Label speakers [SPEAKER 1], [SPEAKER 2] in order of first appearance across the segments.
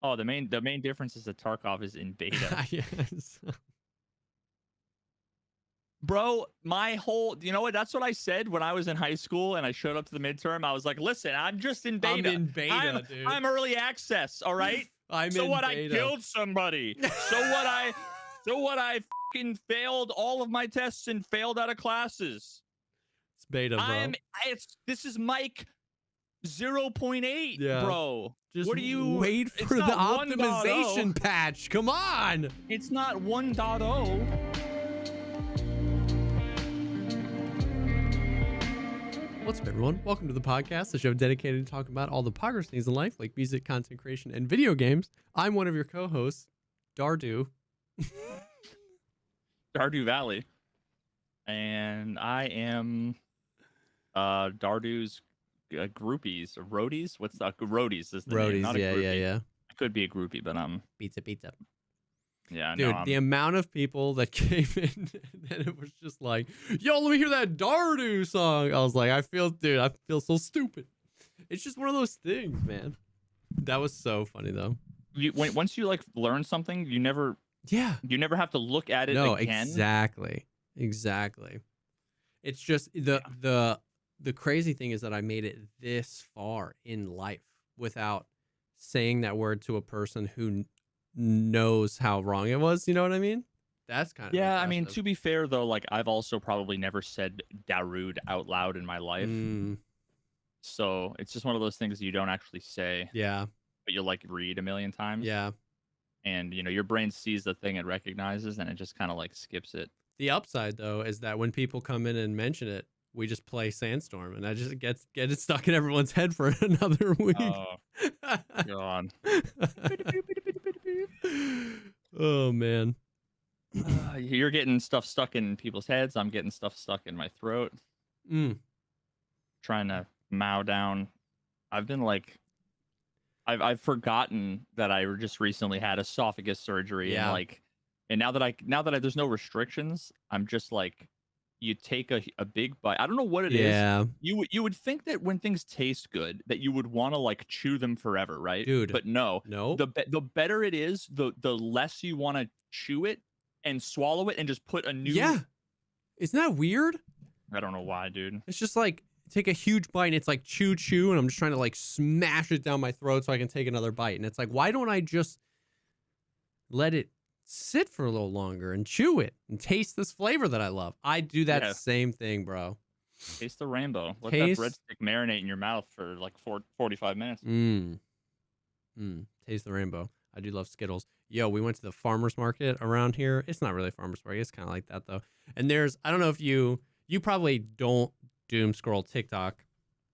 [SPEAKER 1] Oh, the main difference is that Tarkov is in beta.
[SPEAKER 2] Yes.
[SPEAKER 1] Bro, you know what? That's what I said when I was in high school and I showed up to the midterm. I was like, listen, I'm just in
[SPEAKER 2] I'm
[SPEAKER 1] beta.
[SPEAKER 2] in beta, dude.
[SPEAKER 1] I'm early access, all right?
[SPEAKER 2] I'm
[SPEAKER 1] So
[SPEAKER 2] in
[SPEAKER 1] what?
[SPEAKER 2] beta.
[SPEAKER 1] I killed somebody. So what I fucking failed all of my tests and failed out of classes.
[SPEAKER 2] It's beta, bro.
[SPEAKER 1] This is Mike 0.8,
[SPEAKER 2] Yeah.
[SPEAKER 1] bro.
[SPEAKER 2] Just
[SPEAKER 1] What do you
[SPEAKER 2] wait
[SPEAKER 1] it's
[SPEAKER 2] for the
[SPEAKER 1] not 1.0.
[SPEAKER 2] optimization patch. Come on.
[SPEAKER 1] It's not 1.0.
[SPEAKER 2] What's up, everyone? Welcome to the podcast, the show dedicated to talking about all the progress things in life, like music, content creation, and video games. I'm one of your co-hosts, Dardu.
[SPEAKER 1] Dardu Valley. And I am Dardu's groupies or roadies. What's that? Roadies is the name, not a groupie.
[SPEAKER 2] Yeah.
[SPEAKER 1] I could be a groupie, but
[SPEAKER 2] Pizza.
[SPEAKER 1] yeah,
[SPEAKER 2] Dude,
[SPEAKER 1] no,
[SPEAKER 2] the amount of people that came in and it was just like, yo, let me hear that Dardu song. I was like, I feel so stupid. It's just one of those things, man. That was so funny though.
[SPEAKER 1] once you like learn something, you never have to look at it again.
[SPEAKER 2] Exactly. It's just the crazy thing is that I made it this far in life without saying that word to a person who knows how wrong it was. You know what I mean? That's kind of
[SPEAKER 1] I mean,
[SPEAKER 2] impressive.
[SPEAKER 1] to be fair though, like I've also probably never said Darude out loud in my life. So it's just one of those things you don't actually say.
[SPEAKER 2] Yeah.
[SPEAKER 1] But you'll like read a million times.
[SPEAKER 2] Yeah.
[SPEAKER 1] And your brain sees the thing it recognizes and it just kind of like skips it.
[SPEAKER 2] The upside though is that when people come in and mention it, we just play Sandstorm and that just get it stuck in everyone's head for another week.
[SPEAKER 1] Oh God.
[SPEAKER 2] Oh man.
[SPEAKER 1] You're getting stuff stuck in people's heads. I'm getting stuff stuck in my throat. Trying to mow down. I've been like, I've forgotten that I just recently had esophagus surgery.
[SPEAKER 2] Yeah.
[SPEAKER 1] And now that there's no restrictions, I'm just like, you take a big bite. I don't know what it is.
[SPEAKER 2] Yeah.
[SPEAKER 1] You would think that when things taste good, that you would want to like chew them forever, right?
[SPEAKER 2] Dude.
[SPEAKER 1] But no.
[SPEAKER 2] Nope.
[SPEAKER 1] The better it is, the less you want to chew it and swallow it and just put a new.
[SPEAKER 2] Yeah. Isn't that weird?
[SPEAKER 1] I don't know why, dude.
[SPEAKER 2] It's just like take a huge bite and it's like chew, and I'm just trying to like smash it down my throat so I can take another bite. And it's like, why don't I just let it sit for a little longer and chew it and taste this flavor that I love? I do that same thing, bro.
[SPEAKER 1] Taste the rainbow. Let that breadstick marinate in your mouth for like 45 minutes.
[SPEAKER 2] Taste the rainbow. I do love Skittles. Yo, we went to the farmer's market around here. It's not really a farmer's market. It's kind of like that though. And I don't know if you probably don't doom scroll TikTok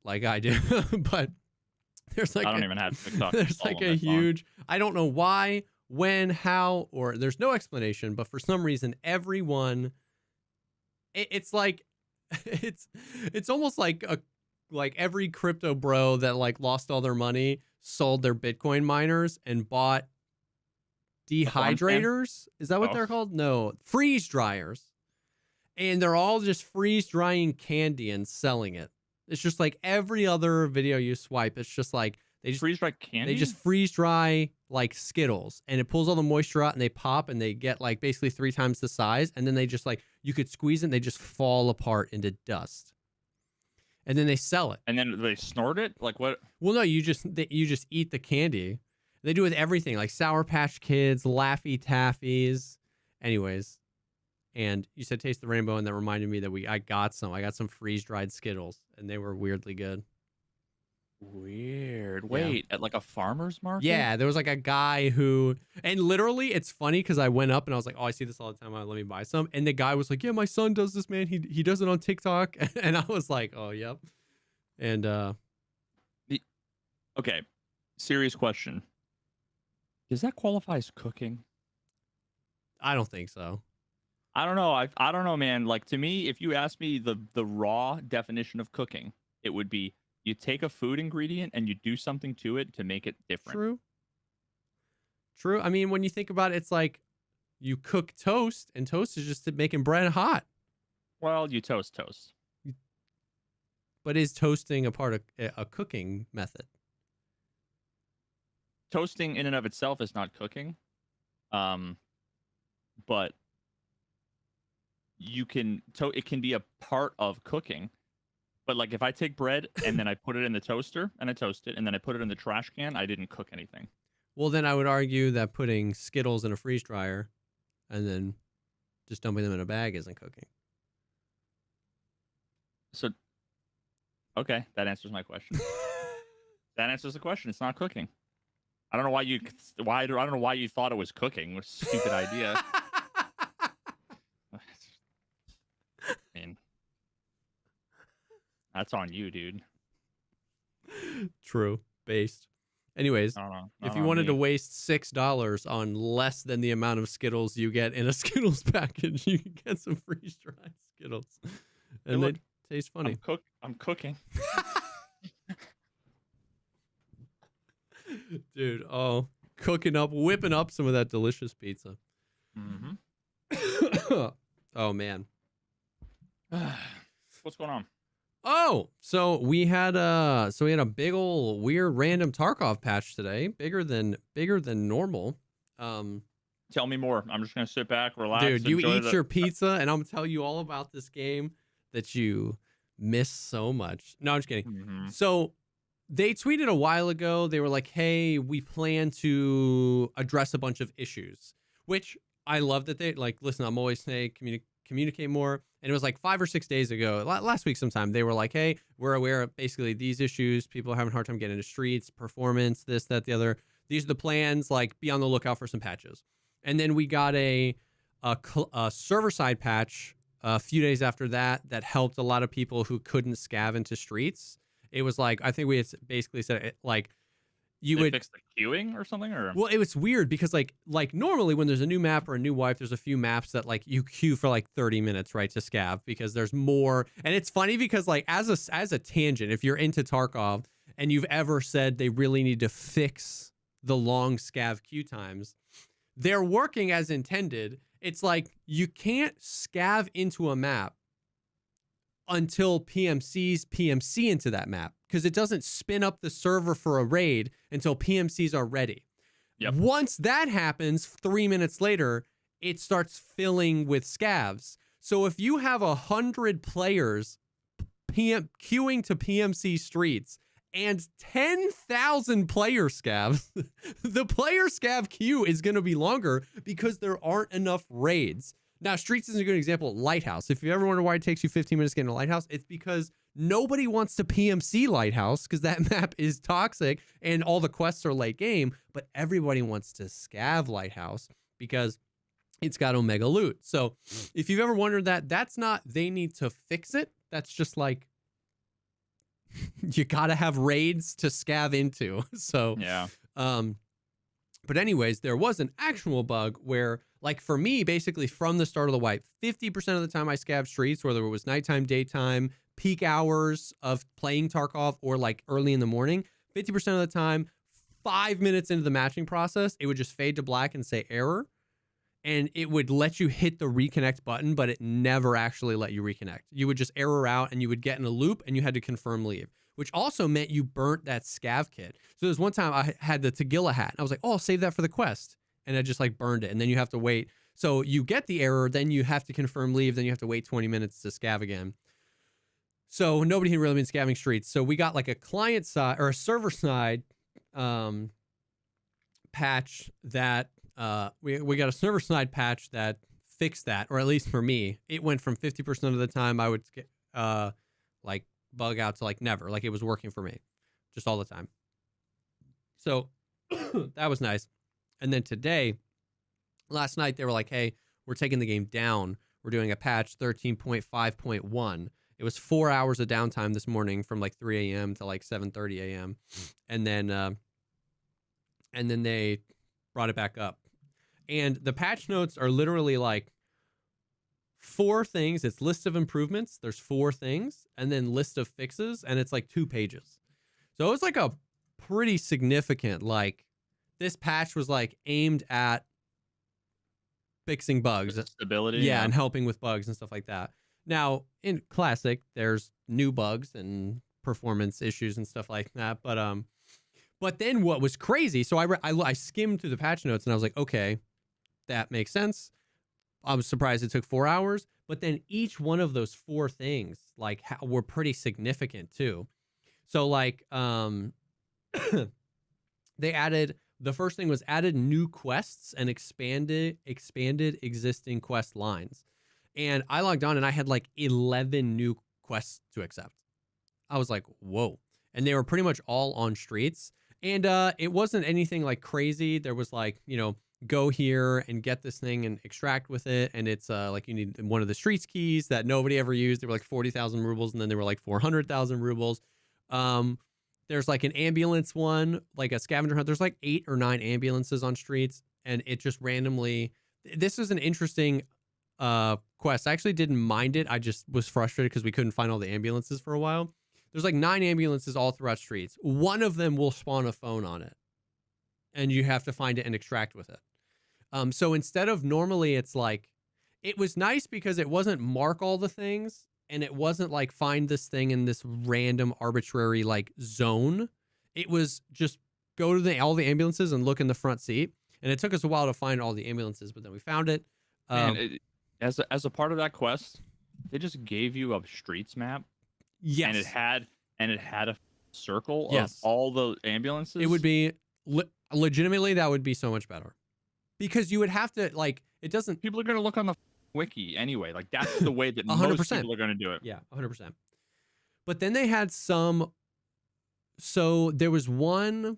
[SPEAKER 2] like I do, but there's like
[SPEAKER 1] I don't even have TikTok.
[SPEAKER 2] There's like a huge, I don't know why, when, how, or there's no explanation, but for some reason everyone, it's like it's almost like every crypto bro that like lost all their money sold their Bitcoin miners and bought dehydrators. Is that what they're called? No, freeze dryers. And they're all just freeze drying candy and selling it. It's just like every other video you swipe. It's just like they just
[SPEAKER 1] freeze dry candy.
[SPEAKER 2] They just freeze dry like Skittles, and it pulls all the moisture out, and they pop, and they get like basically 3 times the size. And then they just like you could squeeze it, and they just fall apart into dust. And then they sell it.
[SPEAKER 1] And then they snort it. Like what?
[SPEAKER 2] Well, no, you just eat the candy. They do it with everything, like Sour Patch Kids, Laffy Taffies. Anyways. And you said taste the rainbow, and that reminded me that I got some freeze-dried Skittles, and they were weirdly good.
[SPEAKER 1] Weird. Wait, at like a farmer's market?
[SPEAKER 2] Yeah, there was like a guy who, and literally it's funny because I went up and I was like, oh, I see this all the time. Let me buy some. And the guy was like, yeah, my son does this, man. He does it on TikTok. And I was like, oh, yep. And
[SPEAKER 1] okay, serious question. Does that qualify as cooking?
[SPEAKER 2] I don't think so.
[SPEAKER 1] I don't know. I don't know, man. Like to me, if you ask me the raw definition of cooking, it would be you take a food ingredient and you do something to it to make it different.
[SPEAKER 2] True. I mean, when you think about it, it's like you cook toast, and toast is just making bread hot.
[SPEAKER 1] Well, you toast.
[SPEAKER 2] But is toasting a part of a cooking method?
[SPEAKER 1] toasting in and of itself is not cooking. But you can it can be a part of cooking. But like if I take bread and then I put it in the toaster and I toast it and then I put it in the trash can, I didn't cook anything.
[SPEAKER 2] Well, then I would argue that putting Skittles in a freeze dryer and then just dumping them in a bag isn't cooking.
[SPEAKER 1] So, okay, that answers my question. That answers the question. It's not cooking. I don't know why you I don't know why you thought it was cooking. What a stupid idea. I mean, that's on you, dude.
[SPEAKER 2] True. Based. Anyways, if you wanted to waste $6 on less than the amount of Skittles you get in a Skittles package, you can get some freeze-dried Skittles. And they taste funny.
[SPEAKER 1] I'm cooking.
[SPEAKER 2] Dude, whipping up some of that delicious pizza.
[SPEAKER 1] Mm-hmm.
[SPEAKER 2] Oh, man.
[SPEAKER 1] What's going on?
[SPEAKER 2] Oh, so we had a big old weird random Tarkov patch today, bigger than normal.
[SPEAKER 1] Tell me more. I'm just gonna sit back, relax.
[SPEAKER 2] Dude, you eat your pizza, and I'm gonna tell you all about this game that you miss so much. No, I'm just kidding.
[SPEAKER 1] Mm-hmm.
[SPEAKER 2] So they tweeted a while ago. They were like, "Hey, we plan to address a bunch of issues," which I love that they like. Listen, I'm always saying communicate more. And it was like 5 or 6 days ago, last week sometime, they were like, hey, we're aware of basically these issues. People are having a hard time getting into streets, performance, this, that, the other. These are the plans, like be on the lookout for some patches. And then we got a server-side patch a few days after that helped a lot of people who couldn't scav into streets. It was like, I think we had basically said it, like, you would
[SPEAKER 1] fix the queuing or something, or
[SPEAKER 2] well, it was weird because like normally when there's a new map or a new wipe, there's a few maps that like you queue for like 30 minutes, right, to scav because there's more. And it's funny because like as a tangent, if you're into Tarkov and you've ever said they really need to fix the long scav queue times, they're working as intended. It's like you can't scav into a map until PMCs PMC into that map because it doesn't spin up the server for a raid until PMCs are ready.
[SPEAKER 1] Yep.
[SPEAKER 2] Once that happens, 3 minutes later, it starts filling with scavs. So if you have 100 players queuing to PMC streets and 10,000 player scavs, the player scav queue is going to be longer because there aren't enough raids. Now, Streets is a good example. Lighthouse. If you ever wonder why it takes you 15 minutes to get into Lighthouse, it's because nobody wants to PMC Lighthouse because that map is toxic and all the quests are late game, but everybody wants to scav Lighthouse because it's got Omega loot. So if you've ever wondered that, that's not, they need to fix it. That's just like, you got to have raids to scav into. So,
[SPEAKER 1] yeah.
[SPEAKER 2] But anyways, there was an actual bug where, like for me, basically from the start of the wipe, 50% of the time I scavved streets, whether it was nighttime, daytime, peak hours of playing Tarkov, or like early in the morning, 50% of the time, 5 minutes into the matching process, it would just fade to black and say error. And it would let you hit the reconnect button, but it never actually let you reconnect. You would just error out and you would get in a loop and you had to confirm leave, which also meant you burnt that scav kit. So there's one time I had the Tagilla hat. And I was like, oh, I'll save that for the quest. And I just like burned it. And then you have to wait. So you get the error, then you have to confirm leave, then you have to wait 20 minutes to scav again. So nobody had really been scavving streets. So we got like a client side or a server side patch that we got a server side patch that fixed that, or at least for me, it went from 50% of the time I would like bug out to like never, like it was working for me just all the time. So that was nice. And then today, last night, they were like, hey, we're taking the game down. We're doing a patch 13.5.1. It was 4 hours of downtime this morning from like 3 a.m. to like 7:30 a.m. And then they brought it back up. And the patch notes are literally like 4 things. It's list of improvements. There's 4 things. And then list of fixes. And it's like 2 pages. So it was like a pretty significant, like, this patch was like aimed at fixing bugs.
[SPEAKER 1] Stability.
[SPEAKER 2] Yeah, and helping with bugs and stuff like that. Now, in Classic, there's new bugs and performance issues and stuff like that. But then what was crazy? So I skimmed through the patch notes and I was like, okay, that makes sense. I was surprised it took 4 hours, but then each one of those 4 things like were pretty significant too. So like they added, the first thing was added new quests and expanded existing quest lines. And I logged on and I had like 11 new quests to accept. I was like, whoa. And they were pretty much all on streets. And it wasn't anything like crazy. There was like, you know, go here and get this thing and extract with it. And it's like you need one of the streets keys that nobody ever used. They were like 40,000 rubles, and then they were like 400,000 rubles. There's like an ambulance one, like a scavenger hunt. There's like 8 or 9 ambulances on streets, and it just randomly. This is an interesting quest. I actually didn't mind it. I just was frustrated because we couldn't find all the ambulances for a while. There's like 9 ambulances all throughout streets. One of them will spawn a phone on it, and you have to find it and extract with it. So instead of normally, it's like, it was nice because it wasn't mark all the things, and it wasn't like find this thing in this random arbitrary like zone. It was just go to all the ambulances and look in the front seat. And it took us a while to find all the ambulances, but then we found it.
[SPEAKER 1] As a part of that quest, they just gave you a streets map.
[SPEAKER 2] Yes.
[SPEAKER 1] And it had a circle
[SPEAKER 2] yes.
[SPEAKER 1] of all the ambulances.
[SPEAKER 2] It would be legitimately, that would be so much better, because you would have to like, it doesn't.
[SPEAKER 1] People are going to look on the wiki anyway. Like that's the way that
[SPEAKER 2] 100%.
[SPEAKER 1] most people are going to do it.
[SPEAKER 2] Yeah, 100%. But then they had some. So there was one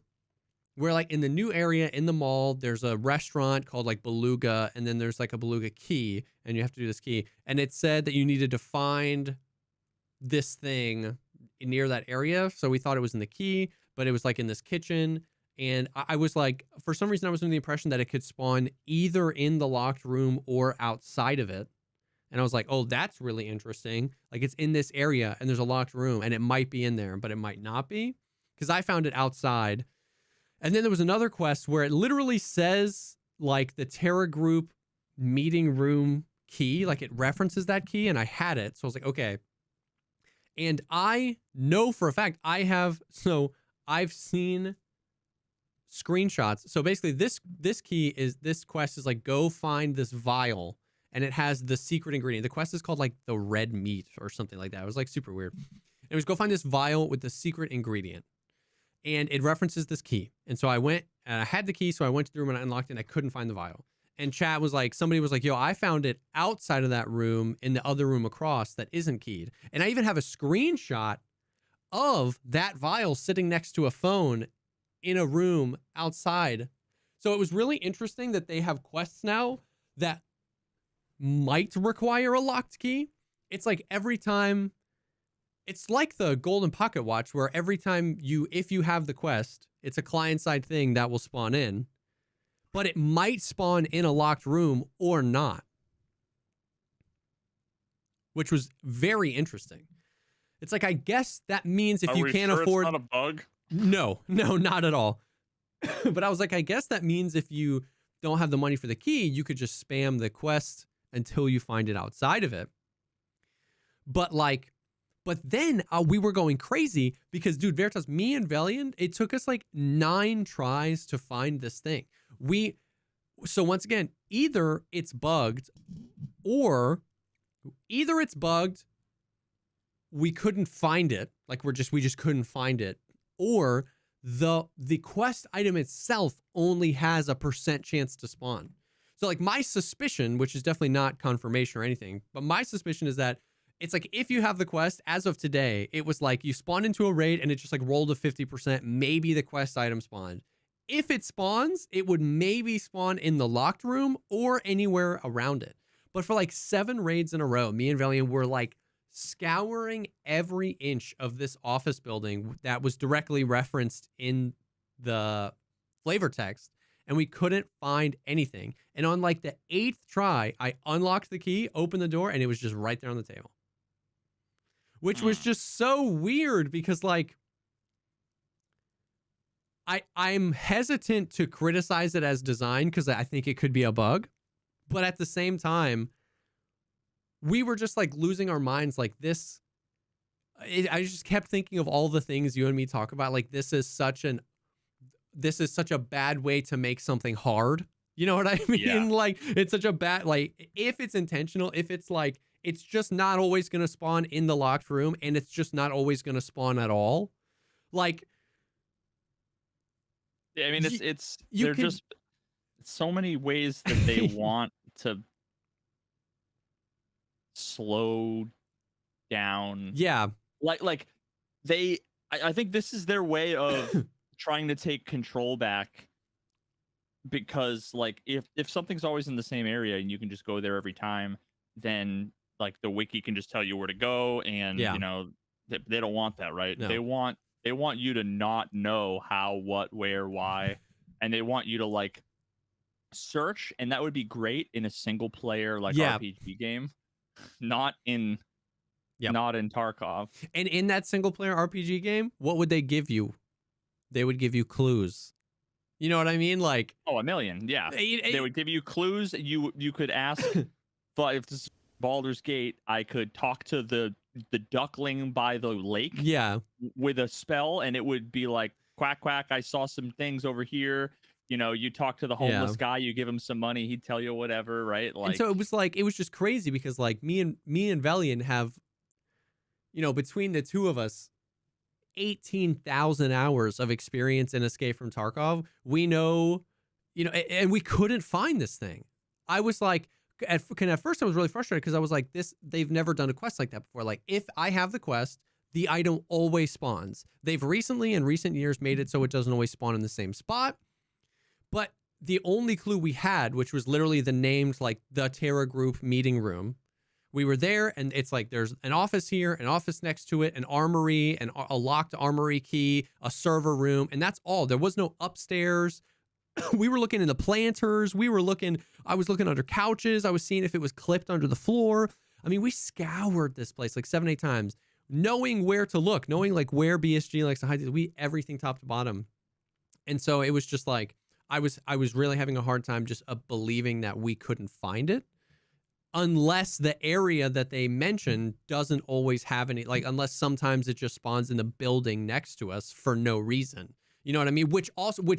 [SPEAKER 2] where like in the new area in the mall, there's a restaurant called like Beluga, and then there's like a Beluga key, and you have to do this key. And it said that you needed to find this thing near that area. So we thought it was in the key, but it was like in this kitchen. And I was like, for some reason, I was under the impression that it could spawn either in the locked room or outside of it. And I was like, oh, that's really interesting. Like it's in this area and there's a locked room and it might be in there, but it might not be, because I found it outside. And then there was another quest where it literally says like the Terra Group meeting room key, like it references that key, and I had it. So I was like, okay. And I know for a fact I've seen screenshots. So basically this quest is like, go find this vial, and it has the secret ingredient. The quest is called like the red meat or something like that. It was like super weird. It was go find this vial with the secret ingredient, and it references this key. And so I went and I had the key. So I went to the room and I unlocked it, and I couldn't find the vial. And chat was like, somebody was like, yo, I found it outside of that room in the other room across that isn't keyed. And I even have a screenshot of that vial sitting next to a phone in a room outside. So it was really interesting that they have quests now that might require a locked key. It's like every time, it's like the Golden Pocket Watch, where every time if you have the quest, it's a client-side thing that will spawn in, but it might spawn in a locked room or not, which was very interesting. It's like, I guess that means if you can't afford,
[SPEAKER 1] it's not a bug.
[SPEAKER 2] No, not at all. But I was like, I guess that means if you don't have the money for the key, you could just spam the quest until you find it outside of it. But then we were going crazy because, dude, Veritas, me and Valiant, it took us like 9 tries to find this thing. So once again, either it's bugged, we couldn't find it. Like we just couldn't find it. Or the quest item itself only has a % chance to spawn. So like my suspicion, which is definitely not confirmation or anything, but my suspicion is that it's like, if you have the quest, as of today, it was like you spawned into a raid and it just like rolled a 50%, maybe the quest item spawned. If it spawns, it would maybe spawn in the locked room or anywhere around it. But for like 7 raids in a row, me and Valiant were like scouring every inch of this office building that was directly referenced in the flavor text, and we couldn't find anything. And on like the 8th try, I unlocked the key, opened the door, and it was just right there on the table. Which was just so weird because like, I'm hesitant to criticize it as design because I think it could be a bug. But at the same time, we were just like losing our minds like this. I just kept thinking of all the things you and me talk about. Like, this is such an this is such a bad way to make something hard. You know what I mean?
[SPEAKER 1] Yeah.
[SPEAKER 2] Like, it's such a bad, like, if it's intentional, if it's like, it's just not always going to spawn in the locked room and it's just not always going to spawn at all. Like,
[SPEAKER 1] Yeah, I mean, it's
[SPEAKER 2] you
[SPEAKER 1] they're
[SPEAKER 2] could,
[SPEAKER 1] just so many ways that they want to slow down.
[SPEAKER 2] yeah,
[SPEAKER 1] Like they, I think this is their way of trying to take control back, because like if something's always in the same area and you can just go there every time, then like the wiki can just tell you where to go, and
[SPEAKER 2] yeah,
[SPEAKER 1] you know they don't want that, right?
[SPEAKER 2] no,
[SPEAKER 1] They want you to not know how, what, where, why, and they want you to like search, and that would be great in a single player like
[SPEAKER 2] yeah,
[SPEAKER 1] RPG game, not in
[SPEAKER 2] yep.
[SPEAKER 1] not in Tarkov.
[SPEAKER 2] And in that single player RPG game, what would they give you? They would give you clues. You know what I mean? Like,
[SPEAKER 1] Oh, a million, yeah. They would give you clues. You could ask, but if this is Baldur's Gate, I could talk to the duckling by the lake
[SPEAKER 2] yeah,
[SPEAKER 1] with a spell, and it would be like, quack quack, I saw some things over here. You know, you talk to the homeless guy, you give him some money, he'd tell you whatever, right? Like,
[SPEAKER 2] and so it was just crazy because like me and Velian have, you know, between the two of us, 18,000 hours of experience in Escape from Tarkov. We know, you know, and we couldn't find this thing. I was like, at first I was really frustrated because I was like, they've never done a quest like that before. Like, if I have the quest, the item always spawns. They've recently, in recent years, made it so it doesn't always spawn in the same spot. But the only clue we had, which was literally the named, like, the Terra Group meeting room, we were there, and it's like there's an office here, an office next to it, an armory, and a locked armory key, a server room, and that's all. There was no upstairs. We were looking in the planters. I was looking under couches. I was seeing if it was clipped under the floor. I mean, we scoured this place like 7-8 times, knowing where to look, knowing like where BSG likes to hide. Everything top to bottom. And so it was just like, I was really having a hard time just believing that we couldn't find it. Unless the area that they mentioned doesn't always have any, like, unless sometimes it just spawns in the building next to us for no reason. You know what I mean? Which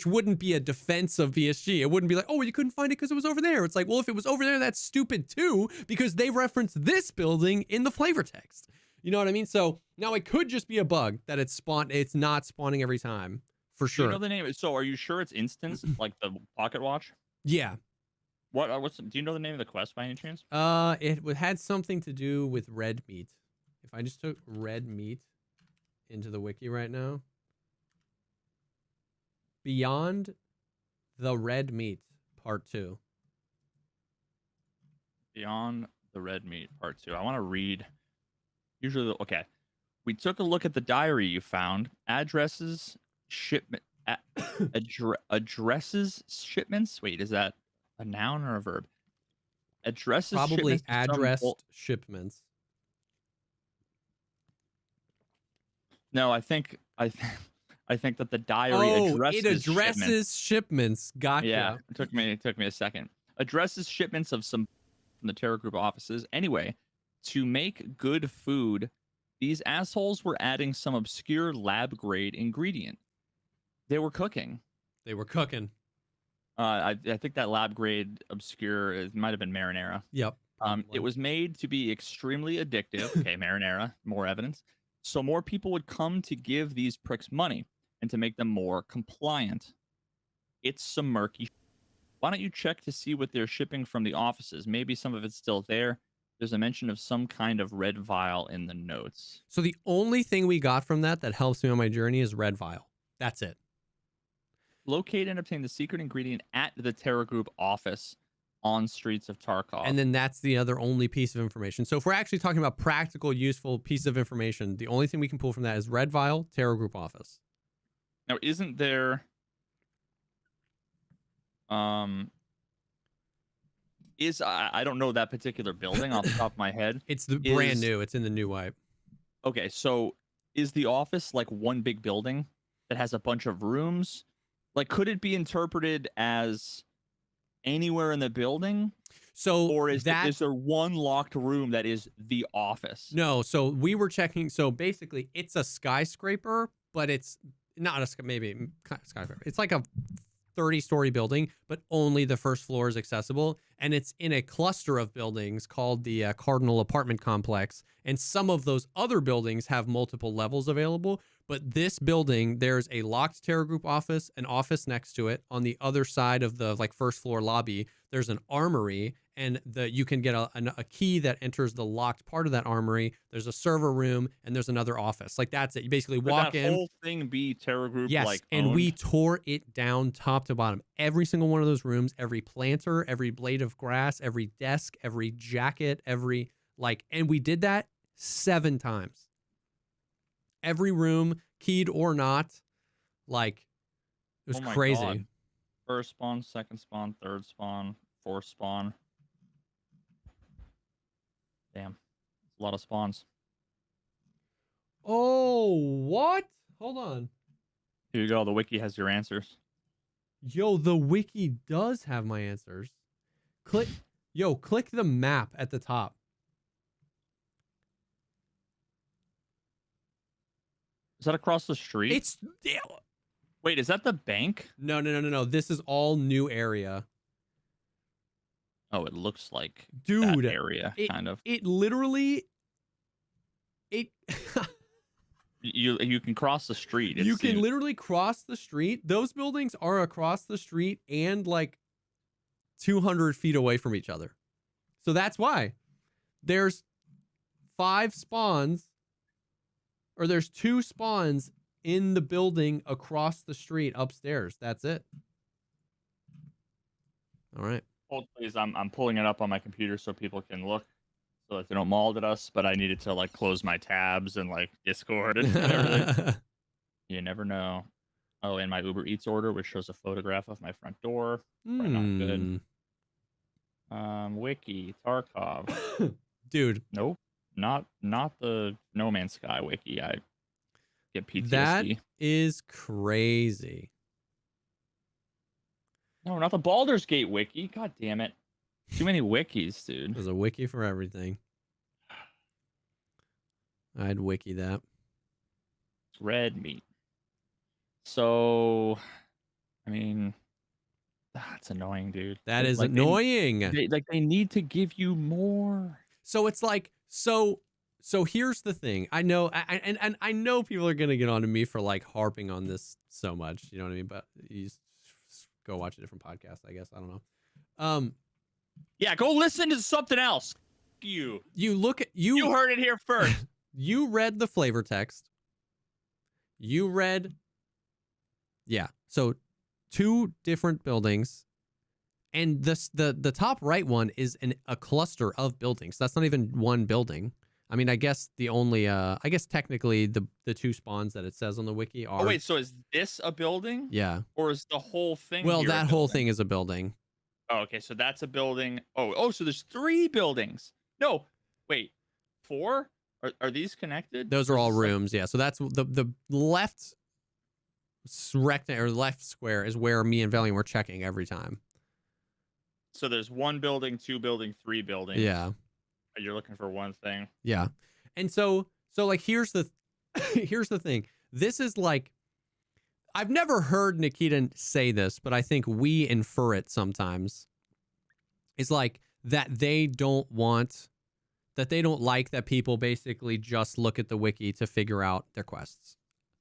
[SPEAKER 2] wouldn't be a defense of VSG. It wouldn't be like, oh, well, you couldn't find it because it was over there. It's like, well, if it was over there, that's stupid too, because they referenced this building in the flavor text. You know what I mean? So now it could just be a bug that it's not spawning every time, for sure.
[SPEAKER 1] Do you know the name? So are you sure it's instance, like the pocket watch?
[SPEAKER 2] Yeah.
[SPEAKER 1] Do you know the name of the quest by any chance?
[SPEAKER 2] It had something to do with red meat. If I just took red meat into the wiki right now, Beyond the Red Meat, Part 2.
[SPEAKER 1] Beyond the Red Meat, Part 2. I want to read. Okay. We took a look at the diary you found. Addresses, addresses, shipments. Wait, is that a noun or a verb? Addresses,
[SPEAKER 2] probably
[SPEAKER 1] shipments,
[SPEAKER 2] addressed shipments.
[SPEAKER 1] No, I think that the diary addresses
[SPEAKER 2] shipments. Gotcha.
[SPEAKER 1] Yeah, it took me a second. Addresses shipments of some from the Terra Group offices. Anyway, to make good food, these assholes were adding some obscure lab grade ingredient. They were cooking. I think that lab grade obscure, it might have been marinara.
[SPEAKER 2] Yep.
[SPEAKER 1] It was made to be extremely addictive. Okay, marinara, more evidence. So more people would come to give these pricks money and to make them more compliant. It's some murky. Why don't you check to see what they're shipping from the offices? Maybe some of it's still there. There's a mention of some kind of red vial in the notes.
[SPEAKER 2] So the only thing we got from that helps me on my journey is red vial. That's it.
[SPEAKER 1] Locate and obtain the secret ingredient at the Terra Group office on streets of Tarkov.
[SPEAKER 2] And then that's the other only piece of information. So if we're actually talking about practical, useful piece of information, the only thing we can pull from that is red vial, Terra Group office.
[SPEAKER 1] Now, isn't there... I don't know that particular building off the top of my head.
[SPEAKER 2] It's brand new. It's in the new wipe.
[SPEAKER 1] Okay, so is the office like one big building that has a bunch of rooms? Like, could it be interpreted as anywhere in the building?
[SPEAKER 2] So,
[SPEAKER 1] or is there one locked room that is the office?
[SPEAKER 2] No, so we were checking. So basically, it's a skyscraper, but it's not a maybe skyscraper. It's like a 30-story building, but only the first floor is accessible, and it's in a cluster of buildings called the Cardinal Apartment Complex. And some of those other buildings have multiple levels available, but this building, there's a locked Terror Group office, an office next to it. On the other side of the like first floor lobby, there's an armory, and you can get a key that enters the locked part of that armory. There's a server room, and there's another office. Like that's it. You basically walk in.
[SPEAKER 1] That whole thing be Terror Group
[SPEAKER 2] Yes,
[SPEAKER 1] like
[SPEAKER 2] and
[SPEAKER 1] owned?
[SPEAKER 2] we tore it down top to bottom. Every single one of those rooms, every planter, every blade of grass, every desk, every jacket, every and we did that 7 times. Every room, keyed or not, it was
[SPEAKER 1] Oh my
[SPEAKER 2] crazy.
[SPEAKER 1] God. First spawn, second spawn, third spawn, fourth spawn. Damn, a lot of spawns.
[SPEAKER 2] Oh, what? Hold on.
[SPEAKER 1] Here you go. The wiki has your answers.
[SPEAKER 2] Yo, the wiki does have my answers. Click the map at the top.
[SPEAKER 1] Is that across the street?
[SPEAKER 2] It's
[SPEAKER 1] Wait, is that the bank?
[SPEAKER 2] no. This is all new area.
[SPEAKER 1] Oh, it looks like
[SPEAKER 2] Dude,
[SPEAKER 1] that area, kind of.
[SPEAKER 2] It literally
[SPEAKER 1] You can cross the street.
[SPEAKER 2] You can literally cross the street. Those buildings are across the street and 200 feet away from each other. So that's why there's 5 spawns, or there's 2 spawns in the building across the street upstairs. That's it. All right.
[SPEAKER 1] Hold please. I'm pulling it up on my computer so people can look, so that they don't maul at us. But I needed to close my tabs and Discord and everything. You never know. Oh, and my Uber Eats order, which shows a photograph of my front door. Probably not good. Wiki Tarkov.
[SPEAKER 2] Dude.
[SPEAKER 1] Nope. Not the No Man's Sky wiki. I get PTSD.
[SPEAKER 2] That is crazy.
[SPEAKER 1] No, not the Baldur's Gate wiki. God damn it. Too many wikis, dude.
[SPEAKER 2] There's a wiki for everything. I'd wiki that.
[SPEAKER 1] Red meat. So, I mean, that's annoying, dude.
[SPEAKER 2] That is annoying.
[SPEAKER 1] They need to give you more.
[SPEAKER 2] So it's so here's the thing. I know, and I know people are gonna get on to me for harping on this so much. You know what I mean? But you just go watch a different podcast, I guess. I don't know.
[SPEAKER 1] Yeah, go listen to something else. You
[SPEAKER 2] You
[SPEAKER 1] heard it here first.
[SPEAKER 2] You read the flavor text. You read, yeah. So 2 different buildings, and the top right one is a cluster of buildings. That's not even one building. I mean, I guess technically the 2 spawns that it says on the wiki are.
[SPEAKER 1] Oh wait, so is this a building?
[SPEAKER 2] Yeah.
[SPEAKER 1] Or is the whole thing?
[SPEAKER 2] Well,
[SPEAKER 1] here
[SPEAKER 2] that whole thing is a building.
[SPEAKER 1] Oh, okay, so that's a building. Oh, so there's 3 buildings. No, wait, 4? Are these connected?
[SPEAKER 2] Those are all rooms, yeah. So that's the left rectangle or left square is where me and Valiant were checking every time.
[SPEAKER 1] So there's 1 building, 2 building, 3 buildings.
[SPEAKER 2] Yeah.
[SPEAKER 1] You're looking for one thing.
[SPEAKER 2] Yeah. And so here's the here's the thing. This is I've never heard Nikita say this, but I think we infer it sometimes. It's that they don't like that people basically just look at the wiki to figure out their quests.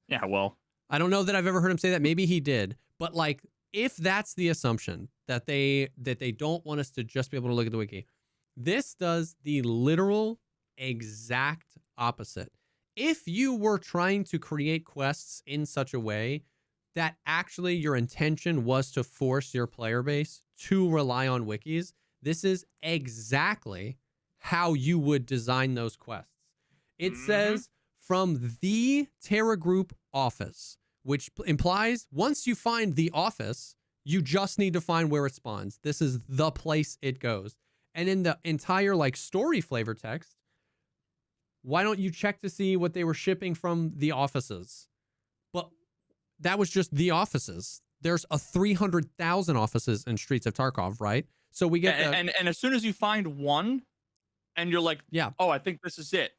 [SPEAKER 1] Yeah, well,
[SPEAKER 2] I don't know that I've ever heard him say that. Maybe he did. But if that's the assumption that they don't want us to just be able to look at the wiki, this does the literal exact opposite. If you were trying to create quests in such a way that actually your intention was to force your player base to rely on wikis, this is exactly how you would design those quests. It says from the Terra Group office, which implies once you find the office, you just need to find where it spawns. This is the place it goes. And in the entire story flavor text, why don't you check to see what they were shipping from the offices? But that was just the offices. There's 300,000 offices in Streets of Tarkov, right? So we get
[SPEAKER 1] and as soon as you find one, and you're like,
[SPEAKER 2] yeah,
[SPEAKER 1] oh, I think this is it.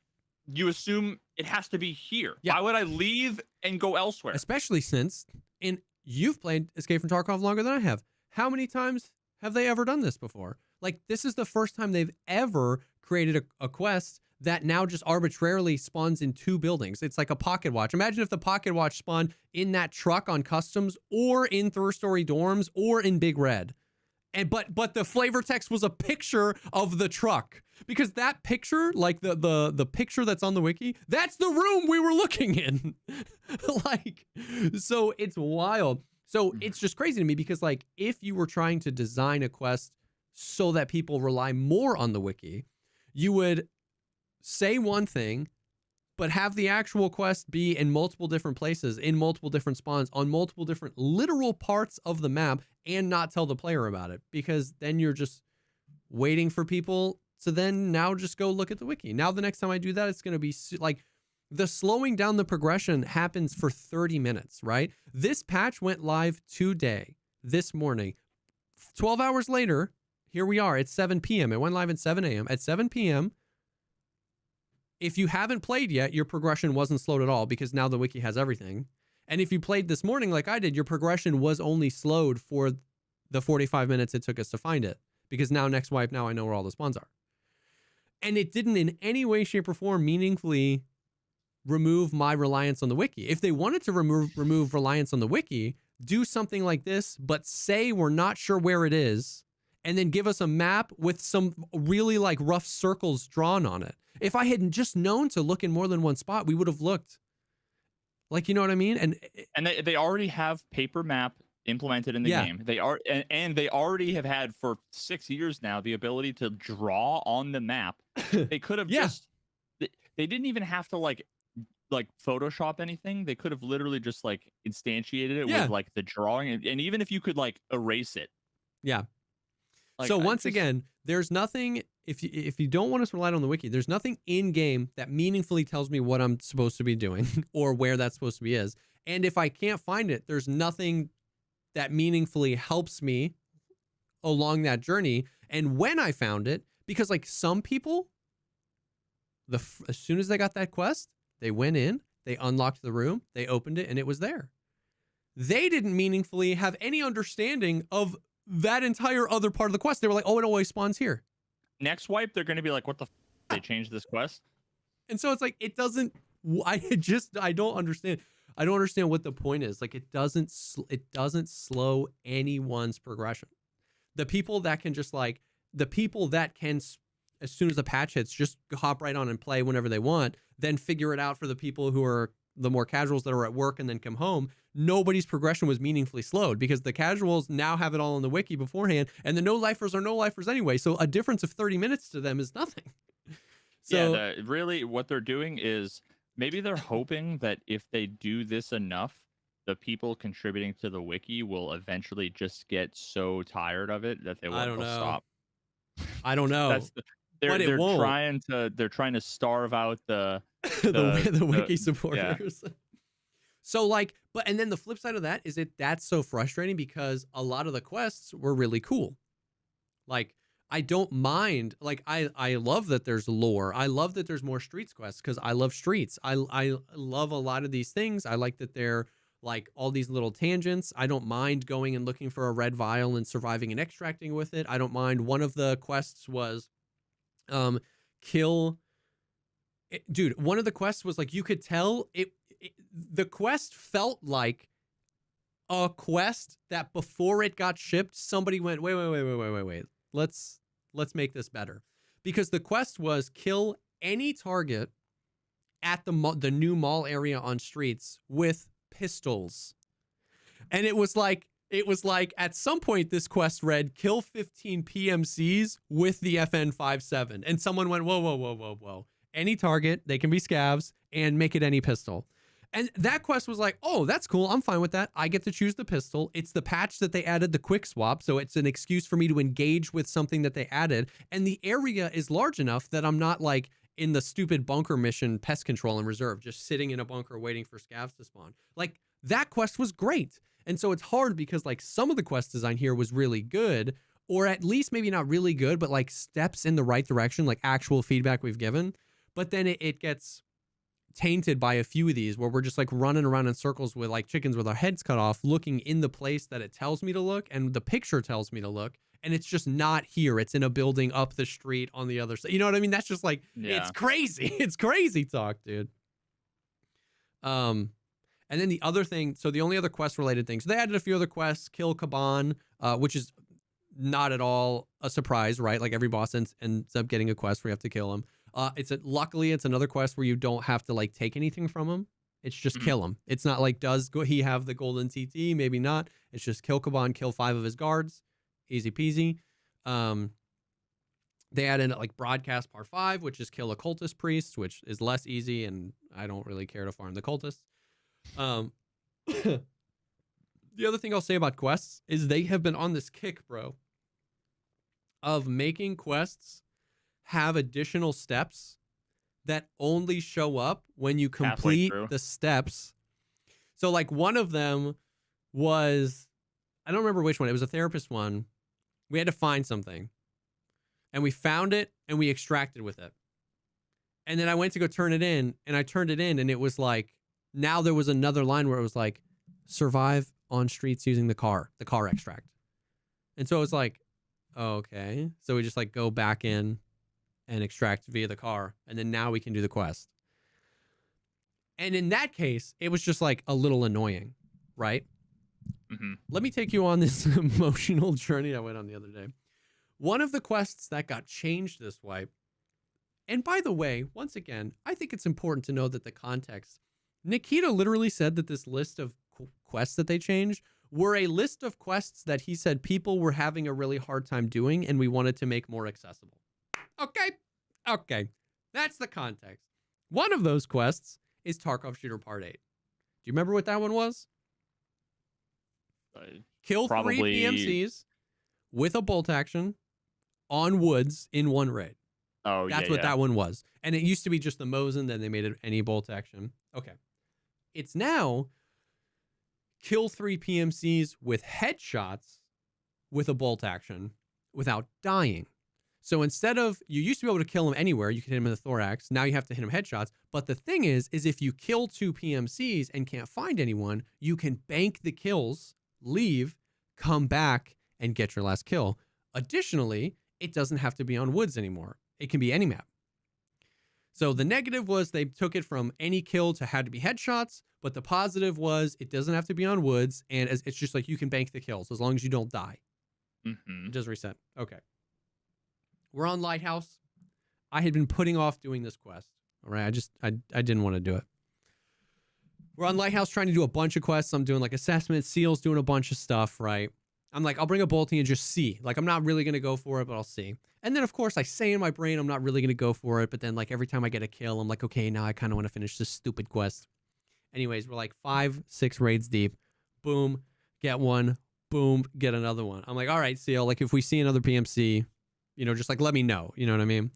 [SPEAKER 1] You assume it has to be here.
[SPEAKER 2] Yeah.
[SPEAKER 1] Why would I leave and go elsewhere?
[SPEAKER 2] Especially since, and you've played Escape from Tarkov longer than I have. How many times have they ever done this before? Like, this is the first time they've ever created a quest that now just arbitrarily spawns in 2 buildings. It's like a pocket watch. Imagine if the pocket watch spawned in that truck on customs, or in 3rd-story dorms, or in Big Red. And but the flavor text was a picture of the truck, because that picture, like the picture that's on the wiki, that's the room we were looking in. Like, so it's wild. So it's just crazy to me, because like, if you were trying to design a quest so that people rely more on the wiki, you would say one thing, but have the actual quest be in multiple different places, in multiple different spawns, on multiple different literal parts of the map, and not tell the player about it, because then you're just waiting for people to then now just go look at the wiki. Now, the next time I do that, it's going to be like, the slowing down the progression happens for 30 minutes, right? This patch went live today, this morning. 12 hours later, here we are at 7 p.m. It went live at 7 a.m. At 7 p.m., if you haven't played yet, your progression wasn't slowed at all, because now the wiki has everything. And if you played this morning like I did, your progression was only slowed for the 45 minutes it took us to find it, because now next wipe, now I know where all the spawns are. And it didn't in any way, shape, or form meaningfully remove my reliance on the wiki. If they wanted to remove reliance on the wiki, do something like this, but say we're not sure where it is, and then give us a map with some really like rough circles drawn on it. If I hadn't just known to look in more than one spot, we would have looked. Like, you know what I mean?
[SPEAKER 1] And they already have paper map implemented in the game. They are, and they already have had for 6 years now the ability to draw on the map. They could have just, they didn't even have to like Photoshop anything. They could have literally just like instantiated it with like the drawing, and even if you could like erase it.
[SPEAKER 2] Yeah.
[SPEAKER 1] Like,
[SPEAKER 2] so once again, there's nothing, if you don't want us to rely on the wiki, there's nothing in game that meaningfully tells me what I'm supposed to be doing or where that's supposed to be is. And if I can't find it, there's nothing that meaningfully helps me along that journey. And when I found it, because like some people, as soon as they got that quest, they went in, they unlocked the room, they opened it, and it was there. They didn't meaningfully have any understanding of that entire other part of the quest. They were like, oh, it always spawns here.
[SPEAKER 1] Next wipe, they're going to be like, what the they changed this quest?
[SPEAKER 2] And so it's like, it doesn't, I don't understand. I don't understand what the point is. Like, it doesn't slow anyone's progression. The people that can just like, the people that can, as soon as the patch hits, just hop right on and play whenever they want, then figure it out for the people who are the more casuals that are at work and then come home. Nobody's progression was meaningfully slowed, because the casuals now have it all in the wiki beforehand, and the no-lifers are no-lifers anyway. So a difference of 30 minutes to them is nothing. So
[SPEAKER 1] yeah, really what they're doing is maybe they're hoping that if they do this enough, the people contributing to the wiki will eventually just get so tired of it that they won't stop.
[SPEAKER 2] I don't know.
[SPEAKER 1] They're trying to starve out the
[SPEAKER 2] wiki supporters. Yeah. So like, and then the flip side of that is that's so frustrating, because a lot of the quests were really cool. Like, I don't mind, like, I love that there's lore. I love that there's more streets quests, because I love streets. I love a lot of these things. I like that they're like all these little tangents. I don't mind going and looking for a red vial and surviving and extracting with it. I don't mind. One of the quests was kill. Dude, one of the quests was like, you could tell the quest felt like a quest that before it got shipped, somebody went, wait. Let's make this better. Because the quest was kill any target at the new mall area on streets with pistols. And it was like at some point this quest read kill 15 PMCs with the FN57. And someone went, whoa. Any target, they can be scavs, and make it any pistol. And that quest was like, oh, that's cool. I'm fine with that. I get to choose the pistol. It's the patch that they added the quick swap, so it's an excuse for me to engage with something that they added. And the area is large enough that I'm not like in the stupid bunker mission pest control and reserve, just sitting in a bunker waiting for scavs to spawn. Like, that quest was great. And so it's hard, because like some of the quest design here was really good, or at least maybe not really good, but like steps in the right direction, like actual feedback we've given. But then it gets tainted by a few of these where we're just like running around in circles with like chickens with our heads cut off, looking in the place that it tells me to look and the picture tells me to look. And it's just not here. It's in a building up the street on the other side. You know what I mean? That's just like, it's crazy. It's crazy talk, dude. And then the other thing, so the only other quest related things, they added a few other quests, kill Kaban, which is not at all a surprise, right? Like every boss ends up getting a quest where you have to kill him. Luckily it's another quest where you don't have to like take anything from him. It's just kill him. It's not like, he have the golden TT? Maybe not. It's just kill Kaban, kill 5 of his guards. Easy peasy. They added like broadcast part 5, which is kill a cultist priest, which is less easy, and I don't really care to farm the cultists. The other thing I'll say about quests is they have been on this kick, bro, of making quests have additional steps that only show up when you complete the steps. So like one of them was, I don't remember which one. It was a therapist one. We had to find something. And we found it and we extracted with it. And then I went to go turn it in and I turned it in and it was like, now there was another line where it was like, survive on streets using the car extract. And so it was like, oh, okay. So we just like go back in and extract via the car. And then now we can do the quest. And in that case, it was just like a little annoying, right?
[SPEAKER 1] Mm-hmm.
[SPEAKER 2] Let me take you on this emotional journey I went on the other day. One of the quests that got changed this wipe, and by the way, once again, I think it's important to know that the context, Nikita literally said that this list of quests that they changed were a list of quests that he said people were having a really hard time doing and we wanted to make more accessible. Okay, that's the context. One of those quests is Tarkov Shooter Part 8. Do you remember what that one was? Kill 3 PMCs with a bolt action on woods in one raid.
[SPEAKER 1] Oh,
[SPEAKER 2] that's what that one was. And it used to be just the Mosin, then they made it any bolt action. Okay. It's now kill 3 PMCs with headshots with a bolt action without dying. So instead of, you used to be able to kill him anywhere, you could hit him in the thorax. Now you have to hit him headshots. But the thing is if you kill 2 PMCs and can't find anyone, you can bank the kills, leave, come back, and get your last kill. Additionally, it doesn't have to be on woods anymore. It can be any map. So the negative was they took it from any kill to had to be headshots, but the positive was it doesn't have to be on woods, and it's just like you can bank the kills as long as you don't die.
[SPEAKER 1] Mm-hmm.
[SPEAKER 2] It does reset. Okay. We're on Lighthouse. I had been putting off doing this quest. All right, I didn't want to do it. We're on Lighthouse trying to do a bunch of quests. I'm doing like assessments, seals, doing a bunch of stuff, right? I'm like, I'll bring a bolting and just see. Like, I'm not really going to go for it, but I'll see. And then, of course, I say in my brain, I'm not really going to go for it. But then, like, every time I get a kill, I'm like, okay, now I kind of want to finish this stupid quest. Anyways, we're like 5-6 raids deep. Boom, get one. Boom, get another one. I'm like, all right, seal. Like, if we see another PMC, you know, just like let me know. You know what I mean?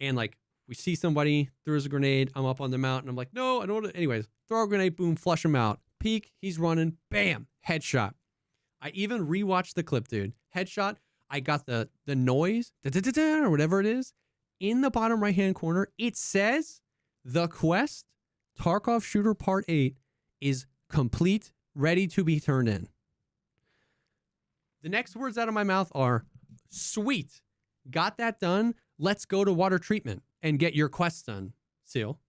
[SPEAKER 2] And like, we see somebody, throws a grenade. I'm up on the mountain. I'm like, no, I don't want to. Anyways, throw a grenade, boom, flush him out. Peek, he's running. Bam, headshot. I even rewatched the clip, dude. Headshot. I got the noise, or whatever it is, in the bottom right-hand corner. It says the quest, Tarkov Shooter Part 8, is complete, ready to be turned in. The next words out of my mouth are, sweet. Got that done. Let's go to water treatment and get your quest done, Seal.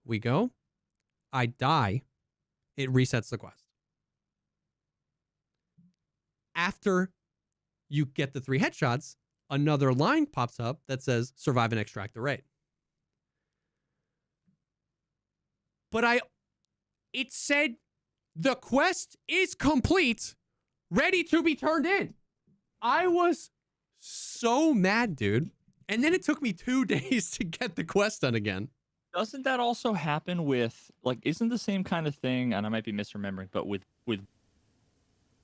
[SPEAKER 2] We go. I die. It resets the quest. After you get the 3 headshots, another line pops up that says survive and extract the raid. But it said the quest is complete, ready to be turned in. I was so mad, dude. And then it took me 2 days to get the quest done again.
[SPEAKER 1] Doesn't that also happen with, like, isn't the same kind of thing, and I might be misremembering, but with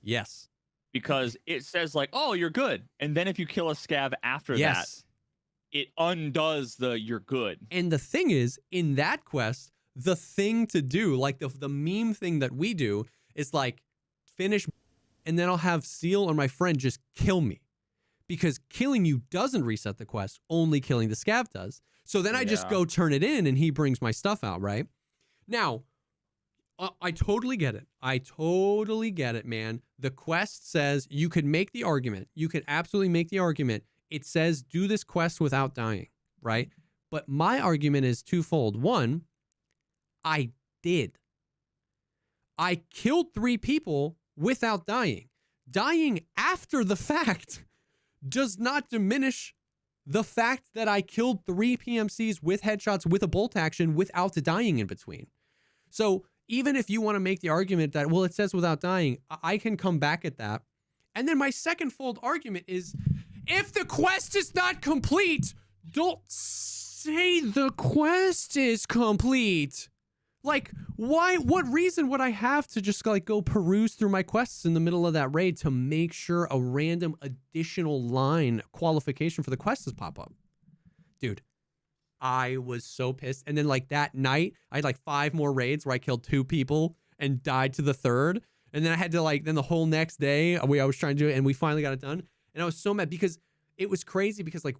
[SPEAKER 2] Yes.
[SPEAKER 1] Because it says like, oh, you're good. And then if you kill a scav after that, it undoes the you're good.
[SPEAKER 2] And the thing is, in that quest, the thing to do, like the meme thing that we do is like finish, and then I'll have Seal or my friend just kill me. Because killing you doesn't reset the quest, only killing the scav does. So then I just go turn it in and he brings my stuff out, right? Now, I totally get it. I totally get it, man. The quest says you could make the argument. You could absolutely make the argument. It says do this quest without dying, right? But my argument is twofold. One, I did. I killed 3 people without dying. Dying after the fact does not diminish the fact that I killed 3 PMCs with headshots with a bolt action without dying in between. So even if you want to make the argument that, well, it says without dying, I can come back at that. And then my second fold argument is, if the quest is not complete, don't say the quest is complete. Like, why? What reason would I have to just like go peruse through my quests in the middle of that raid to make sure a random additional line qualification for the quest does pop up? Dude, I was so pissed. And then like that night, I had like 5 more raids where I killed 2 people and died to the 3rd. And then I had to like, then the whole next day, I was trying to do it and we finally got it done. And I was so mad because it was crazy because like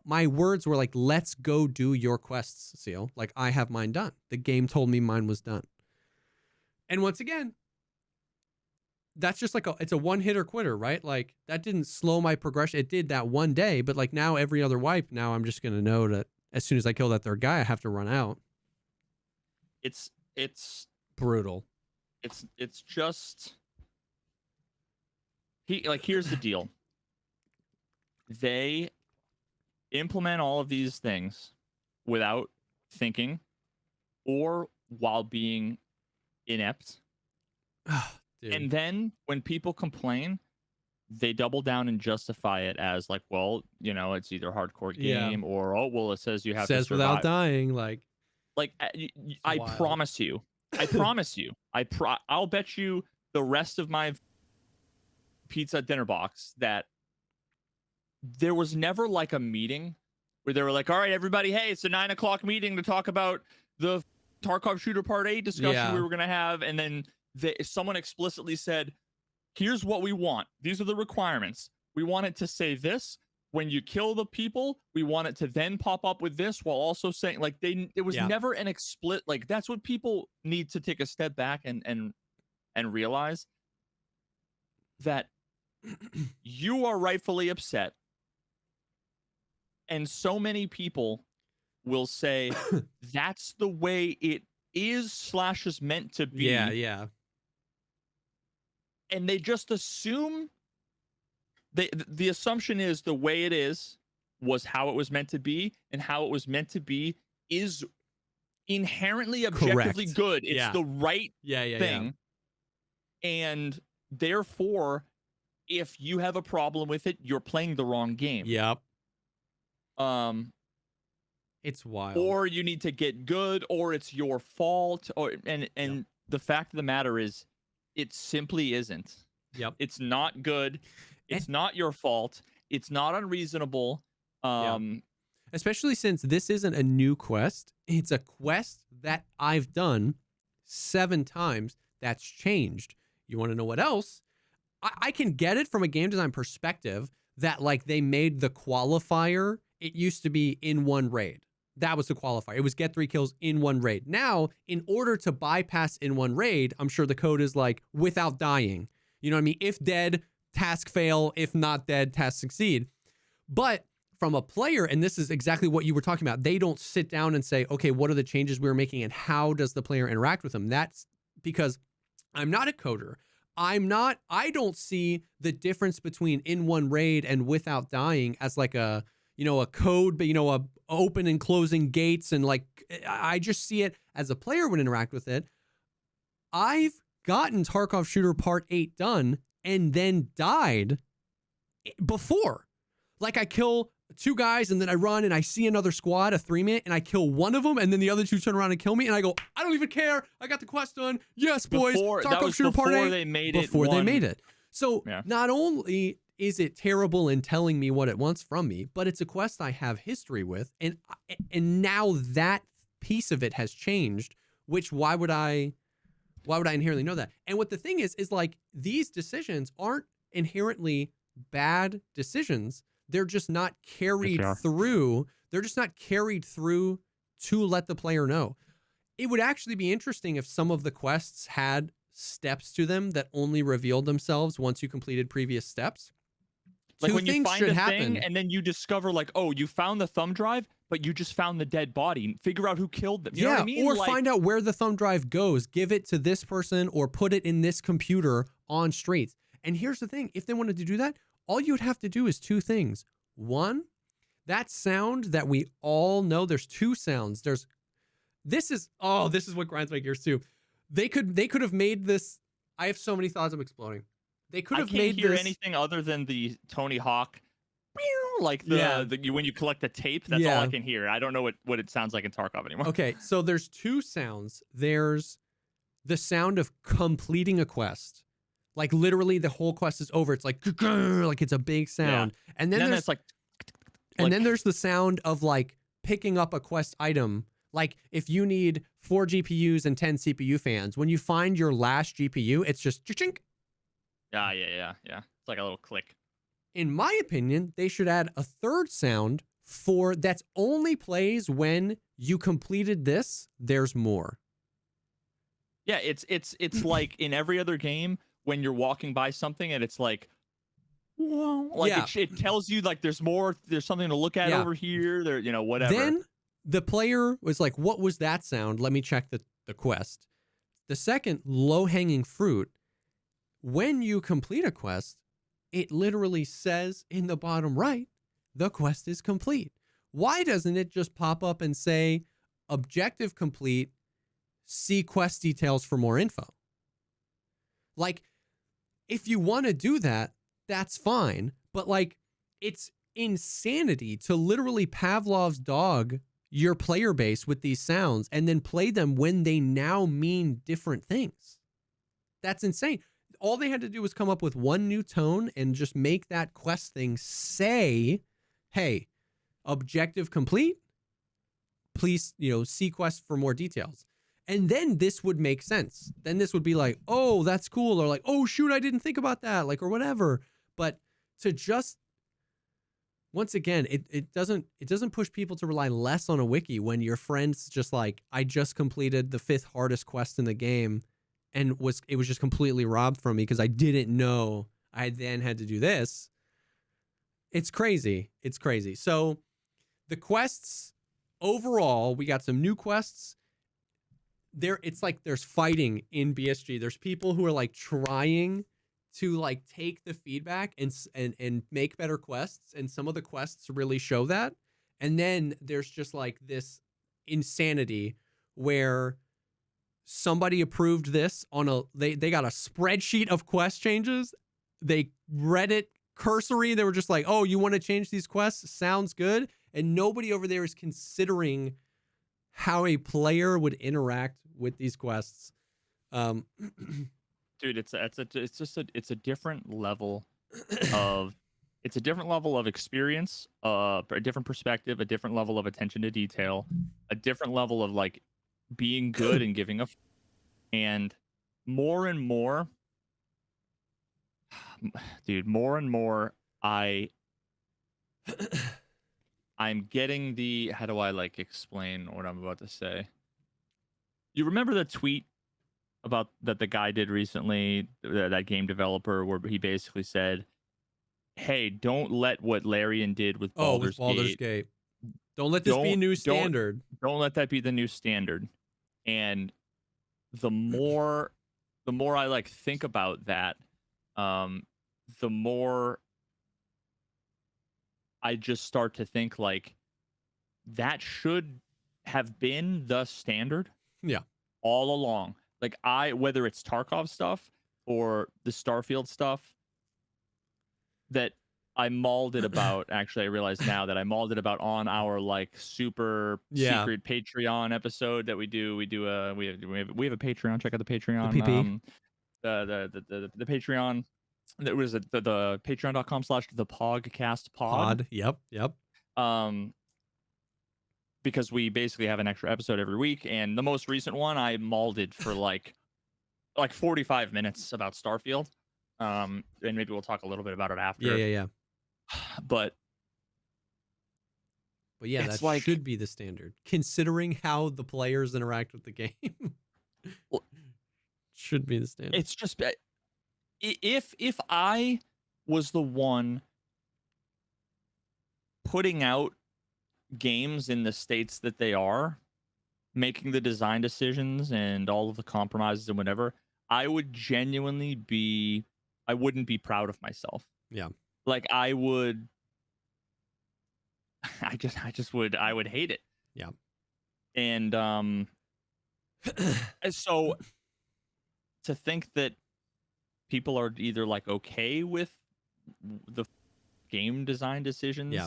[SPEAKER 2] my words were like, let's go do your quests, Seal. Like, I have mine done. The game told me mine was done. And once again, that's just like it's a one-hitter quitter, right? Like, that didn't slow my progression. It did that one day, but like now every other wipe, now I'm just going to know that as soon as I kill that 3rd guy, I have to run out.
[SPEAKER 1] It's
[SPEAKER 2] brutal.
[SPEAKER 1] It's just... here's the deal. They implement all of these things without thinking or while being inept. And then when people complain, they double down and justify it as like, well, you know, it's either hardcore game or, oh, well, it says you have to survive
[SPEAKER 2] without dying. Like
[SPEAKER 1] I promise you, I'll bet you the rest of my pizza dinner box that there was never like a meeting where they were like, all right, everybody, hey, it's a 9 o'clock meeting to talk about the Tarkov Shooter Part 8 discussion we were going to have. And then someone explicitly said, here's what we want. These are the requirements. We want it to say this. When you kill the people, we want it to then pop up with this while also saying like it was never an explicit, like that's what people need to take a step back and realize that you are rightfully upset. And so many people will say that's the way it is meant to be.
[SPEAKER 2] Yeah.
[SPEAKER 1] And they just assume the assumption is the way it is was how it was meant to be, and how it was meant to be is inherently objectively good. It's the right thing. And therefore, if you have a problem with it, you're playing the wrong game.
[SPEAKER 2] Yep. It's wild.
[SPEAKER 1] Or you need to get good, or it's your fault, or and the fact of the matter is, it simply isn't.
[SPEAKER 2] Yep.
[SPEAKER 1] It's not good. It's not your fault. It's not unreasonable.
[SPEAKER 2] Especially since this isn't a new quest. It's a quest that I've done 7 times that's changed. You want to know what else? I can get it from a game design perspective that like they made the qualifier. It used to be in one raid. That was the qualifier. It was get 3 kills in one raid. Now, in order to bypass in one raid, I'm sure the code is like without dying. You know what I mean? If dead, task fail. If not dead, task succeed. But from a player, and this is exactly what you were talking about, they don't sit down and say, okay, what are the changes we were making and how does the player interact with them? That's because I'm not a coder. I don't see the difference between in one raid and without dying as like a code, but a open and closing gates. And like, I just see it as a player would interact with it. I've gotten Tarkov Shooter Part 8 done and then died before. Like I kill 2 guys and then I run and I see another squad, a 3-man, and I kill one of them and then the other 2 turn around and kill me and I go, I don't even care. I got the quest done. Yes, boys. Tarkov Shooter Part 8.
[SPEAKER 1] They made it.
[SPEAKER 2] So not only is it terrible in telling me what it wants from me, but it's a quest I have history with. And now that piece of it has changed, which why would I inherently know that? And what the thing is like these decisions aren't inherently bad decisions. They're just not carried through They're just not carried through to let the player know. It would actually be interesting if some of the quests had steps to them that only revealed themselves once you completed previous steps.
[SPEAKER 1] Like
[SPEAKER 2] Two
[SPEAKER 1] when you
[SPEAKER 2] things
[SPEAKER 1] find
[SPEAKER 2] should
[SPEAKER 1] a
[SPEAKER 2] happen.
[SPEAKER 1] thing and then you discover like, oh, you found the thumb drive, but you just found the dead body. Figure out who killed them. You know what I mean?
[SPEAKER 2] Or
[SPEAKER 1] Like,
[SPEAKER 2] find out where the thumb drive goes, give it to this person, or put it in this computer on streets. And here's the thing, if they wanted to do that, all you would have to do is two things. One, that sound that we all know, there's two sounds. This is what grinds my gears too. They could have made this. I have so many thoughts. I'm exploding. They could have
[SPEAKER 1] I can't
[SPEAKER 2] made
[SPEAKER 1] hear
[SPEAKER 2] this
[SPEAKER 1] anything other than the Tony Hawk, like when you collect the tape. That's all I can hear. I don't know what it sounds like in Tarkov anymore.
[SPEAKER 2] Okay, so there's two sounds. There's the sound of completing a quest. Like literally the whole quest is over. It's like it's a big sound.
[SPEAKER 1] Yeah.
[SPEAKER 2] And then there's
[SPEAKER 1] it's like
[SPEAKER 2] then there's the sound of like picking up a quest item. Like if you need 4 GPUs and 10 CPU fans, when you find your last GPU, it's just chink.
[SPEAKER 1] Yeah. It's like a little click.
[SPEAKER 2] In my opinion, they should add a third sound for that's only plays when you completed this. There's more.
[SPEAKER 1] Yeah, it's like in every other game when you're walking by something and it's like, it tells you like there's more, there's something to look at over here. There, whatever.
[SPEAKER 2] Then the player was like, "What was that sound? Let me check the quest." The second low-hanging fruit, when you complete a quest, it literally says in the bottom right, the quest is complete. Why doesn't it just pop up and say, objective complete, see quest details for more info? Like, if you want to do that, that's fine. But like, it's insanity to literally Pavlov's dog your player base with these sounds and then play them when they now mean different things. That's insane. All they had to do was come up with one new tone and just make that quest thing say, hey, objective complete, please, see quest for more details. And then this would make sense. Then this would be like, oh, that's cool. Or like, oh, shoot, I didn't think about that. Like, or whatever. But to just, once again, it doesn't push people to rely less on a wiki when your friend's just like, I just completed the 5th hardest quest in the game and it was just completely robbed from me because I didn't know I then had to do this. It's crazy. It's crazy. So the quests overall, we got some new quests. It's like there's fighting in BSG. There's people who are like trying to like take the feedback and make better quests, and some of the quests really show that. And then there's just like this insanity where somebody approved this on they got a spreadsheet of quest changes. They read it cursory. They were just like, oh, you want to change these quests? Sounds good. And nobody over there is considering how a player would interact with these quests.
[SPEAKER 1] Dude, it's a different level of experience, a different perspective, a different level of attention to detail, a different level of like being good and giving and more and more, dude, more and more I'm getting the, how do I like explain what I'm about to say? You remember the tweet about that the guy did recently, that game developer, where he basically said, hey, don't let what Larian did with Baldur's
[SPEAKER 2] Gate. Don't let this be a new standard.
[SPEAKER 1] Don't let that be the new standard. And the more I like think about that, the more I just start to think like that should have been the standard.
[SPEAKER 2] Yeah.
[SPEAKER 1] All along. Like whether it's Tarkov stuff or the Starfield stuff that I mauled it about, actually I realize now that I mauled it about on our like super secret Patreon episode that we do. We have a Patreon. Check out the Patreon. The Patreon. That was the patreon.com/thepodcastpod.
[SPEAKER 2] Yep.
[SPEAKER 1] Because we basically have an extra episode every week, and the most recent one I mauled for like 45 minutes about Starfield. And maybe we'll talk a little bit about it after.
[SPEAKER 2] Yeah.
[SPEAKER 1] But
[SPEAKER 2] But yeah,
[SPEAKER 1] It's
[SPEAKER 2] that
[SPEAKER 1] like-
[SPEAKER 2] should be the standard, considering how the players interact with the game.
[SPEAKER 1] Well,
[SPEAKER 2] Should be the standard.
[SPEAKER 1] It's just if I was the one putting out games in the states that they are, making the design decisions and all of the compromises and whatever, I would genuinely be, I wouldn't be proud of myself.
[SPEAKER 2] Yeah.
[SPEAKER 1] Like I would, I would hate it.
[SPEAKER 2] Yeah.
[SPEAKER 1] And so to think that people are either like okay with the game design decisions
[SPEAKER 2] Yeah.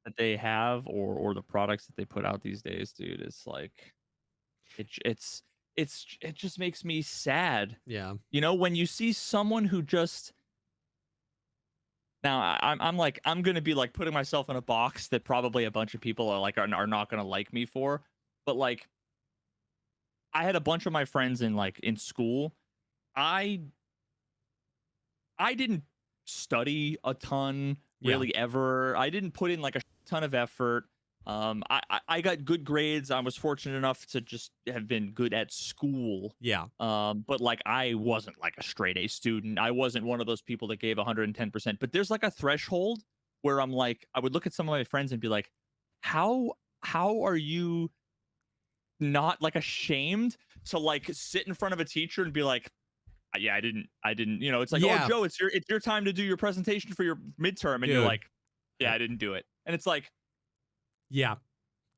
[SPEAKER 1] that they have or the products that they put out these days, dude, it's like it just makes me sad.
[SPEAKER 2] Yeah.
[SPEAKER 1] You know, when you see someone who just now I'm like I'm gonna be like putting myself in a box that probably a bunch of people are like are not gonna like me for, but like I had a bunch of my friends in school. I didn't study a ton really ever. I didn't put in like a ton of effort. I got good grades. I was fortunate enough to just have been good at school.
[SPEAKER 2] Yeah.
[SPEAKER 1] But like I wasn't like a straight A student. I wasn't one of those people that gave 110%. But there's like a threshold where I'm like, I would look at some of my friends and be like, how are you not like ashamed to like sit in front of a teacher and be like, yeah, I didn't, you know, it's like,
[SPEAKER 2] Yeah.
[SPEAKER 1] oh, Joe, it's your time to do your presentation for your midterm. And you're
[SPEAKER 2] Dude.
[SPEAKER 1] like, yeah, I didn't do it. And it's like,
[SPEAKER 2] Yeah.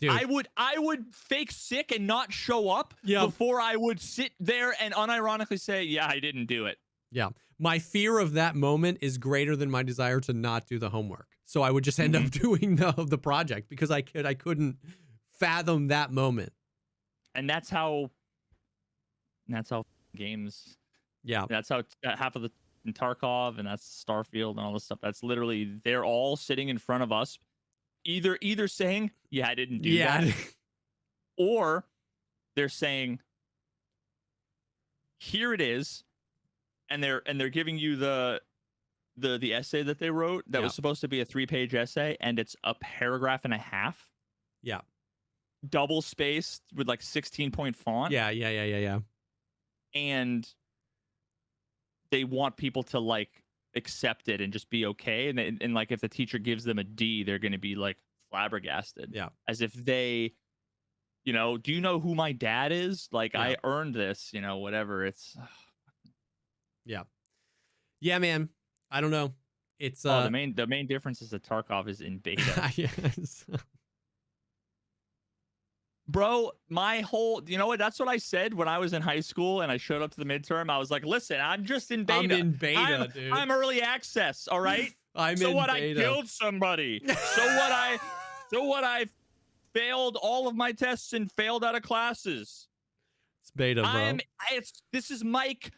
[SPEAKER 2] Dude.
[SPEAKER 1] I would fake sick and not show up
[SPEAKER 2] Yeah.
[SPEAKER 1] before I would sit there and unironically say, yeah, I didn't do it.
[SPEAKER 2] Yeah. My fear of that moment is greater than my desire to not do the homework. So I would just end up doing the project because I couldn't fathom that moment.
[SPEAKER 1] And that's how games,
[SPEAKER 2] Yeah.
[SPEAKER 1] that's how half of the in Tarkov and that's Starfield and all this stuff. That's literally, they're all sitting in front of us, either saying, yeah, I didn't do that, or they're saying, here it is, and they're giving you the essay that they wrote that was supposed to be a 3-page essay, and it's a paragraph and a half.
[SPEAKER 2] Yeah.
[SPEAKER 1] Double spaced with like 16-point font.
[SPEAKER 2] Yeah.
[SPEAKER 1] And they want people to like accept it and just be okay. And like if the teacher gives them a D, they're going to be like flabbergasted.
[SPEAKER 2] Yeah.
[SPEAKER 1] As if they, you know, do you know who my dad is? Like
[SPEAKER 2] Yeah.
[SPEAKER 1] I earned this, you know, whatever. It's
[SPEAKER 2] Yeah, man. I don't know. It's
[SPEAKER 1] the main difference is that Tarkov is in beta.
[SPEAKER 2] yes.
[SPEAKER 1] Bro, my whole, you know what? That's what I said when I was in high school and I showed up to the midterm. I was like, listen, I'm just in beta.
[SPEAKER 2] I'm in beta, dude.
[SPEAKER 1] I'm early access, all right?
[SPEAKER 2] I'm
[SPEAKER 1] so
[SPEAKER 2] in
[SPEAKER 1] what?
[SPEAKER 2] beta.
[SPEAKER 1] I killed somebody. So what? I failed all of my tests and failed out of classes.
[SPEAKER 2] It's beta, bro.
[SPEAKER 1] This is Mike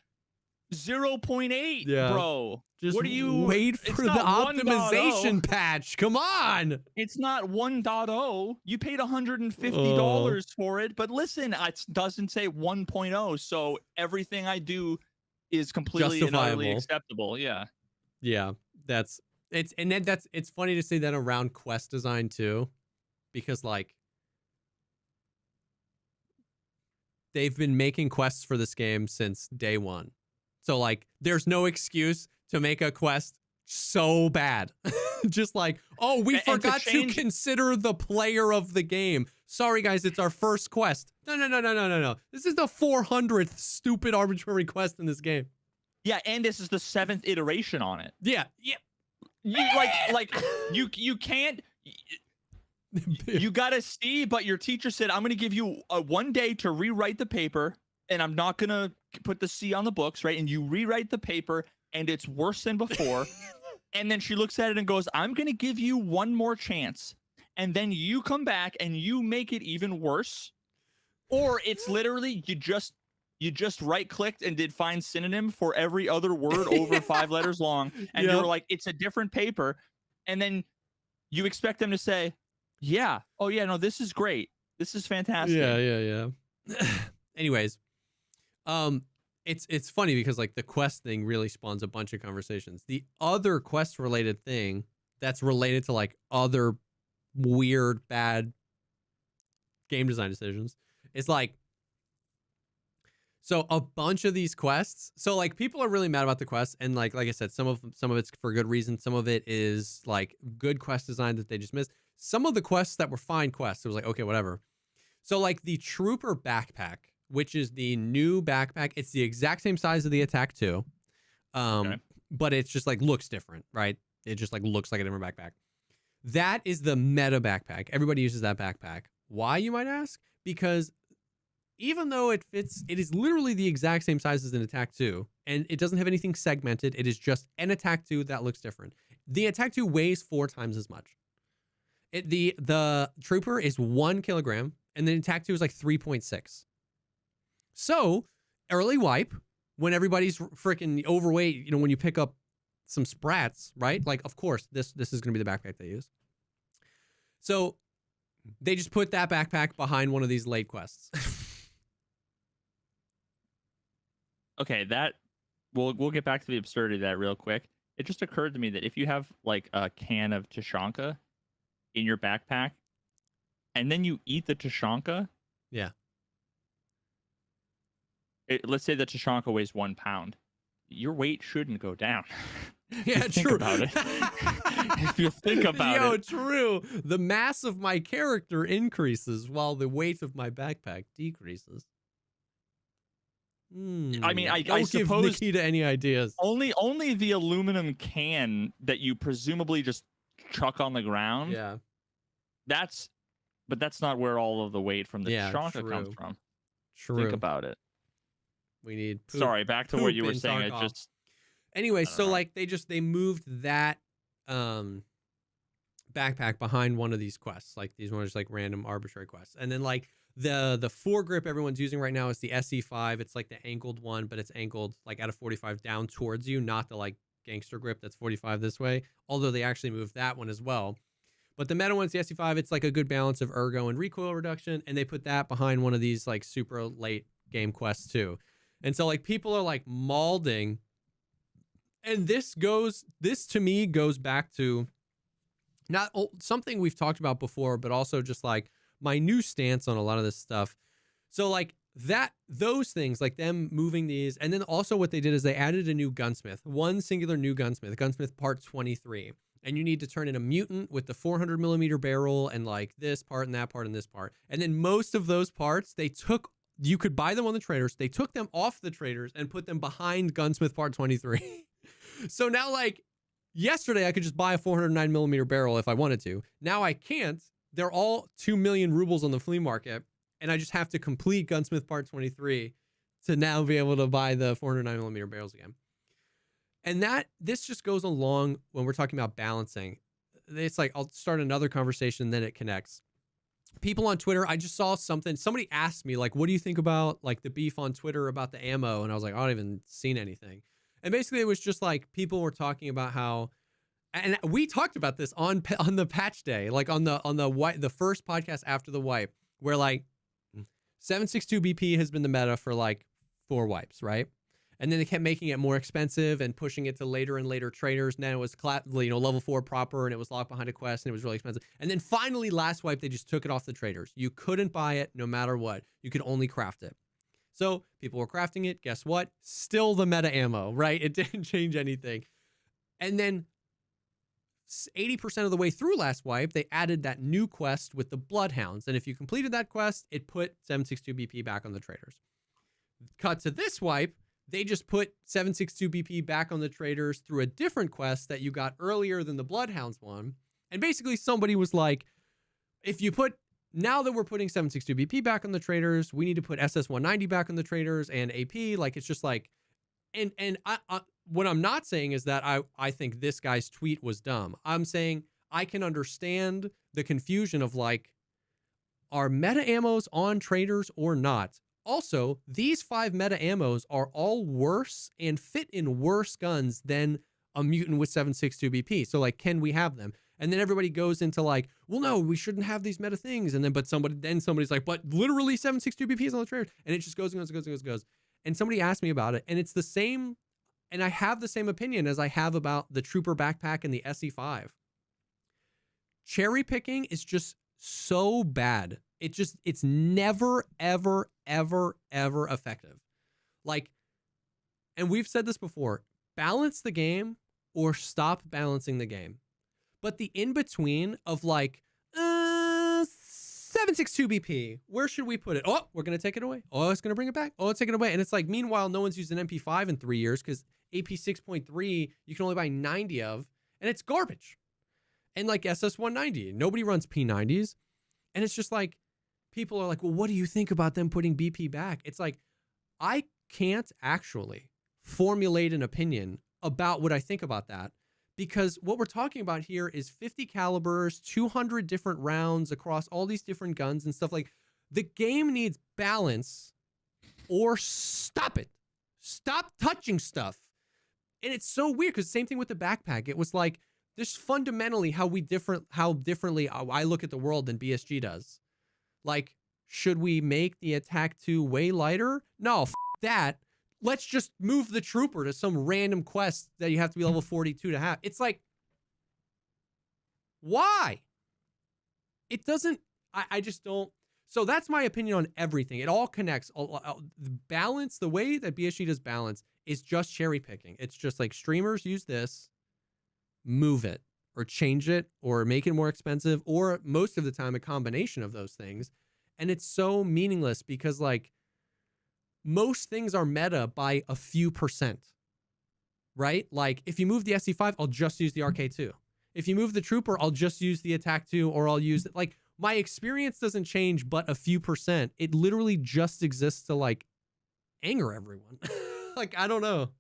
[SPEAKER 1] 0.8,
[SPEAKER 2] Yeah.
[SPEAKER 1] bro.
[SPEAKER 2] Just
[SPEAKER 1] what do you
[SPEAKER 2] wait
[SPEAKER 1] it's
[SPEAKER 2] for the
[SPEAKER 1] not 1.0.
[SPEAKER 2] optimization patch? Come on.
[SPEAKER 1] It's not 1.0. You paid $150 for it, but listen, it doesn't say 1.0, so everything I do is completely and utterly
[SPEAKER 2] Justifiable.
[SPEAKER 1] acceptable. Yeah.
[SPEAKER 2] Yeah, it's funny to say that around quest design too, because like they've been making quests for this game since day one. So like there's no excuse to make a quest so bad. Just like, oh, we forgot to consider the player of the game. Sorry guys, it's our first quest. No. This is the 400th stupid arbitrary quest in this game.
[SPEAKER 1] Yeah, and this is the 7th iteration on it.
[SPEAKER 2] Yeah.
[SPEAKER 1] You can't. You got a C, but your teacher said, I'm going to give you 1 day to rewrite the paper, and I'm not going to put the C on the books, right? And you rewrite the paper, and it's worse than before. And then she looks at it and goes, I'm going to give you one more chance. And then you come back and you make it even worse. Or it's literally you just right-clicked and did find synonym for every other word over 5 letters long. And you were like, it's a different paper. And then you expect them to say, yeah, oh yeah, no, this is great. This is fantastic.
[SPEAKER 2] Yeah. Anyways, it's funny because like the quest thing really spawns a bunch of conversations. The other quest related thing that's related to like other weird, bad game design decisions. It's like, so a bunch of these quests. So like people are really mad about the quests, and like I said, some of it's for good reason. Some of it is like good quest design that they just missed. Some of the quests that were fine quests, it was like, okay, whatever. So like the Trooper backpack, which is the new backpack, it's the exact same size of the Attack 2,
[SPEAKER 1] Okay.
[SPEAKER 2] but it's just like looks different, right? It just like looks like a different backpack. That is the meta backpack. Everybody uses that backpack. Why, you might ask? Because even though it fits, it is literally the exact same size as an Attack 2, and it doesn't have anything segmented. It is just an Attack 2 that looks different. The Attack 2 weighs 4 times as much. The Trooper is 1 kilogram, and the Attack 2 is like 3.6. So, early wipe, when everybody's freaking overweight, you know, when you pick up some sprats, right? Like, of course, this is going to be the backpack they use. So, they just put that backpack behind one of these late quests.
[SPEAKER 1] Okay, that we'll get back to the absurdity of that real quick. It just occurred to me that if you have like a can of Tushonka in your backpack, and then you eat the Tushonka,
[SPEAKER 2] Yeah.
[SPEAKER 1] let's say the Tushonka weighs 1 pound, your weight shouldn't go down.
[SPEAKER 2] Yeah,
[SPEAKER 1] think
[SPEAKER 2] true.
[SPEAKER 1] about it. If you think about
[SPEAKER 2] Yo,
[SPEAKER 1] it.
[SPEAKER 2] true. The mass of my character increases while the weight of my backpack decreases.
[SPEAKER 1] I mean, I
[SPEAKER 2] Don't give
[SPEAKER 1] suppose
[SPEAKER 2] Nikita any ideas.
[SPEAKER 1] only the aluminum can that you presumably just chuck on the ground.
[SPEAKER 2] Yeah.
[SPEAKER 1] But that's not where all of the weight from the Tushonka comes
[SPEAKER 2] true.
[SPEAKER 1] from.
[SPEAKER 2] True.
[SPEAKER 1] Think about it.
[SPEAKER 2] We need poop.
[SPEAKER 1] Sorry, back to what you were
[SPEAKER 2] in
[SPEAKER 1] saying.
[SPEAKER 2] Tarkov. Anyway, so
[SPEAKER 1] know.
[SPEAKER 2] like they moved that backpack behind one of these quests. Like these ones like random arbitrary quests. And then like the foregrip everyone's using right now is the SE5. It's like the angled one, but it's angled like at a 45 down towards you, not the like gangster grip that's 45 this way. Although they actually moved that one as well. But the meta one's the SE5. It's like a good balance of ergo and recoil reduction, and they put that behind one of these like super late game quests too. And so like people are like mauling, and this to me goes back to not something we've talked about before, but also just like my new stance on a lot of this stuff. So like those things, like them moving these, and then also what they did is they added a new gunsmith, one singular new gunsmith part 23. And you need to turn in a mutant with the 400 millimeter barrel and like this part and that part and this part. And then most of those parts, you could buy them on the traders. They took them off the traders and put them behind gunsmith part 23. So now like yesterday I could just buy a 409 millimeter barrel if I wanted to. Now I can't. They're all 2 million rubles on the flea market. And I just have to complete gunsmith part 23 to now be able to buy the 409 millimeter barrels again. And this just goes along when we're talking about balancing. It's like, I'll start another conversation, then it connects. People on Twitter, I just saw something. Somebody asked me, like, what do you think about like the beef on Twitter about the ammo? And I was like, I haven't even seen anything. And basically it was just like people were talking about how, and we talked about this on the patch day, like on the first podcast after the wipe, where like 7.62 BP has been the meta for like 4 wipes, right? And then they kept making it more expensive and pushing it to later and later traders. And then it was level 4 proper, and it was locked behind a quest, and it was really expensive. And then finally, last wipe, they just took it off the traders. You couldn't buy it no matter what. You could only craft it. So people were crafting it. Guess what? Still the meta ammo, right? It didn't change anything. And then 80% of the way through last wipe, they added that new quest with the Bloodhounds. And if you completed that quest, it put 7.62 BP back on the traders. Cut to this wipe, they just put 7.62 BP back on the traders through a different quest that you got earlier than the Bloodhounds one. And basically somebody was like, now that we're putting 7.62 BP back on the traders, we need to put SS190 back on the traders and AP. Like, it's just like, and what I'm not saying is that I think this guy's tweet was dumb. I'm saying I can understand the confusion of like, are meta ammos on traders or not? Also, these 5 meta ammos are all worse and fit in worse guns than a mutant with 7.62 BP. So like, can we have them? And then everybody goes into like, well, no, we shouldn't have these meta things. And then, somebody's like, but literally 7.62 BP is on the trader. And it just goes and goes and goes and goes and goes. And somebody asked me about it, and it's the same. And I have the same opinion as I have about the Trooper backpack and the SE5. cherry picking is just so bad. It's never, ever, ever, ever effective. Like, and we've said this before, balance the game or stop balancing the game. But the in between of like, 762 BP, where should we put it? Oh, we're going to take it away. Oh, it's going to bring it back. Oh, it's taking it away. And it's like, meanwhile, no one's used an MP5 in 3 years because AP 6.3, you can only buy 90 of, and it's garbage. And like SS190, nobody runs P90s. And it's just like, people are like, well, what do you think about them putting BP back? It's like, I can't actually formulate an opinion about what I think about that, because what we're talking about here is 50 calibers, 200 different rounds across all these different guns and stuff. Like, the game needs balance or stop it. Stop touching stuff. And it's so weird because same thing with the backpack. It was like, this fundamentally how differently I look at the world than BSG does. Like, should we make the attack 2 way lighter? No, that. Let's just move the trooper to some random quest that you have to be level 42 to have. It's like, why? It doesn't, I just don't. So that's my opinion on everything. It all connects. The balance, the way that BSG does balance is just cherry picking. It's just like, streamers use this, move it or change it or make it more expensive, or most of the time a combination of those things. And it's so meaningless because like, most things are meta by a few %, right? Like, if you move the SC5, I'll just use the RK2. If you move the trooper, I'll just use the attack 2, or I'll use it. Like, my experience doesn't change but a few %. It literally just exists to like anger everyone. Like, I don't know.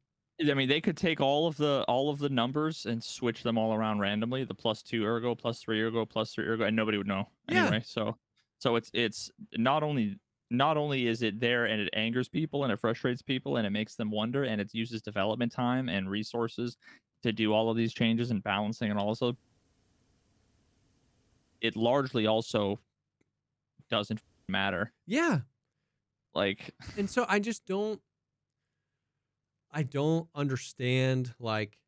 [SPEAKER 1] I mean, they could take all of the numbers and switch them all around randomly. The +2 ergo, +3 ergo, +3 ergo, and nobody would know anyway. So it's not only is it there and it angers people and it frustrates people and it makes them wonder, and it uses development time and resources to do all of these changes and balancing, and also it largely also doesn't matter.
[SPEAKER 2] Yeah.
[SPEAKER 1] Like,
[SPEAKER 2] and so I don't understand, like,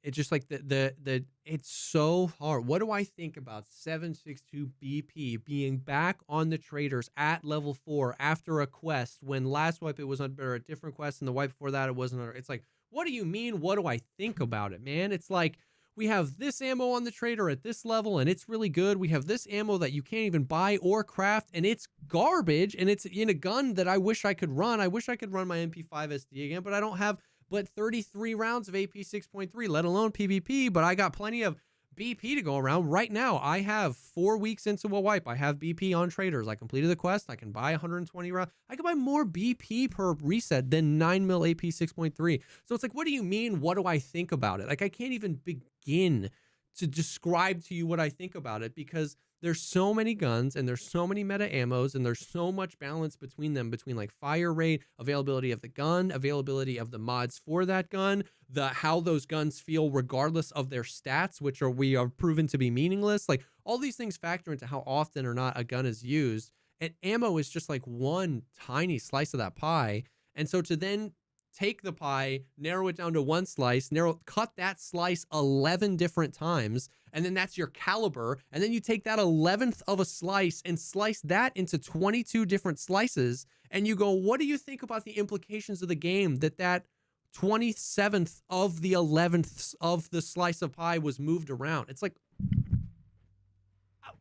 [SPEAKER 2] it's just like the it's so hard. What do I think about 762 BP being back on the traders at level 4 after a quest, when last wipe it was under a different quest and the wipe before that it wasn't under? It's like, what do you mean? What do I think about it, man? It's like, we have this ammo on the trader at this level and it's really good. We have this ammo that you can't even buy or craft and it's garbage, and it's in a gun that I wish I could run. I wish I could run my MP5 SD again, but I don't have but 33 rounds of AP 6.3, let alone PvP, but I got plenty of BP to go around. Right now, I have 4 weeks into a wipe. I have BP on traders. I completed the quest. I can buy 120 rounds. I can buy more BP per reset than 9mm AP 6.3. So it's like, what do you mean? What do I think about it? Like, I can't even begin to describe to you what I think about it, because there's so many guns and there's so many meta ammos and there's so much balance between them, between like fire rate, availability of the gun, availability of the mods for that gun, how those guns feel regardless of their stats, which we are proven to be meaningless. Like, all these things factor into how often or not a gun is used, and ammo is just like one tiny slice of that pie. And so to then take the pie, narrow it down to one slice, cut that slice 11 different times, and then that's your caliber, and then you take that 11th of a slice and slice that into 22 different slices, and you go, what do you think about the implications of the game that 27th of the 11th of the slice of pie was moved around? It's like,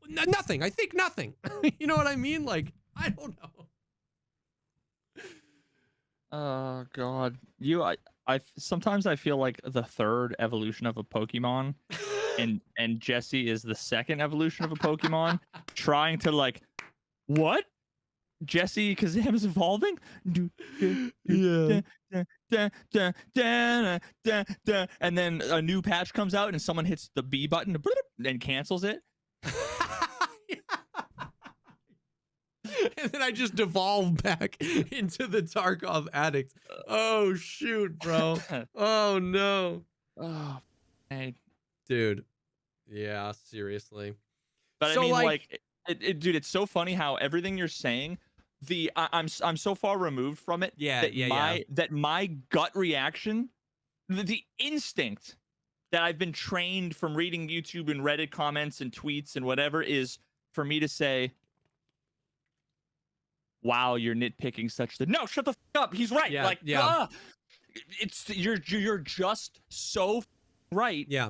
[SPEAKER 2] nothing. I think nothing. You know what I mean? Like, I don't know.
[SPEAKER 1] oh god, I sometimes I feel like the third evolution of a Pokemon, and Jesse is the second evolution of a Pokemon, trying to like, what? Jesse Kazam is evolving?
[SPEAKER 2] Yeah.
[SPEAKER 1] And then a new patch comes out and someone hits the B button and cancels it.
[SPEAKER 2] And then I just devolve back into the Tarkov addict. Oh, shoot, bro. Oh, no.
[SPEAKER 1] Oh, hey.
[SPEAKER 2] Dude. Yeah, seriously.
[SPEAKER 1] But so, I mean, like dude, it's so funny how everything you're saying, I'm so far removed from it.
[SPEAKER 2] Yeah,
[SPEAKER 1] that my gut reaction, the instinct that I've been trained from reading YouTube and Reddit comments and tweets and whatever is for me to say, wow, you're nitpicking such that. No, shut the up. He's right.
[SPEAKER 2] Yeah,
[SPEAKER 1] Like,
[SPEAKER 2] yeah.
[SPEAKER 1] it's you're just so right.
[SPEAKER 2] Yeah.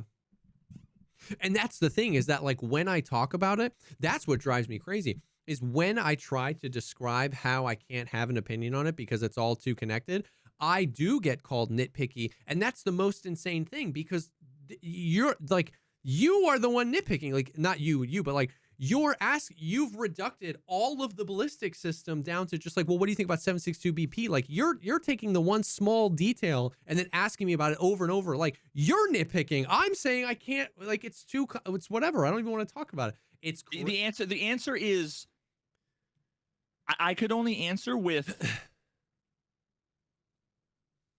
[SPEAKER 2] And that's the thing, is that like when I talk about it, that's what drives me crazy, is when I try to describe how I can't have an opinion on it because it's all too connected, I do get called nitpicky. And that's the most insane thing, because you're like, you are the one nitpicking, like not you, but like you've reducted all of the ballistic system down to just like, well, what do you think about 7.62 BP? Like you're taking the one small detail and then asking me about it over and over. Like you're nitpicking. I'm saying I can't, like it's whatever. I don't even want to talk about it. It's
[SPEAKER 1] the answer is I could only answer with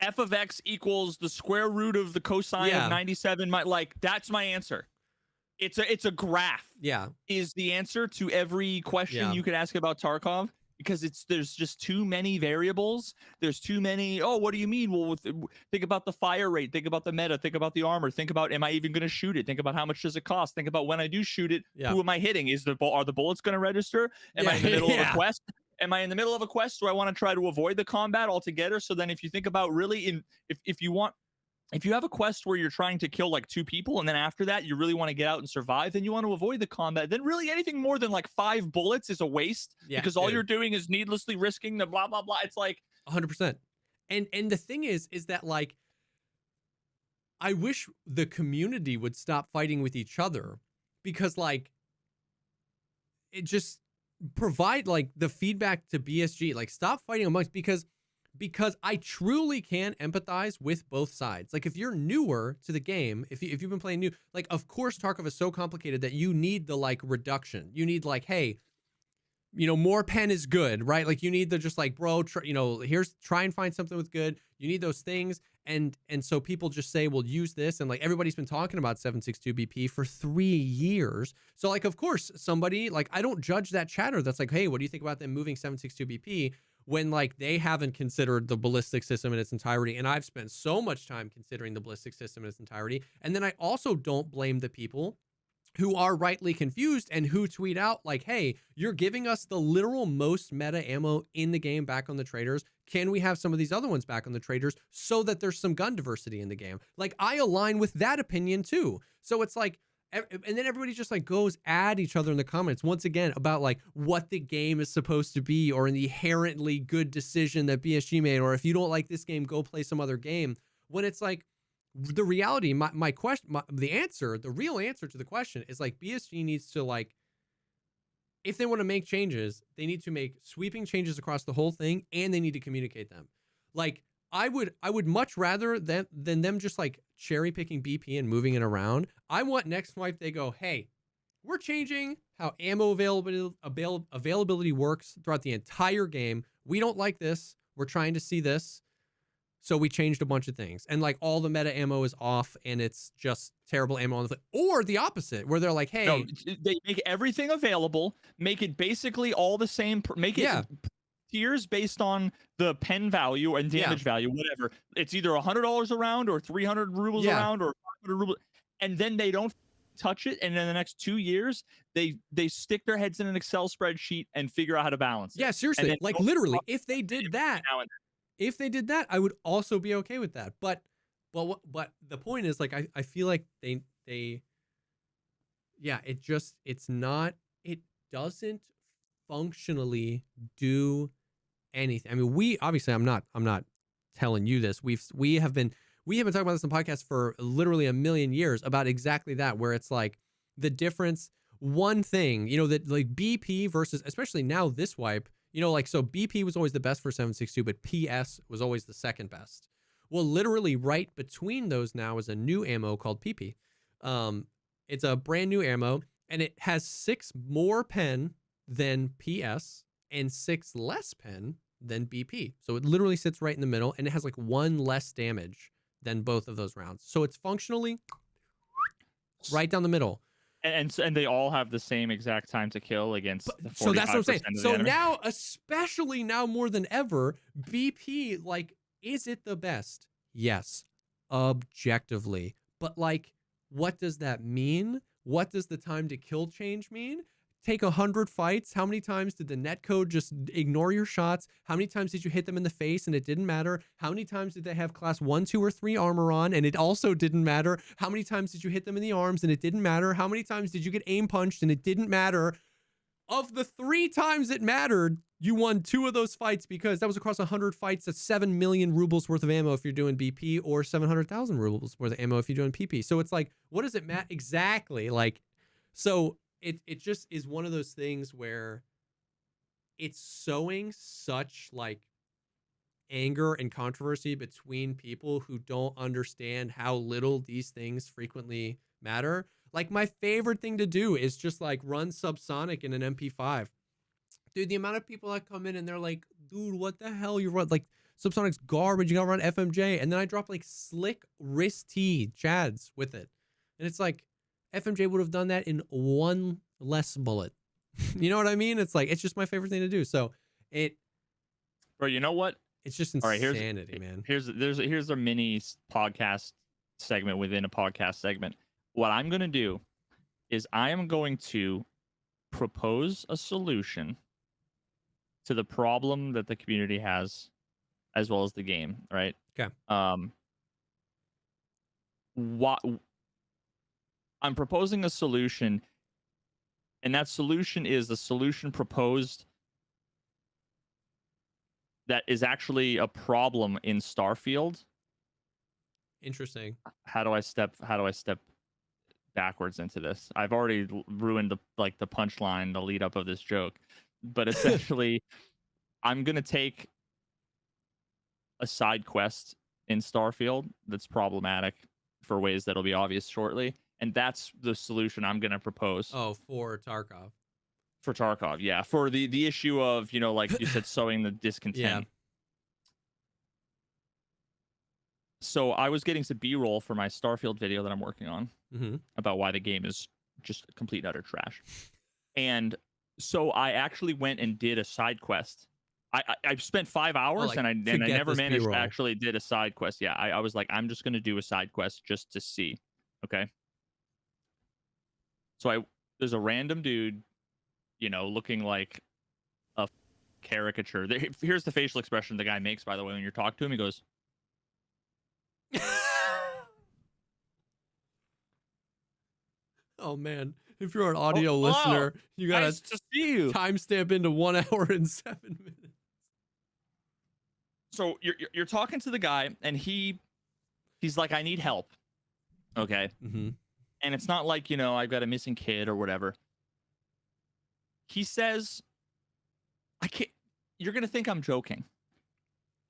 [SPEAKER 1] f of x equals the square root of the cosine of 97. Like that's my answer. It's a graph.
[SPEAKER 2] Yeah, is
[SPEAKER 1] the answer to every question you could ask about Tarkov, because there's just too many variables. There's too many. Oh, what do you mean? Well, think about the fire rate. Think about the meta. Think about the armor. Think about, am I even going to shoot it? Think about how much does it cost? Think about when I do shoot it, who am I hitting? Are the bullets going to register? Am I in the middle of a quest? Am I in the middle of a quest? Do I want to try to avoid the combat altogether? So then if you think about really if you have a quest where you're trying to kill like 2 people, and then after that you really want to get out and survive, then you want to avoid the combat, then really anything more than like 5 bullets is a waste, because all you're doing is needlessly risking the blah blah blah. It's like
[SPEAKER 2] 100%. And the thing is that like, I wish the community would stop fighting with each other, because like it just provide like the feedback to BSG, like stop fighting amongst, because I truly can empathize with both sides. Like if you're newer to the game, if you've been playing new, like of course Tarkov is so complicated that you need the like reduction. You need like, hey, more pen is good, right? Like you need the just like, bro, try and find something with good. You need those things. And so people just say, well, use this. And like everybody's been talking about 7.62 BP for 3 years. So like, of course, somebody like, I don't judge that chatter that's like, hey, what do you think about them moving 7.62 BP? When like they haven't considered the ballistic system in its entirety. And I've spent so much time considering the ballistic system in its entirety. And then I also don't blame the people who are rightly confused and who tweet out like, hey, you're giving us the literal most meta ammo in the game back on the traders. Can we have some of these other ones back on the traders so that there's some gun diversity in the game? Like I align with that opinion too. So it's like, and then everybody just like goes at each other in the comments once again about like what the game is supposed to be, or an inherently good decision that BSG made, or if you don't like this game, go play some other game. When it's like the reality, my question, the real answer to the question is like BSG needs to like, if they want to make changes, they need to make sweeping changes across the whole thing, and they need to communicate them. Like I would much rather than them just like cherry picking BP and moving it around. I want next wipe they go, hey, we're changing how ammo availability works throughout the entire game. We don't like this. We're trying to see this. So we changed a bunch of things, and like all the meta ammo is off and it's just terrible ammo on the or the opposite, where they're like, hey,
[SPEAKER 1] no, they make everything available, make it basically all the same, make it tiers based on the pen value and damage value, whatever. It's either $100 a round or 300 rubles a round or 500 rubles, and then they don't touch it. And in the next 2 years, they stick their heads in an Excel spreadsheet and figure out how to balance it.
[SPEAKER 2] Yeah, seriously, like literally, if they did that, I would also be okay with that. But the point is, like, I feel like they it doesn't functionally do anything. I mean, we obviously, I'm not telling you this. We have been talking about this on podcasts for literally a million years about exactly that, where it's like the difference. One thing, that like BP versus, especially now this wipe, like, so BP was always the best for 7.62, but PS was always the second best. Well, literally right between those now is a new ammo called PP. It's a brand new ammo, and it has 6 more pen than PS and 6 less pen than BP. So it literally sits right in the middle, and it has like 1 less damage than both of those rounds. So it's functionally right down the middle.
[SPEAKER 1] And they all have the same exact time to kill against the 45%
[SPEAKER 2] so that's what I'm saying. So
[SPEAKER 1] enemy.
[SPEAKER 2] now, especially now more than ever, BP, like, is it the best? Yes, objectively. But like, what does that mean? What does the time to kill change mean? Take 100 fights. How many times did the netcode just ignore your shots? How many times did you hit them in the face and it didn't matter? How many times did they have class 1, 2, or 3 armor on and it also didn't matter? How many times did you hit them in the arms and it didn't matter? How many times did you get aim punched and it didn't matter? Of the 3 times it mattered, you won 2 of those fights because that was across 100 fights. That's 7 million rubles worth of ammo if you're doing BP, or 700,000 rubles worth of ammo if you're doing PP. So it's like, what does it matter exactly? Like, so it just is one of those things where it's sowing such like anger and controversy between people who don't understand how little these things frequently matter. Like, my favorite thing to do is just like run subsonic in an MP5. Dude, the amount of people that come in and they're like, dude, what the hell you run? Like, subsonic's garbage. You gotta run FMJ. And then I drop like slick wrist T Chads with it. And it's like, FMJ would have done that in 1 less bullet. You know what I mean? It's like, it's just my favorite thing to do. So
[SPEAKER 1] Bro, you know what?
[SPEAKER 2] It's just
[SPEAKER 1] All right,
[SPEAKER 2] insanity, man.
[SPEAKER 1] Here's a mini podcast segment within a podcast segment. What I'm going to do is I am going to propose a solution to the problem that the community has, as well as the game, right?
[SPEAKER 2] Okay.
[SPEAKER 1] What I'm proposing a solution, and that solution is the solution proposed that is actually a problem in Starfield.
[SPEAKER 2] Interesting.
[SPEAKER 1] How do I step backwards into this? I've already ruined the punchline, the lead up of this joke. But essentially, I'm going to take a side quest in Starfield that's problematic for ways that'll be obvious shortly, and that's the solution I'm going to propose.
[SPEAKER 2] Oh, for Tarkov.
[SPEAKER 1] For Tarkov, yeah. For the issue of, you know, like you said, sowing the discontent.
[SPEAKER 2] Yeah.
[SPEAKER 1] So I was getting some B-roll for my Starfield video that I'm working on about why the game is just complete utter trash. And so I actually went and did a side quest. I spent 5 hours and I never managed to actually did a side quest. Yeah, I was like, I'm just going to do a side quest just to see. Okay. So there's a random dude, you know, looking like a caricature. Here's the facial expression the guy makes, by the way, when you're talking to him. He goes,
[SPEAKER 2] oh man, if you're an audio listener, you gotta
[SPEAKER 1] nice to see you.
[SPEAKER 2] Timestamp into 1 hour and 7 minutes.
[SPEAKER 1] So you're talking to the guy, and he's like, I need help. Okay. And it's not like, you know, I've got a missing kid or whatever. He says, I can't. You're gonna think I'm joking.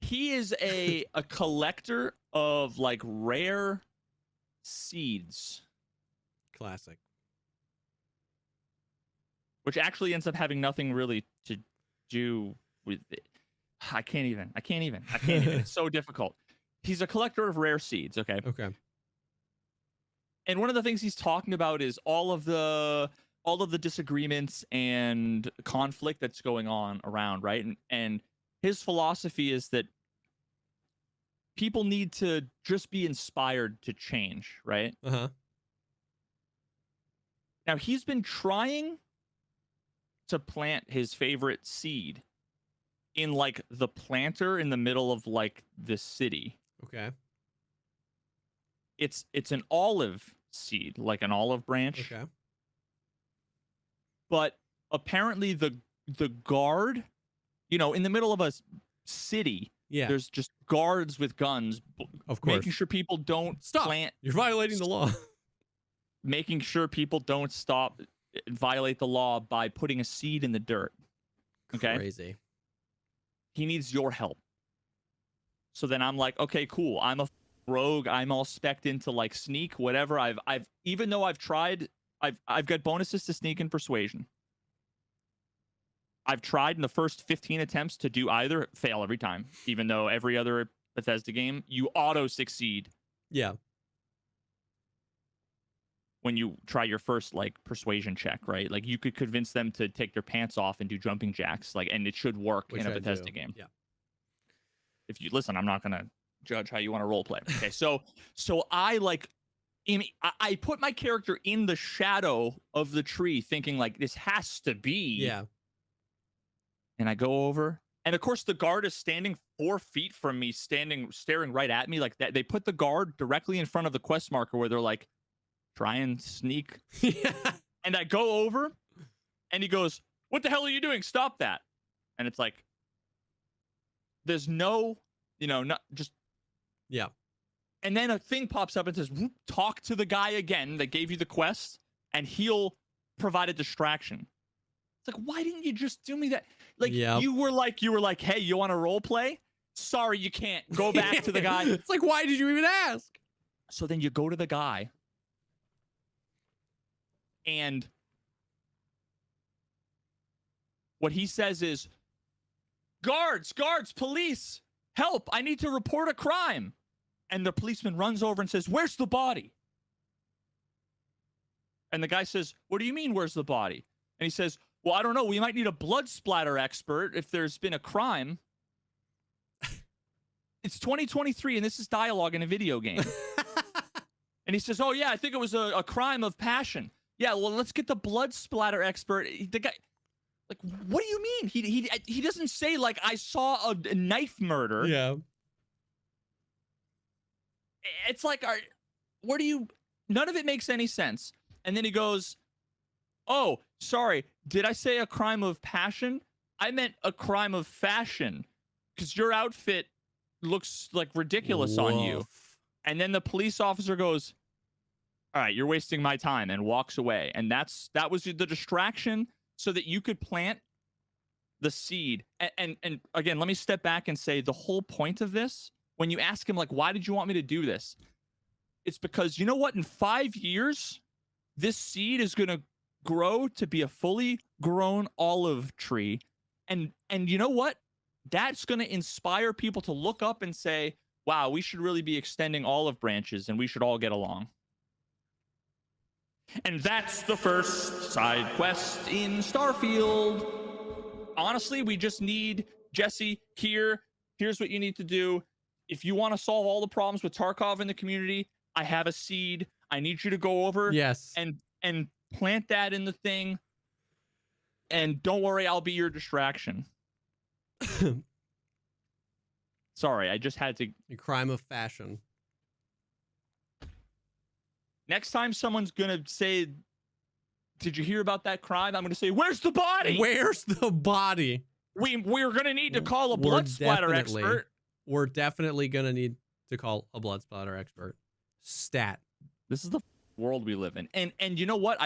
[SPEAKER 1] He is a collector of like rare seeds.
[SPEAKER 2] Classic.
[SPEAKER 1] Which actually ends up having nothing really to do with it. I can't even. It's so difficult. He's a collector of rare seeds, okay?
[SPEAKER 2] Okay.
[SPEAKER 1] And one of the things he's talking about is all of the disagreements and conflict that's going on around, right? And his philosophy is that people need to just be inspired to change, right? Now, he's been trying to plant his favorite seed in like the planter in the middle of like the city.
[SPEAKER 2] Okay.
[SPEAKER 1] It's an olive seed, like an olive branch.
[SPEAKER 2] Okay.
[SPEAKER 1] But apparently the guard, you know, in the middle of a city, there's just guards with guns,
[SPEAKER 2] of course,
[SPEAKER 1] making sure people don't plant.
[SPEAKER 2] You're violating the law.
[SPEAKER 1] Making sure people don't violate the law by putting a seed in the dirt. Okay.
[SPEAKER 2] Crazy.
[SPEAKER 1] He needs your help. So then I'm like, okay, cool. I'm a rogue. I'm all specced into like sneak, whatever. I've even though I've tried, I've got bonuses to sneak and persuasion. I've tried in the first 15 attempts to do either, fail every time. Even though every other Bethesda game, you auto succeed.
[SPEAKER 2] Yeah.
[SPEAKER 1] When you try your first like persuasion check, right? Like you could convince them to take their pants off and do jumping jacks, like, and it should work in a Bethesda game.
[SPEAKER 2] Yeah.
[SPEAKER 1] If you listen, I'm not gonna judge how you want to role play. Okay, so I like I put my character in the shadow of the tree, thinking like this has to be.
[SPEAKER 2] Yeah.
[SPEAKER 1] And I go over, and of course the guard is standing 4 feet from me, staring right at me like that. They put the guard directly in front of the quest marker where they're like, try and sneak.
[SPEAKER 2] Yeah.
[SPEAKER 1] And I go over, and he goes, "What the hell are you doing? Stop that!" And it's like, there's no, not just.
[SPEAKER 2] Yeah.
[SPEAKER 1] And then a thing pops up and says, talk to the guy again that gave you the quest, and he'll provide a distraction. It's like, why didn't you just do me that? Like, you were like, hey, you want to role play? Sorry, you can't. Go back to the guy.
[SPEAKER 2] It's like, why did you even ask?
[SPEAKER 1] So then you go to the guy, and what he says is, guards, police, help, I need to report a crime. And the policeman runs over and says, where's the body? And the guy says, what do you mean, where's the body? And he says, well, I don't know. We might need a blood splatter expert if there's been a crime. It's 2023, and this is dialogue in a video game. And he says, oh, yeah, I think it was a crime of passion. Yeah, well, let's get the blood splatter expert. The guy, like, what do you mean? He doesn't say, like, I saw a knife murder.
[SPEAKER 2] Yeah.
[SPEAKER 1] It's like, where do you, none of it makes any sense. And then he goes, oh, sorry, did I say a crime of passion? I meant a crime of fashion, because your outfit looks like ridiculous on you. And then the police officer goes, all right, you're wasting my time, and walks away. And that was the distraction so that you could plant the seed. And again, let me step back and say the whole point of this, when you ask him, like, why did you want me to do this? It's because, you know what? In 5 years, this seed is going to grow to be a fully grown olive tree. And you know what? That's going to inspire people to look up and say, wow, we should really be extending olive branches, and we should all get along. And that's the first side quest in Starfield. Honestly, we just need Jesse here. Here's what you need to do. If you want to solve all the problems with Tarkov in the community, I have a seed. I need you to go over and plant that in the thing. And don't worry, I'll be your distraction. Sorry, I just had to.
[SPEAKER 2] A crime of fashion.
[SPEAKER 1] Next time someone's going to say, did you hear about that crime? I'm going to say, where's the body?
[SPEAKER 2] Where's the body?
[SPEAKER 1] We're going to need to call a blood splatter expert.
[SPEAKER 2] We're definitely going to need to call a blood splatter expert. Stat.
[SPEAKER 1] This is the world we live in. And you know what?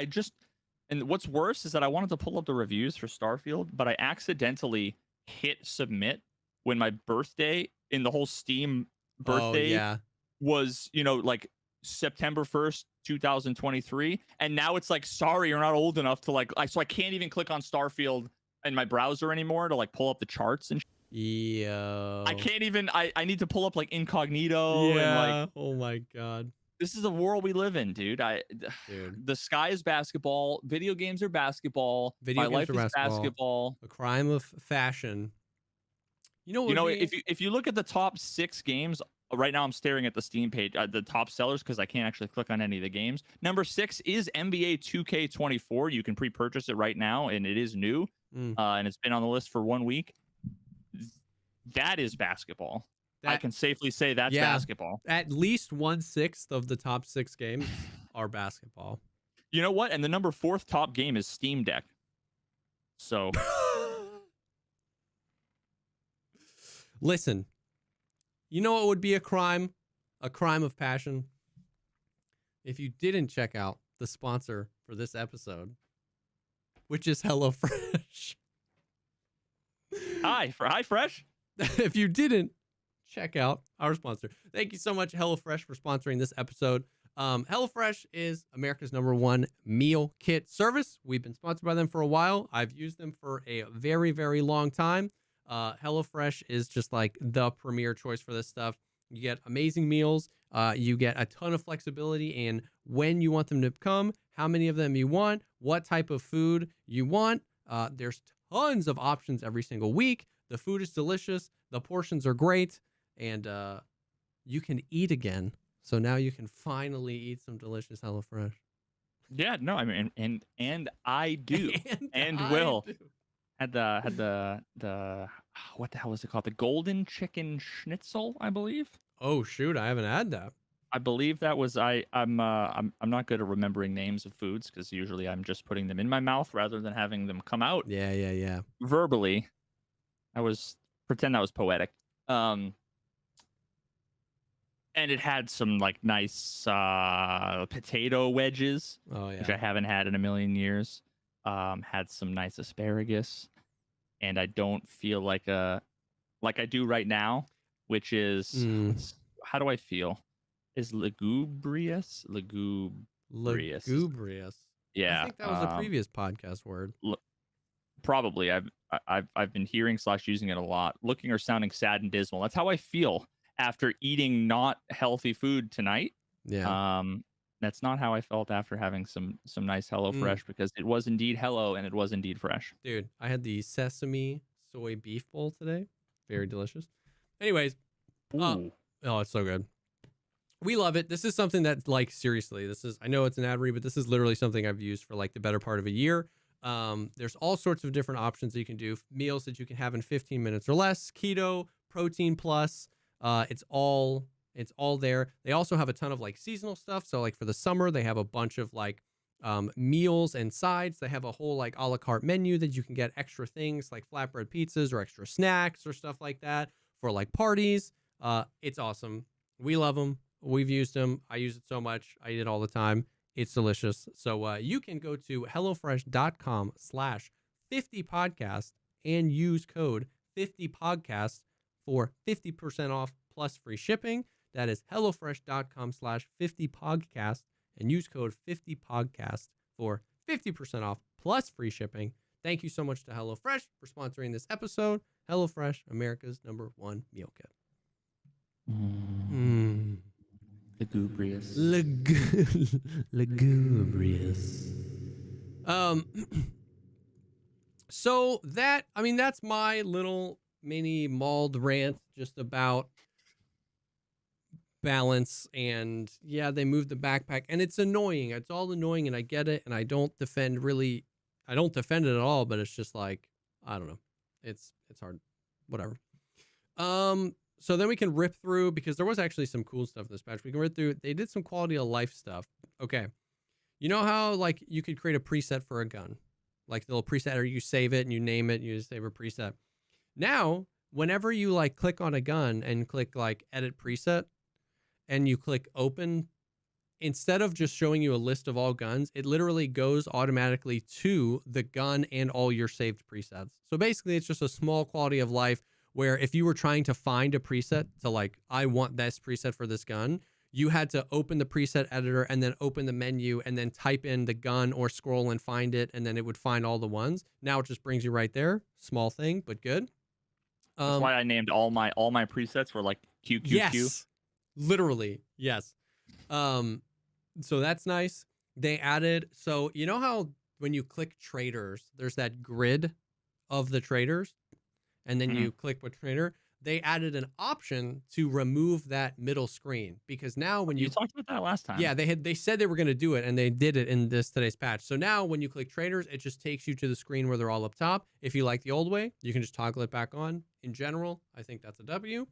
[SPEAKER 1] And what's worse is that I wanted to pull up the reviews for Starfield, but I accidentally hit submit when my birthday in the whole Steam birthday was, like September 1st, 2023. And now it's like, sorry, you're not old enough to so I can't even click on Starfield in my browser anymore to like pull up the charts and
[SPEAKER 2] Yo.
[SPEAKER 1] I can't even, I need to pull up like incognito and like,
[SPEAKER 2] oh my God.
[SPEAKER 1] This is the world we live in, dude. The sky is basketball. Video games are basketball. My life is basketball.
[SPEAKER 2] A crime of fashion.
[SPEAKER 1] If you look at the top 6 games right now, I'm staring at the Steam page, the top sellers, because I can't actually click on any of the games. Number 6 is NBA 2K24. You can pre-purchase it right now, and it is new, and it's been on the list for 1 week. That is basketball. I can safely say that's basketball.
[SPEAKER 2] At least 1/6 of the top 6 games are basketball.
[SPEAKER 1] You know what? And the number 4th top game is Steam Deck. So,
[SPEAKER 2] listen, you know what would be a crime of passion? If you didn't check out the sponsor for this episode, which is HelloFresh.
[SPEAKER 1] Hi, Fresh.
[SPEAKER 2] If you didn't check out our sponsor, thank you so much, HelloFresh, for sponsoring this episode. HelloFresh is America's #1 meal kit service. We've been sponsored by them for a while. I've used them for a very, very long time. HelloFresh is just like the premier choice for this stuff. You get amazing meals. You get a ton of flexibility in when you want them to come, how many of them you want, what type of food you want. There's tons of options every single week. The food is delicious. The portions are great. And you can eat again So now you can finally eat some delicious HelloFresh.
[SPEAKER 1] Yeah, no, I mean, and I do, and
[SPEAKER 2] I
[SPEAKER 1] will.
[SPEAKER 2] do.
[SPEAKER 1] Had the what the hell was it called? The golden chicken schnitzel, I believe.
[SPEAKER 2] Oh shoot, I haven't had that.
[SPEAKER 1] I believe that was I'm not good at remembering names of foods because usually I'm just putting them in my mouth rather than having them come out
[SPEAKER 2] Yeah.
[SPEAKER 1] verbally. I was pretend that was poetic. And it had some like nice potato wedges,
[SPEAKER 2] Oh
[SPEAKER 1] which
[SPEAKER 2] yeah.
[SPEAKER 1] I haven't had in a million years. Had some nice asparagus, and I don't feel like I do right now, which is how do I feel? Is lugubrious?
[SPEAKER 2] Lugubrious. I
[SPEAKER 1] Yeah.
[SPEAKER 2] think that was a previous podcast word.
[SPEAKER 1] Probably. I've been hearing / using it a lot. Looking or sounding sad and dismal. That's how I feel after eating not healthy food tonight.
[SPEAKER 2] Yeah.
[SPEAKER 1] That's not how I felt after having some nice HelloFresh because it was indeed hello and it was indeed fresh.
[SPEAKER 2] Dude, I had the sesame soy beef bowl today. Very delicious. Anyways,
[SPEAKER 1] Ooh.
[SPEAKER 2] oh, it's so good. We love it. This is something that, like, seriously, I know it's an ad read, but this is literally something I've used for like the better part of a year. There's all sorts of different options that you can do, meals that you can have in 15 minutes or less, keto, protein plus. It's all there. They also have a ton of like seasonal stuff. So like for the summer, they have a bunch of like meals and sides. They have a whole like a la carte menu that you can get extra things like flatbread pizzas or extra snacks or stuff like that for like parties. It's awesome. We love them. We've used them. I use it so much. I eat it all the time. It's delicious. So you can go to HelloFresh.com/50podcast and use code 50podcast for 50% off plus free shipping. That is HelloFresh.com/50podcast and use code 50podcast for 50% off plus free shipping. Thank you so much to HelloFresh for sponsoring this episode. HelloFresh, America's #1 meal kit.
[SPEAKER 1] Lugubrious.
[SPEAKER 2] Lugubrious. So that's my little mini mauled rant just about balance. And yeah, they moved the backpack and it's annoying. It's all annoying and I get it. And I don't defend it at all, but it's just like, I don't know. It's hard. Whatever. So then we can rip through, because there was actually some cool stuff in this patch. We can rip through. They did some quality of life stuff. Okay. You know how like you could create a preset for a gun, like the little preset, or you save it and you name it and you just save a preset. Now, whenever you like click on a gun and click like edit preset and you click open, instead of just showing you a list of all guns, it literally goes automatically to the gun and all your saved presets. So basically it's just a small quality of life where if you were trying to find a preset to like, I want this preset for this gun, you had to open the preset editor and then open the menu and then type in the gun or scroll and find it. And then it would find all the ones. Now it just brings you right there. Small thing, but good.
[SPEAKER 1] That's why I named all my presets were like QQQ.
[SPEAKER 2] Yes, literally. Yes. So that's nice. They added, so you know how when you click traders, there's that grid of the traders? And then you click what trader, they added an option to remove that middle screen, because now when you
[SPEAKER 1] talked about that last time.
[SPEAKER 2] Yeah, they said they were going to do it and they did it in today's patch. So now when you click traders, it just takes you to the screen where they're all up top. If you like the old way, you can just toggle it back on. In general, I think that's a W.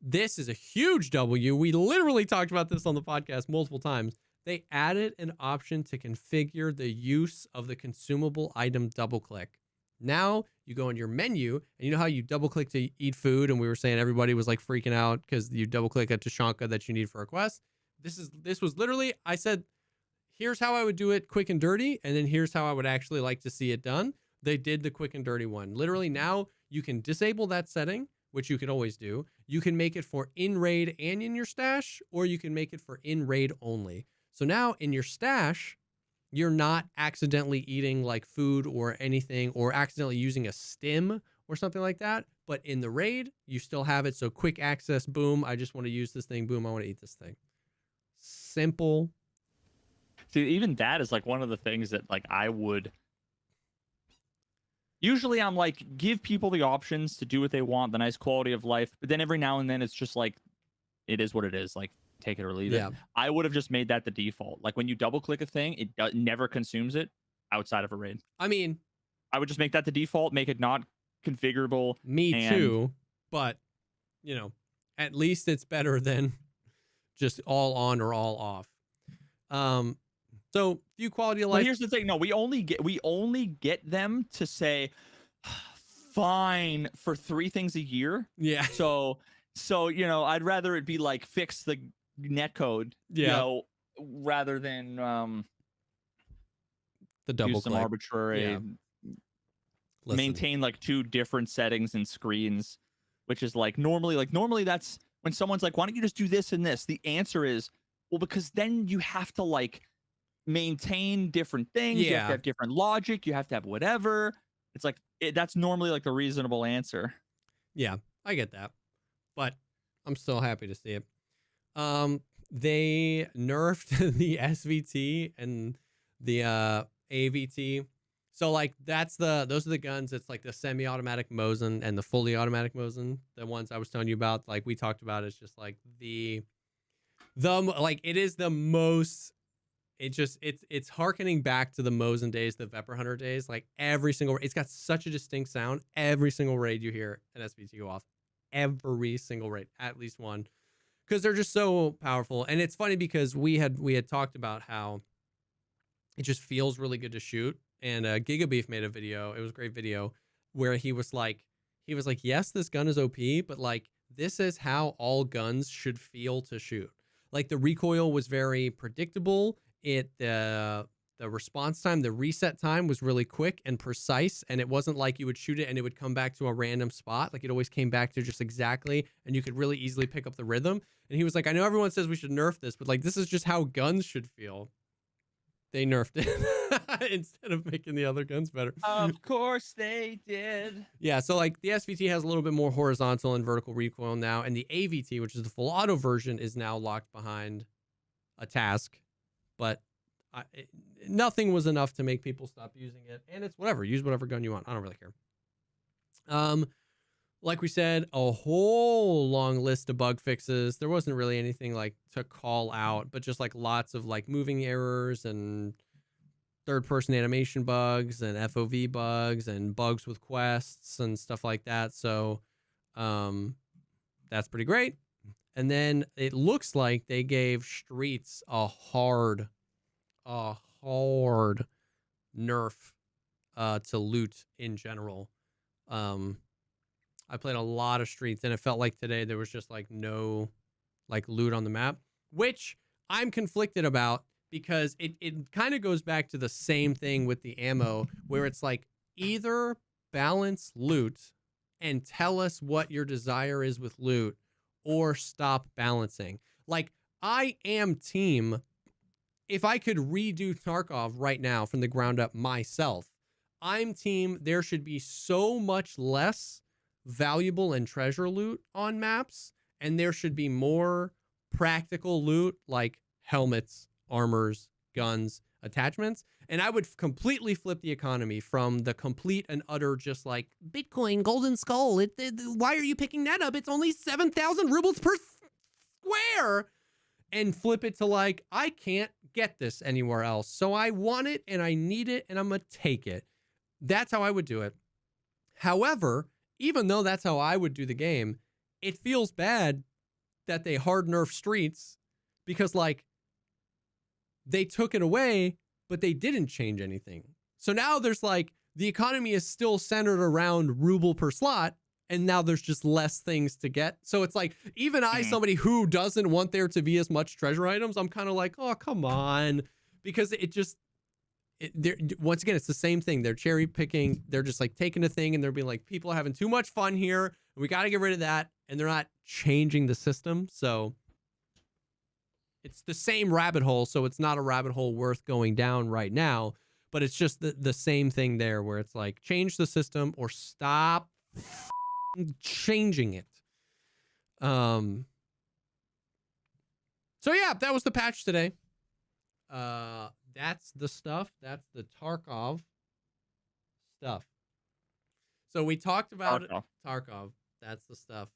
[SPEAKER 2] This is a huge W. We literally talked about this on the podcast multiple times. They added an option to configure the use of the consumable item double click. Now you go in your menu and you know how you double click to eat food, and we were saying everybody was like freaking out because you double click a Tashanka that you need for a quest. This was literally, I said, here's how I would do it quick and dirty, and then here's how I would actually like to see it done. They did the quick and dirty one. Literally now you can disable that setting, which you could always do. You can make it for in raid and in your stash, or you can make it for in raid only. So now in your stash, you're not accidentally eating like food or anything, or accidentally using a stim or something like that. But in the raid, you still have it. So quick access, boom, I just want to use this thing. Boom, I want to eat this thing. Simple.
[SPEAKER 1] See, even that is like one of the things that like I would. Usually I'm like, give people the options to do what they want, the nice quality of life. But then every now and then it's just like, it is what it is. Like, take it or leave
[SPEAKER 2] Yeah.
[SPEAKER 1] it. I would have just made that the default. Like when you double click a thing, it never consumes it outside of a raid.
[SPEAKER 2] I mean,
[SPEAKER 1] I would just make that the default, make it not configurable.
[SPEAKER 2] me
[SPEAKER 1] And
[SPEAKER 2] too, but you know, at least it's better than just all on or all off. So few quality of
[SPEAKER 1] well,
[SPEAKER 2] life.
[SPEAKER 1] here's the thing. No, we only get them to say fine for 3 things a year.
[SPEAKER 2] Yeah.
[SPEAKER 1] So I'd rather it be like fix the netcode,
[SPEAKER 2] Yeah.
[SPEAKER 1] rather than
[SPEAKER 2] The
[SPEAKER 1] do
[SPEAKER 2] double
[SPEAKER 1] some
[SPEAKER 2] click.
[SPEAKER 1] arbitrary
[SPEAKER 2] Yeah. Listen.
[SPEAKER 1] maintain like 2 different settings and screens, which is like normally that's when someone's like, why don't you just do this and this? The answer is, well, because then you have to like maintain different things. You have
[SPEAKER 2] Yeah.
[SPEAKER 1] to have different logic. You have to have whatever. It's like that's normally like the reasonable answer.
[SPEAKER 2] Yeah, I get that, but I'm still happy to see it. They nerfed the SVT and the AVT. So like those are the guns. It's like the semi-automatic Mosin and the fully automatic Mosin. The ones I was telling you about, like we talked about, is just like the like it is the most. It's harkening back to the Mosin days, the Vepr Hunter days. Like every single, it's got such a distinct sound. Every single raid you hear an SVT go off, every single raid, at least one, because they're just so powerful. And it's funny because we had talked about how it just feels really good to shoot. And Gigabeef made a video. It was a great video where he was like, yes, this gun is OP, but like this is how all guns should feel to shoot. Like the recoil was very predictable. The response time, the reset time was really quick and precise, and it wasn't like you would shoot it and it would come back to a random spot. Like it always came back to just exactly, and you could really easily pick up the rhythm. And he was like, I know everyone says we should nerf this, but like this is just how guns should feel. They nerfed it instead of making the other guns better.
[SPEAKER 1] Of course they did.
[SPEAKER 2] Yeah, so like the SVT has a little bit more horizontal and vertical recoil now, and the AVT, which is the full auto version, is now locked behind a task. But nothing was enough to make people stop using it, and it's whatever. Use whatever gun you want. I don't really care. Like we said, a whole long list of bug fixes. There wasn't really anything like to call out, but just like lots of like moving errors and third-person animation bugs and FOV bugs and bugs with quests and stuff like that. So that's pretty great. And then it looks like they gave Streets a hard nerf to loot in general. I played a lot of Streets, and it felt like today there was just like no like loot on the map, which I'm conflicted about because it kind of goes back to the same thing with the ammo, where it's like either balance loot and tell us what your desire is with loot, or stop balancing. Like I am team, if I could redo Tarkov right now from the ground up myself, I'm team there should be so much less valuable and treasure loot on maps, and there should be more practical loot like helmets, armors, guns, attachments. And I would completely flip the economy from the complete and utter just like Bitcoin golden skull. Why are you picking that up? It's only 7,000 rubles per square. And flip it to like, I can't get this anywhere else, so I want it and I need it and I'm gonna take it. That's how I would do it. However, even though that's how I would do the game, it feels bad that they hard nerf Streets because like they took it away, but they didn't change anything. So now there's like, the economy is still centered around ruble per slot, and now there's just less things to get. So it's like, even I, somebody who doesn't want there to be as much treasure items, I'm kind of like, oh, come on. Because once again, it's the same thing. They're cherry picking. They're just like taking a thing and they're being like, people are having too much fun here. We got to get rid of that. And they're not changing the system. So it's the same rabbit hole. So it's not a rabbit hole worth going down right now. But it's just the same thing there where it's like, change the system or stop changing it. So yeah, that was the patch today. That's the stuff. That's the Tarkov stuff. So we talked about Tarkov. That's the stuff.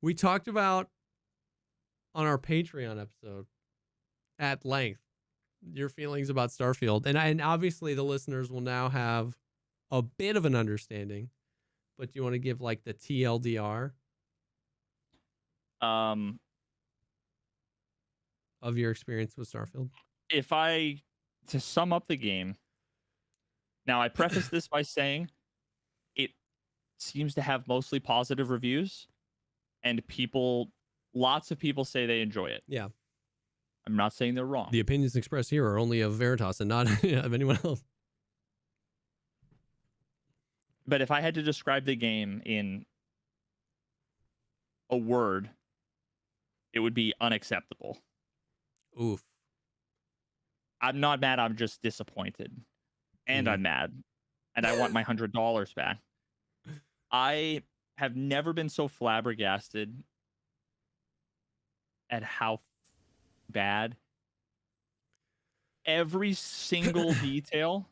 [SPEAKER 2] We talked about on our Patreon episode at length your feelings about Starfield, and obviously the listeners will now have a bit of an understanding. But do you want to give like the TLDR
[SPEAKER 1] Um,
[SPEAKER 2] of your experience with Starfield?
[SPEAKER 1] to sum up the game, now I preface this by saying it seems to have mostly positive reviews, and lots of people say they enjoy it.
[SPEAKER 2] Yeah.
[SPEAKER 1] I'm not saying they're wrong.
[SPEAKER 2] The opinions expressed here are only of Veritas and not of anyone else.
[SPEAKER 1] But if I had to describe the game in a word, it would be unacceptable.
[SPEAKER 2] Oof.
[SPEAKER 1] I'm not mad, I'm just disappointed. And I'm mad. And I want my $100 back. I have never been so flabbergasted at how bad every single detail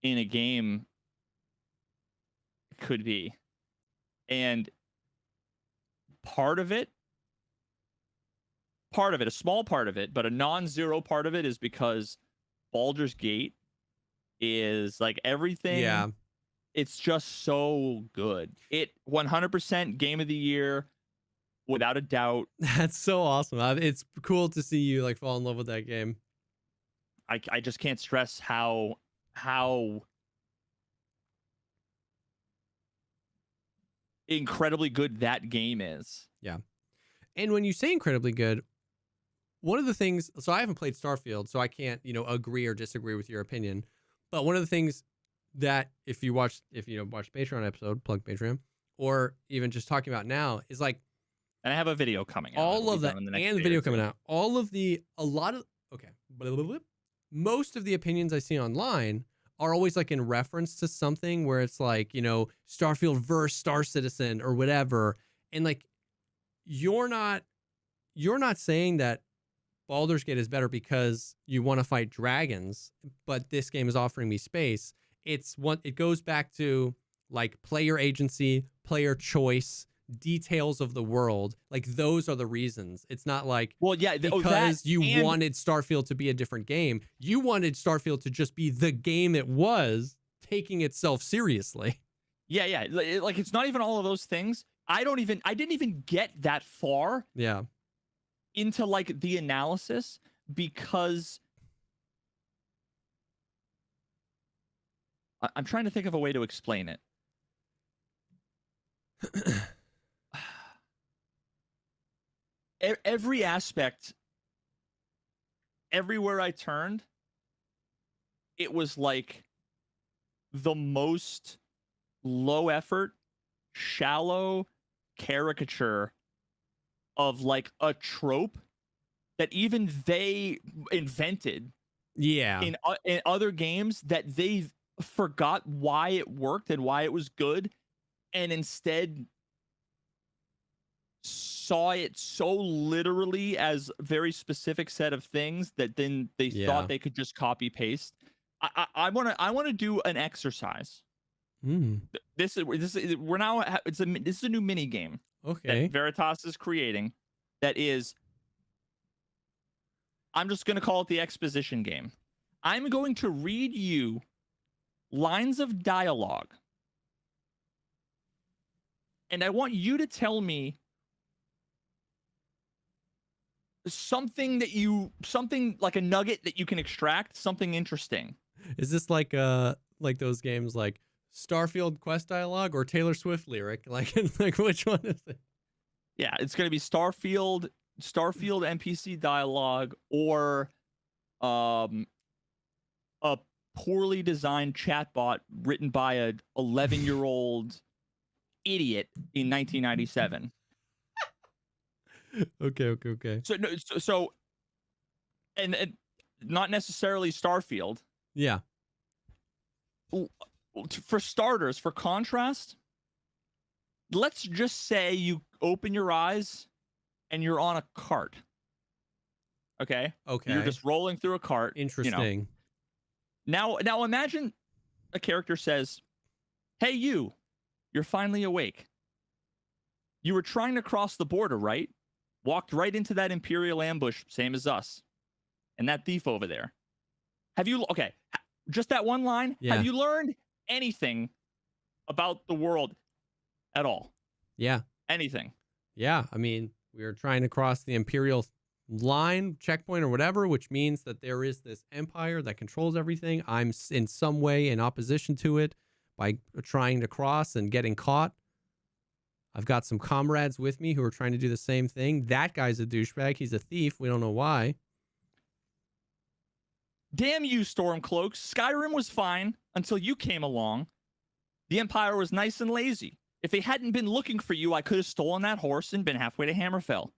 [SPEAKER 1] in a game could be. And part of it, a small part of it, but a non-zero part of it is because Baldur's Gate is like everything.
[SPEAKER 2] Yeah.
[SPEAKER 1] It's just so good. It 100% game of the year, without a doubt.
[SPEAKER 2] That's so awesome. It's cool to see you like fall in love with that game.
[SPEAKER 1] I just can't stress how incredibly good that game is.
[SPEAKER 2] Yeah. And when you say incredibly good, one of the things, so I haven't played Starfield, so I can't, agree or disagree with your opinion. But one of the things that if you watch the Patreon episode, plug Patreon, or even just talking about now is like,
[SPEAKER 1] and I have a video coming out.
[SPEAKER 2] All of that and the video coming out. Most of the opinions I see online are always like in reference to something where it's like, Starfield versus Star Citizen or whatever. And like, you're not saying that Baldur's Gate is better because you want to fight dragons, but this game is offering me space. It goes back to like player agency, player choice, details of the world. Like those are the reasons. It's not like,
[SPEAKER 1] well, yeah,
[SPEAKER 2] because you wanted Starfield to be a different game. You wanted Starfield to just be the game it was, taking itself seriously.
[SPEAKER 1] Yeah. Like it's not even all of those things. I didn't even get that far.
[SPEAKER 2] Yeah.
[SPEAKER 1] Into like the analysis because I'm trying to think of a way to explain it. Every aspect, everywhere I turned, it was like the most low effort, shallow caricature of like a trope that even they invented.
[SPEAKER 2] Yeah.
[SPEAKER 1] In other games that they forgot why it worked and why it was good, and instead saw it so literally as a very specific set of things that then they thought they could just copy paste. I want to do an exercise. This is a new mini game.
[SPEAKER 2] Okay.
[SPEAKER 1] That Veritas is creating. That is, I'm just going to call it the exposition game. I'm going to read you lines of dialogue, and I want you to tell me something like a nugget that you can extract, something interesting.
[SPEAKER 2] Is this like those games like Starfield quest dialogue or Taylor Swift lyric? Like which one is it?
[SPEAKER 1] Yeah, it's going to be Starfield NPC dialogue or a poorly designed chatbot written by a 11-year-old idiot in 1997.
[SPEAKER 2] Okay.
[SPEAKER 1] So and not necessarily Starfield.
[SPEAKER 2] Yeah.
[SPEAKER 1] For starters, for contrast, let's just say you open your eyes and you're on a cart. Okay. You're just rolling through a cart.
[SPEAKER 2] Interesting.
[SPEAKER 1] Now imagine a character says, "Hey, you're finally awake. You were trying to cross the border, right? walked right into that Imperial ambush, same as us, and that thief over there. Have you, okay, just that one line,
[SPEAKER 2] Yeah.
[SPEAKER 1] have you learned anything about the world at all?
[SPEAKER 2] Yeah.
[SPEAKER 1] Anything?
[SPEAKER 2] Yeah. I mean, we are trying to cross the Imperial line, checkpoint, or whatever, which means that there is this empire that controls everything. I'm in some way in opposition to it by trying to cross and getting caught. I've got some comrades with me who are trying to do the same thing. That guy's a douchebag. He's a thief. We don't know why.
[SPEAKER 1] Damn you, Stormcloaks. Skyrim was fine until you came along. The Empire was nice and lazy. If they hadn't been looking for you, I could have stolen that horse and been halfway to Hammerfell.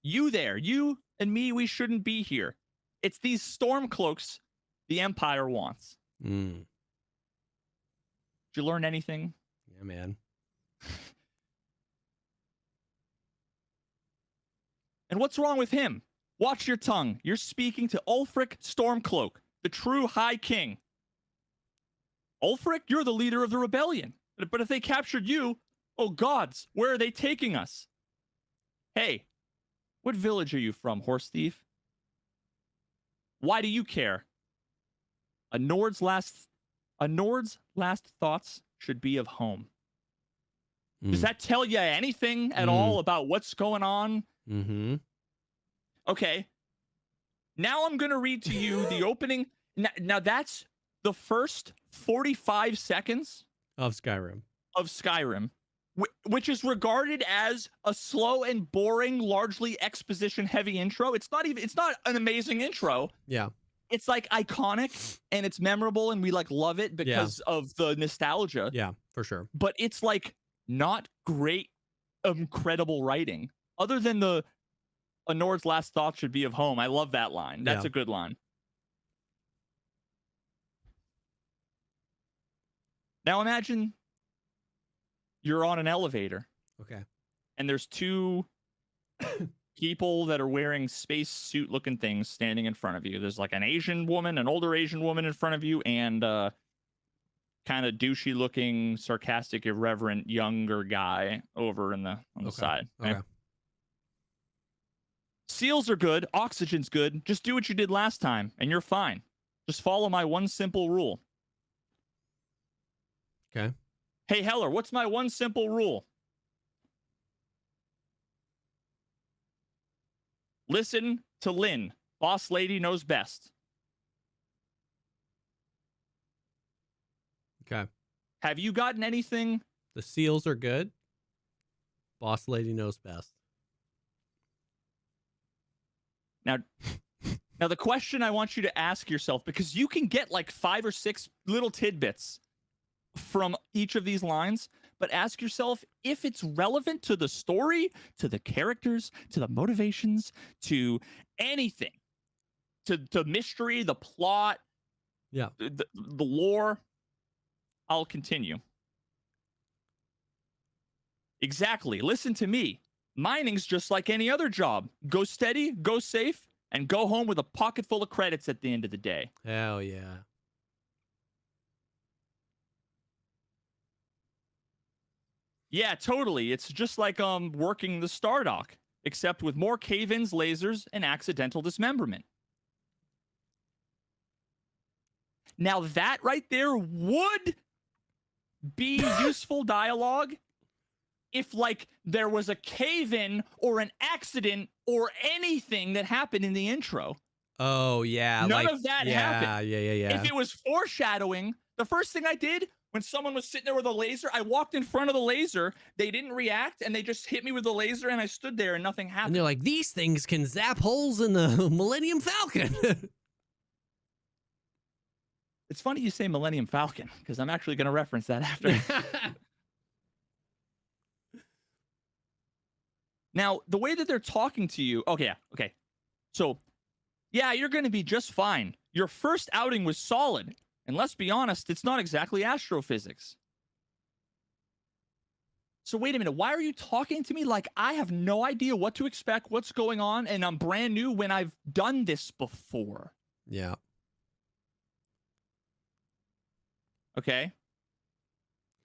[SPEAKER 1] You there, you and me, we shouldn't be here. It's these Stormcloaks the Empire wants.
[SPEAKER 2] Mm.
[SPEAKER 1] Did you learn anything?
[SPEAKER 2] Yeah, man.
[SPEAKER 1] And what's wrong with him? Watch your tongue. You're speaking to Ulfric Stormcloak, the true High King. Ulfric, you're the leader of the rebellion. But if they captured you, oh gods, where are they taking us? Hey, what village are you from, horse thief? Why do you care? A Nord's last thoughts should be of home. Does that tell you anything at all about what's going on?
[SPEAKER 2] Mm-hmm.
[SPEAKER 1] Okay. Now I'm going to read to you the opening. Now that's the first 45 seconds
[SPEAKER 2] Of Skyrim.
[SPEAKER 1] Which is regarded as a slow and boring, largely exposition heavy intro. It's not an amazing intro.
[SPEAKER 2] Yeah.
[SPEAKER 1] It's like iconic and it's memorable and we like love it because of the nostalgia.
[SPEAKER 2] Yeah, for sure.
[SPEAKER 1] But it's like not great, incredible writing. Other than a Nord's last thought should be of home. I love that line. That's a good line. Now imagine you're on an elevator.
[SPEAKER 2] Okay.
[SPEAKER 1] And there's two people that are wearing space suit looking things standing in front of you. There's like an older Asian woman in front of you, and kind of douchey looking, sarcastic, irreverent, younger guy over on the side.
[SPEAKER 2] Okay.
[SPEAKER 1] Seals are good. Oxygen's good. Just do what you did last time, and you're fine. Just follow my one simple rule.
[SPEAKER 2] Okay.
[SPEAKER 1] Hey, Heller, what's my one simple rule? Listen to Lynn. Boss lady knows best.
[SPEAKER 2] Okay.
[SPEAKER 1] Have you gotten anything?
[SPEAKER 2] The seals are good. Boss lady knows best.
[SPEAKER 1] Now the question I want you to ask yourself, because you can get like 5 or 6 little tidbits from each of these lines, but ask yourself if it's relevant to the story, to the characters, to the motivations, to anything, to the mystery, the plot, the lore. I'll continue. Exactly. Listen to me. Mining's just like any other job. Go steady, go safe, and go home with a pocket full of credits at the end of the day.
[SPEAKER 2] Hell yeah.
[SPEAKER 1] Yeah, totally. It's just like working the Stardock, except with more cave-ins, lasers, and accidental dismemberment. Now that right there would be useful dialogue if like there was a cave-in or an accident or anything that happened in the intro.
[SPEAKER 2] Oh yeah.
[SPEAKER 1] None of that happened.
[SPEAKER 2] Yeah.
[SPEAKER 1] If it was foreshadowing, the first thing I did when someone was sitting there with a laser, I walked in front of the laser. They didn't react, and they just hit me with the laser, and I stood there, and nothing happened.
[SPEAKER 2] And they're like, these things can zap holes in the Millennium Falcon.
[SPEAKER 1] It's funny you say Millennium Falcon, because I'm actually going to reference that after. Now, the way that they're talking to you... Okay. So, yeah, you're going to be just fine. Your first outing was solid. And let's be honest, it's not exactly astrophysics. So wait a minute, why are you talking to me like I have no idea what to expect, what's going on, and I'm brand new when I've done this before?
[SPEAKER 2] Yeah.
[SPEAKER 1] Okay.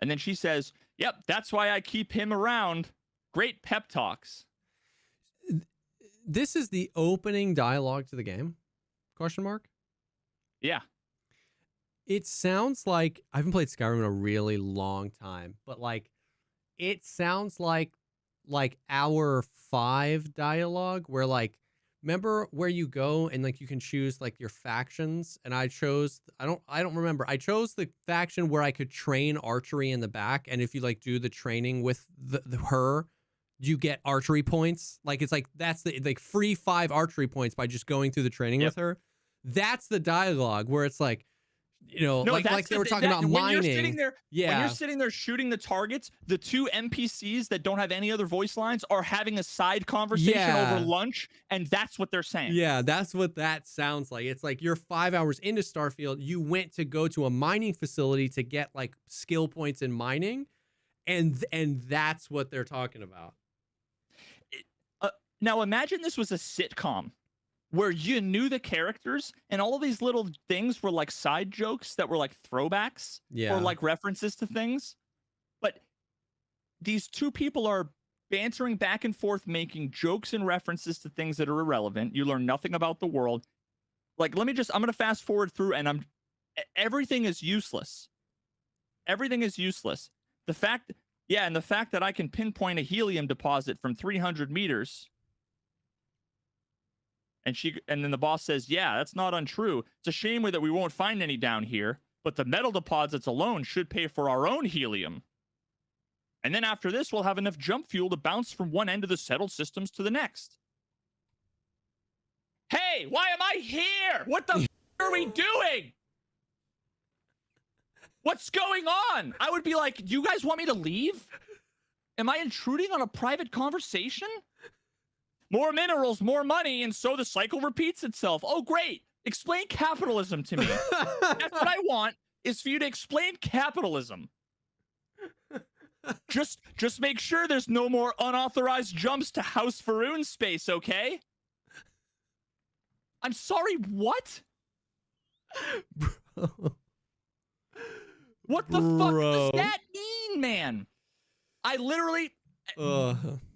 [SPEAKER 1] And then she says, yep, that's why I keep him around. Great pep talks.
[SPEAKER 2] this is the opening dialogue to the game? Question mark.
[SPEAKER 1] Yeah.
[SPEAKER 2] It sounds like I haven't played Skyrim in a really long time, but like it sounds like hour 5 dialogue where like remember where you go and like you can choose like your factions, and I don't remember. I chose the faction where I could train archery in the back, and if you like do the training with her, you get archery points. Like it's like that's the like free 5 archery points by just going through the training with her. That's the dialogue where it's like, you know,
[SPEAKER 1] No,
[SPEAKER 2] like they were talking about
[SPEAKER 1] when
[SPEAKER 2] mining.
[SPEAKER 1] You're sitting there,
[SPEAKER 2] yeah.
[SPEAKER 1] When you're sitting there shooting the targets, the 2 NPCs that don't have any other voice lines are having a side conversation over lunch, and that's what they're saying.
[SPEAKER 2] Yeah, that's what that sounds like. It's like you're 5 hours into Starfield. You went to go to a mining facility to get like skill points in mining, and that's what they're talking about.
[SPEAKER 1] Now imagine this was a sitcom where you knew the characters and all of these little things were like side jokes that were like throwbacks or like references to things. But these 2 people are bantering back and forth, making jokes and references to things that are irrelevant. You learn nothing about the world. Like, I'm going to fast forward through and everything is useless. Everything is useless. The fact that I can pinpoint a helium deposit from 300 meters. And then the boss says, yeah, that's not untrue. It's a shame that we won't find any down here, but the metal deposits alone should pay for our own helium. And then after this, we'll have enough jump fuel to bounce from one end of the settled systems to the next. Hey, why am I here? What the are we doing? What's going on? I would be like, do you guys want me to leave? Am I intruding on a private conversation? More minerals, more money, and so the cycle repeats itself. Oh, great. Explain capitalism to me. That's what I want, is for you to explain capitalism. Just make sure there's no more unauthorized jumps to House Faroon space, okay? I'm sorry, what? What the fuck does that mean, man? I literally...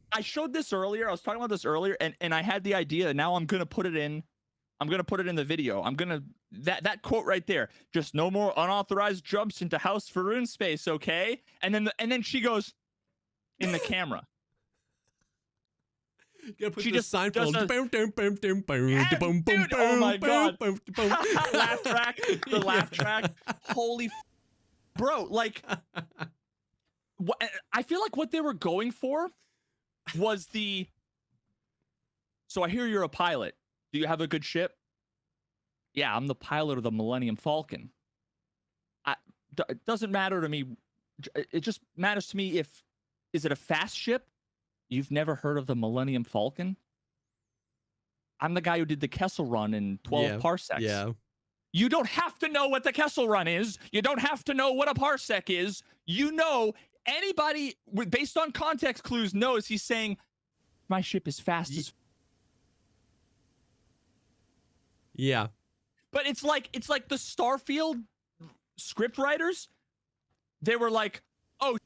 [SPEAKER 1] I showed this earlier. I was talking about this earlier, and I had the idea. Now I'm gonna put it in. I'm gonna put it in the video. I'm gonna that quote right there. Just no more unauthorized jumps into House Faroon space, okay? And then she goes in the camera.
[SPEAKER 2] You gotta put
[SPEAKER 1] she
[SPEAKER 2] this
[SPEAKER 1] just
[SPEAKER 2] Seinfeld.
[SPEAKER 1] Dude, oh my god! Laugh track. The laugh track. Holy, bro! Like, I feel like what they were going for was the, so I hear you're a pilot. Do you have a good ship? Yeah, I'm the pilot of the Millennium Falcon. It doesn't matter to me. It just matters to me is it a fast ship? You've never heard of the Millennium Falcon? I'm the guy who did the Kessel Run in 12 parsecs.
[SPEAKER 2] Yeah.
[SPEAKER 1] You don't have to know what the Kessel Run is. You don't have to know what a parsec is. You know, anybody based on context clues knows he's saying my ship is fast as.
[SPEAKER 2] Yeah.
[SPEAKER 1] But it's like the Starfield script writers. They were like, oh,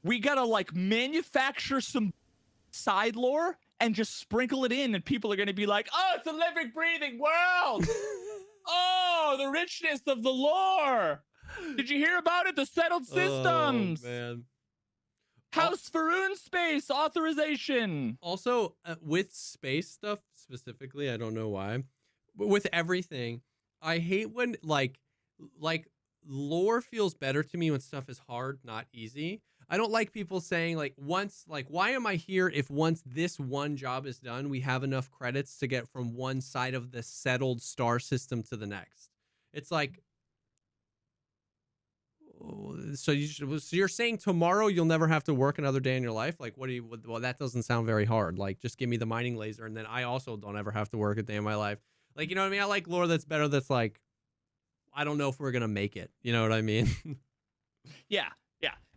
[SPEAKER 1] we gotta like manufacture some side lore and just sprinkle it in, and people are gonna be like, oh, it's a living, breathing world. Oh, the richness of the lore. Did you hear about it? The settled systems.
[SPEAKER 2] Oh, man.
[SPEAKER 1] House Faroon space authorization.
[SPEAKER 2] Also, with space stuff specifically, I don't know why, but with everything, I hate when like lore feels better to me when stuff is hard, not easy. I don't like people saying like why am I here if once this one job is done, we have enough credits to get from one side of the settled star system to the next. It's like, so you're saying tomorrow you'll never have to work another day in your life? Like, well, that doesn't sound very hard. Like, just give me the mining laser, and then I also don't ever have to work a day in my life. Like, you know what I mean? I like lore that's better. That's like, I don't know if we're gonna make it. You know what I mean?
[SPEAKER 1] Yeah.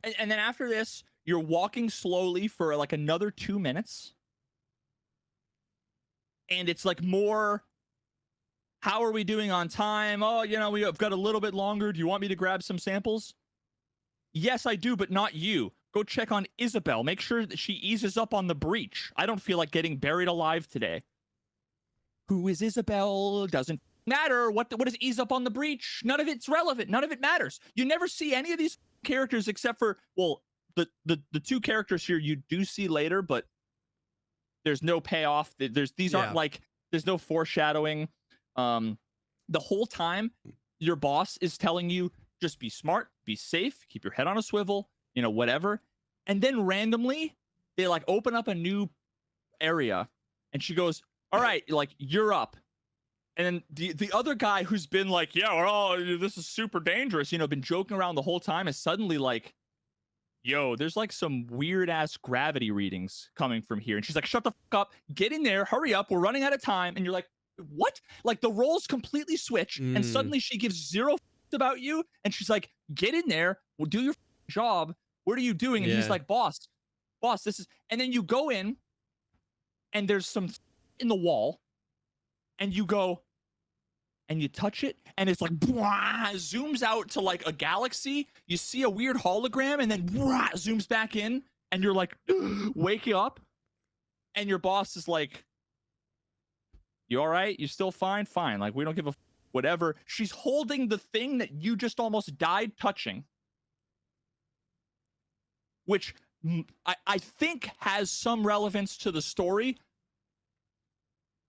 [SPEAKER 1] And then after this, you're walking slowly for like another 2 minutes. And it's like more, how are we doing on time? Oh, you know, we've got a little bit longer. Do you want me to grab some samples? Yes, I do, but not you. Go check on Isabel. Make sure that she eases up on the breach. I don't feel like getting buried alive today. Who is Isabel? Doesn't matter. What does ease up on the breach? None of it's relevant. None of it matters. You never see any of these characters except for, well, the two characters here you do see later, but there's no payoff. These aren't like, there's no foreshadowing. The whole time your boss is telling you, just be smart, be safe, keep your head on a swivel, you know, whatever. And then randomly they like open up a new area and she goes, all right, like, you're up. And then the other guy who's been like, yeah, we're all, this is super dangerous, you know, been joking around the whole time, is suddenly like, yo, there's like some weird ass gravity readings coming from here. And she's like, shut the fuck up, get in there, hurry up, we're running out of time. And you're like, what? Like, the roles completely switch. And suddenly she gives zero fucks about you. And she's like, get in there, we'll do your job. What are you doing? And he's like, boss, this is, and then you go in and there's some in the wall and you go and you touch it and it's like blah, zooms out to like a galaxy. You see a weird hologram and then blah, zooms back in and you're like waking up and your boss is like, you all right? You still fine? Fine. Like, we don't give a whatever. She's holding the thing that you just almost died touching, which I think has some relevance to the story,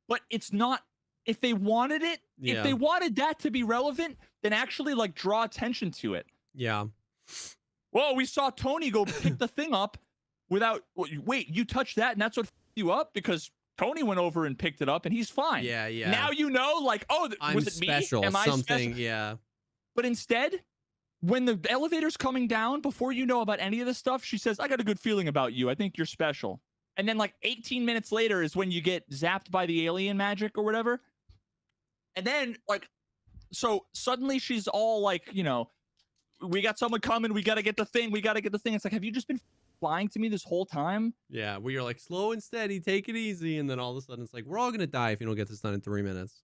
[SPEAKER 1] but it's not. If they wanted it, if they wanted that to be relevant, then actually like draw attention to it.
[SPEAKER 2] Yeah.
[SPEAKER 1] Well, we saw Tony go pick the thing up without, wait, you touched that and that's what you up? Because Tony went over and picked it up and he's fine.
[SPEAKER 2] Yeah.
[SPEAKER 1] Now you know, like, oh, was it
[SPEAKER 2] special,
[SPEAKER 1] me? Am I
[SPEAKER 2] something?
[SPEAKER 1] special?
[SPEAKER 2] Yeah.
[SPEAKER 1] But instead, when the elevator's coming down, before you know about any of this stuff, she says, I got a good feeling about you. I think you're special. And then like 18 minutes later is when you get zapped by the alien magic or whatever. And then like, so suddenly she's all like, you know, we got someone coming. We got to get the thing. It's like, have you just been lying to me this whole time?
[SPEAKER 2] Yeah. Where you're like, slow and steady, take it easy. And then all of a sudden it's like, we're all going to die if you don't get this done in 3 minutes.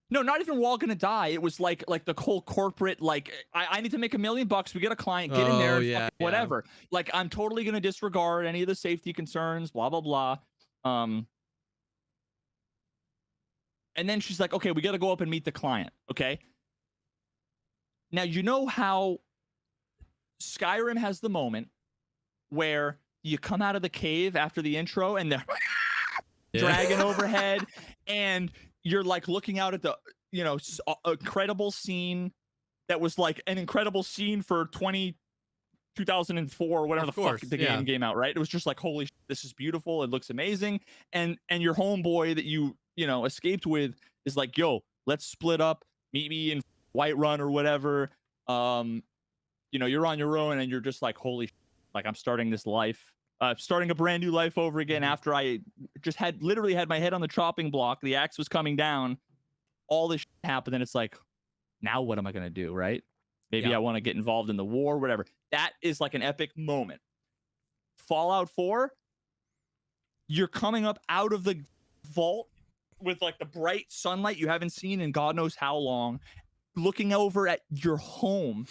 [SPEAKER 1] No, not even we're all gonna die. It was like the whole corporate, like, I need to make $1 million. We get a client, get in there, and whatever. Like, I'm totally gonna disregard any of the safety concerns, blah blah blah. And then she's like, okay, we gotta go up and meet the client. Okay. Now you know how Skyrim has the moment where you come out of the cave after the intro and they're dragging overhead and you're like looking out at the, you know, incredible scene that was like an incredible scene for 2004 or whatever the fuck the game came out, right? It was just like, holy shit, this is beautiful. It looks amazing. And your homeboy that you know, escaped with is like, yo, let's split up, meet me in Whiterun or whatever. You know, you're on your own and you're just like, holy shit, like, I'm starting this life. Starting a brand new life over again after I just literally had my head on the chopping block. The axe was coming down. All this shit happened. And it's like, now what am I going to do? Right. Maybe I want to get involved in the war, whatever. That is like an epic moment. Fallout 4, you're coming up out of the vault with like the bright sunlight you haven't seen in God knows how long, looking over at your home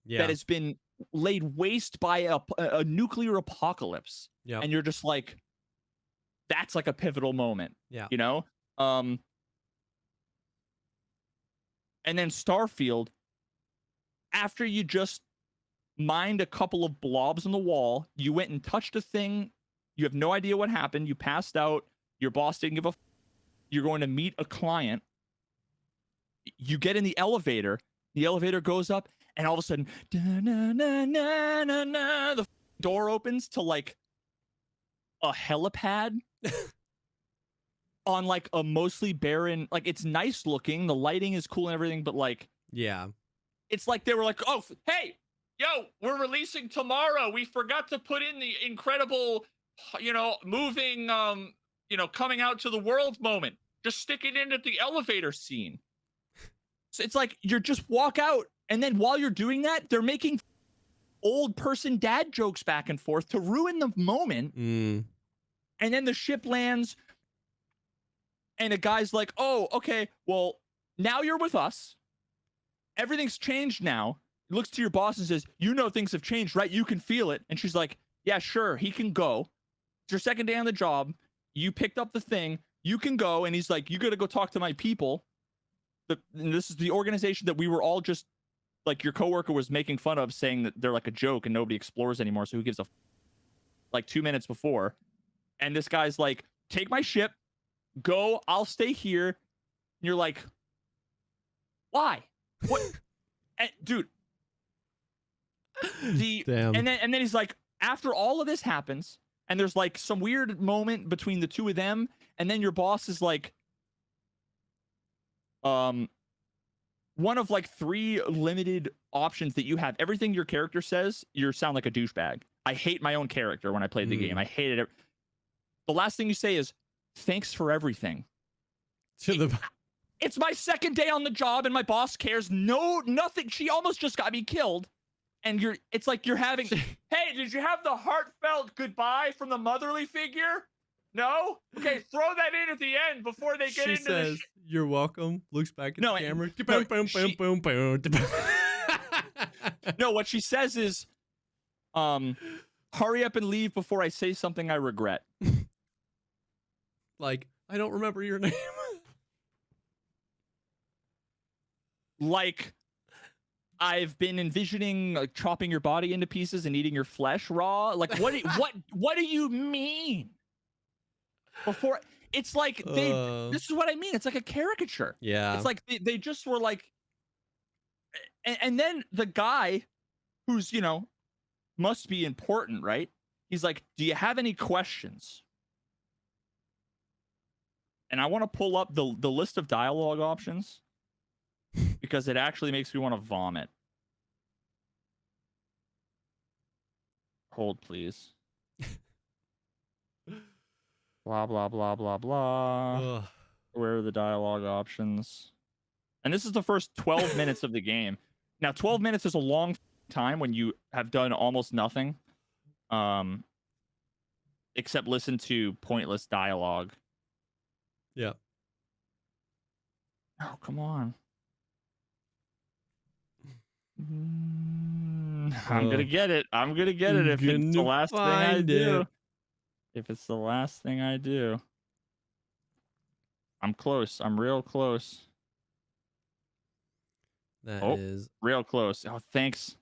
[SPEAKER 1] that has been laid waste by a nuclear apocalypse. And you're just like, that's like a pivotal moment. You know? And then Starfield, after you just mined a couple of blobs on the wall, you went and touched a thing, you have no idea what happened, you passed out, your boss didn't give a you're going to meet a client, you get in the elevator goes up, and all of a sudden, the door opens to like a helipad on like a mostly barren, like, it's nice looking, the lighting is cool and everything, but like, it's like they were like, oh, hey, yo, we're releasing tomorrow. We forgot to put in the incredible, you know, moving, you know, coming out to the world moment. Just stick it in at the elevator scene. So it's like, you're just walk out. And then while you're doing that, they're making old person dad jokes back and forth to ruin the moment. And then the ship lands and a guy's like, oh, okay, well, now you're with us. Everything's changed now. He looks to your boss and says, you know, things have changed, right? You can feel it. And she's like, yeah, sure, he can go. It's your second day on the job. You picked up the thing. You can go. And he's like, you got to go talk to my people. And this is the organization that we were all just like your coworker was making fun of, saying that they're like a joke and nobody explores anymore. So who gives a like 2 minutes before? And this guy's like, take my ship, go. I'll stay here. And you're like, why? What? And, dude.
[SPEAKER 2] Damn.
[SPEAKER 1] And then he's like, after all of this happens, and there's like some weird moment between the two of them, and then your boss is like, one of like 3 limited options that you have. Everything your character says, you sound like a douchebag. I hate my own character when I played the game. I hated it. The last thing you say is, thanks for everything. It's my second day on the job and my boss cares nothing. She almost just got me killed. And it's like you're having, hey, did you have the heartfelt goodbye from the motherly figure? No? Okay, throw that in at the end before they get
[SPEAKER 2] she
[SPEAKER 1] into
[SPEAKER 2] says, you're welcome. Looks back at the camera.
[SPEAKER 1] No, what she says is, hurry up and leave before I say something I regret.
[SPEAKER 2] Like, I don't remember your name.
[SPEAKER 1] Like, I've been envisioning like chopping your body into pieces and eating your flesh raw. Like, what do you mean? Before, it's like this is what I mean. It's like a caricature.
[SPEAKER 2] Yeah.
[SPEAKER 1] It's like they just were like, and then the guy who's, you know, must be important, right? He's like, do you have any questions? And I want to pull up the list of dialogue options because it actually makes me want to vomit. Hold, please. Blah, blah, blah, blah, blah.
[SPEAKER 2] Ugh.
[SPEAKER 1] Where are the dialogue options? And this is the first 12 minutes of the game. Now, 12 minutes is a long time when you have done almost nothing. Except listen to pointless dialogue.
[SPEAKER 2] Yeah.
[SPEAKER 1] Oh, come on. I'm gonna get it. I'm gonna get it if it's the last thing I do. If it's the last thing I do. I'm close. I'm real close.
[SPEAKER 2] That is
[SPEAKER 1] real close. Oh, thanks.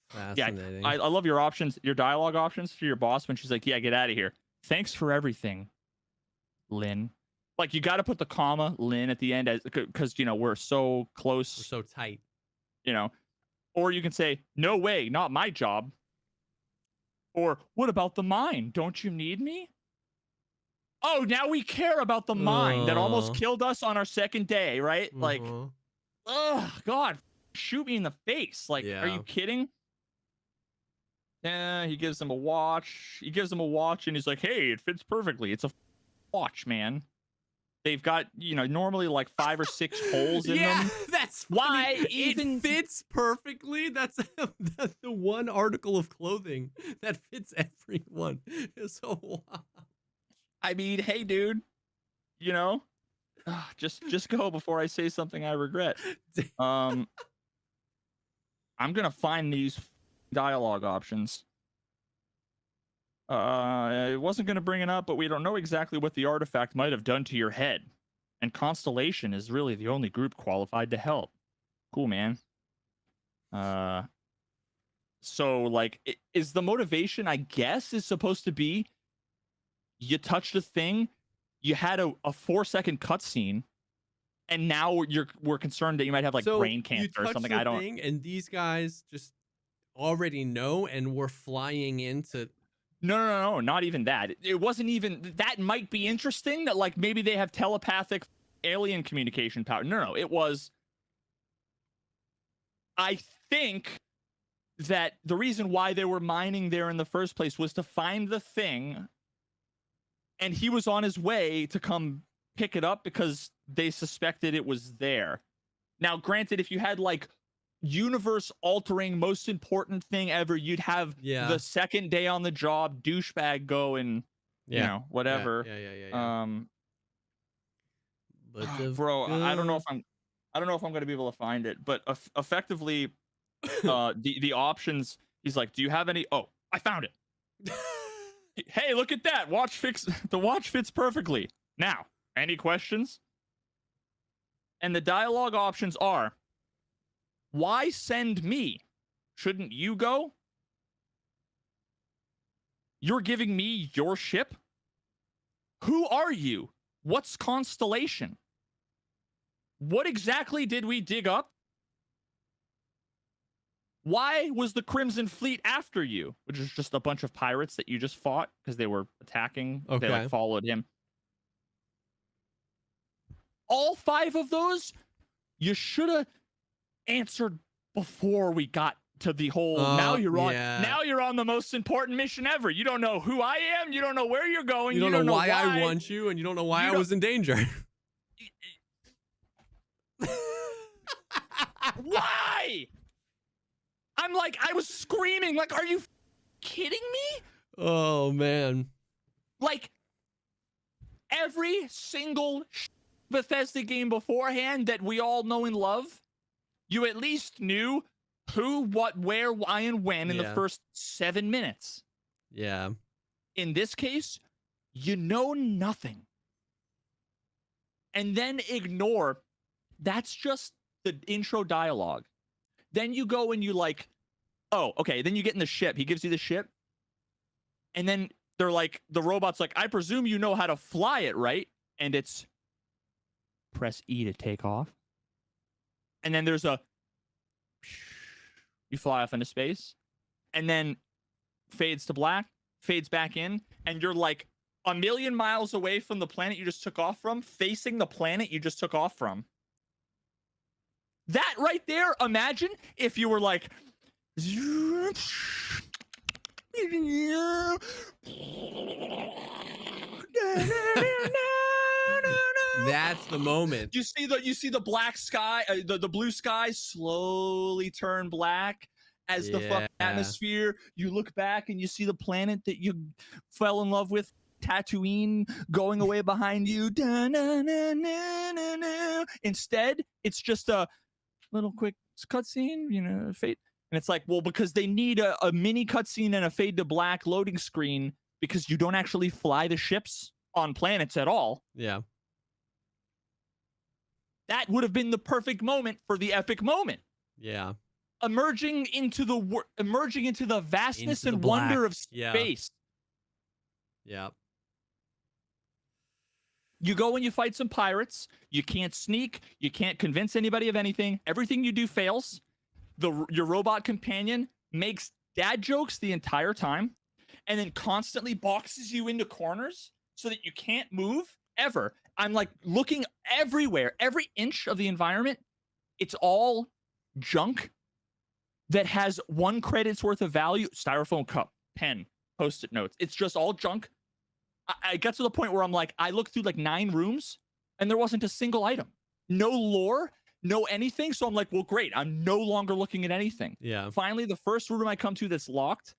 [SPEAKER 2] Fascinating.
[SPEAKER 1] Yeah, I love your options, your dialogue options for your boss when she's like, yeah, get out of here. Thanks for everything, Lynn. Like, you got to put the comma, Lynn, at the end because, you know, we're so close.
[SPEAKER 2] We're so tight.
[SPEAKER 1] You know, or you can say, no way, not my job. Or, what about the mine? Don't you need me? Oh, now we care about the mine that almost killed us on our second day, right? Like, oh, God, shoot me in the face. Like, are you kidding? Yeah, he gives him a watch. He gives him a watch, and he's like, hey, it fits perfectly. It's a watch, man. They've got, you know, normally like 5 or 6 holes in them.
[SPEAKER 2] Yeah, that's
[SPEAKER 1] why
[SPEAKER 2] funny. It fits perfectly. That's the one article of clothing that fits everyone. So wow.
[SPEAKER 1] I mean, hey, dude, you know, just go before I say something I regret. I'm gonna find these dialogue options. I wasn't going to bring it up, but we don't know exactly what the artifact might have done to your head. And Constellation is really the only group qualified to help. Cool, man. So, like, is the motivation, I guess, is supposed to be you touched a thing, you had a 4-second cutscene, and now we're concerned that you might have, like, brain cancer or something. I don't.
[SPEAKER 2] Thing, and these guys just already know, and we're flying into.
[SPEAKER 1] No, not even that. It wasn't even that. Might be interesting that, like, maybe they have telepathic alien communication power. No, it was, I think that the reason why they were mining there in the first place was to find the thing, and he was on his way to come pick it up because they suspected it was there. Now, granted, if you had, like, universe altering most important thing ever, you'd have the second day on the job douchebag go and you know, whatever.
[SPEAKER 2] But
[SPEAKER 1] bro, I don't know if I'm going to be able to find it, but effectively the options, he's like, do you have any? Oh, I found it. Hey, look at that. The watch fits perfectly. Now, any questions? And the dialogue options are, why send me? Shouldn't you go? You're giving me your ship? Who are you? What's Constellation? What exactly did we dig up? Why was the Crimson Fleet after you? Which is just a bunch of pirates that you just fought because they were attacking.
[SPEAKER 2] Okay.
[SPEAKER 1] They like followed him. All 5 of those, you should have answered before we got to the whole now you're on the most important mission ever. You don't know who I am, you don't know where you're going,
[SPEAKER 2] you don't know why I want you, and you don't know why I was in danger.
[SPEAKER 1] Why? I'm like, I was screaming, like, are you kidding me?
[SPEAKER 2] Oh man.
[SPEAKER 1] Like, every single Bethesda game beforehand that we all know and love, you at least knew who, what, where, why, and when in the first 7 minutes.
[SPEAKER 2] Yeah.
[SPEAKER 1] In this case, you know nothing. And then ignore, that's just the intro dialogue. Then you go and you like, oh, okay, then you get in the ship. He gives you the ship. And then they're like, the robot's like, I presume you know how to fly it, right? And it's press E to take off. And then there's a, you fly off into space. And then fades to black, fades back in. And you're like a million miles away from the planet you just took off from, facing the planet you just took off from. That right there, imagine if you were like,
[SPEAKER 2] that's the moment.
[SPEAKER 1] You see the black sky, the blue sky slowly turn black as the fucking atmosphere. You look back and you see the planet that you fell in love with, Tatooine, going away behind you. Instead, it's just a little quick cutscene, you know, fade. And it's like, well, because they need a mini cutscene and a fade to black loading screen because you don't actually fly the ships on planets at all.
[SPEAKER 2] Yeah.
[SPEAKER 1] That would have been the perfect moment for the epic moment.
[SPEAKER 2] Yeah.
[SPEAKER 1] Emerging into the vastness and wonder of space.
[SPEAKER 2] Yeah.
[SPEAKER 1] You go and you fight some pirates. You can't sneak. You can't convince anybody of anything. Everything you do fails. Your robot companion makes dad jokes the entire time and then constantly boxes you into corners so that you can't move ever. I'm like looking everywhere, every inch of the environment. It's all junk that has 1 credit's worth of value. Styrofoam cup, pen, Post-it notes. It's just all junk. I got to the point where I'm like, I looked through like 9 rooms and there wasn't a single item. No lore, no anything. So I'm like, well, great. I'm no longer looking at anything.
[SPEAKER 2] Yeah.
[SPEAKER 1] Finally, the first room I come to that's locked,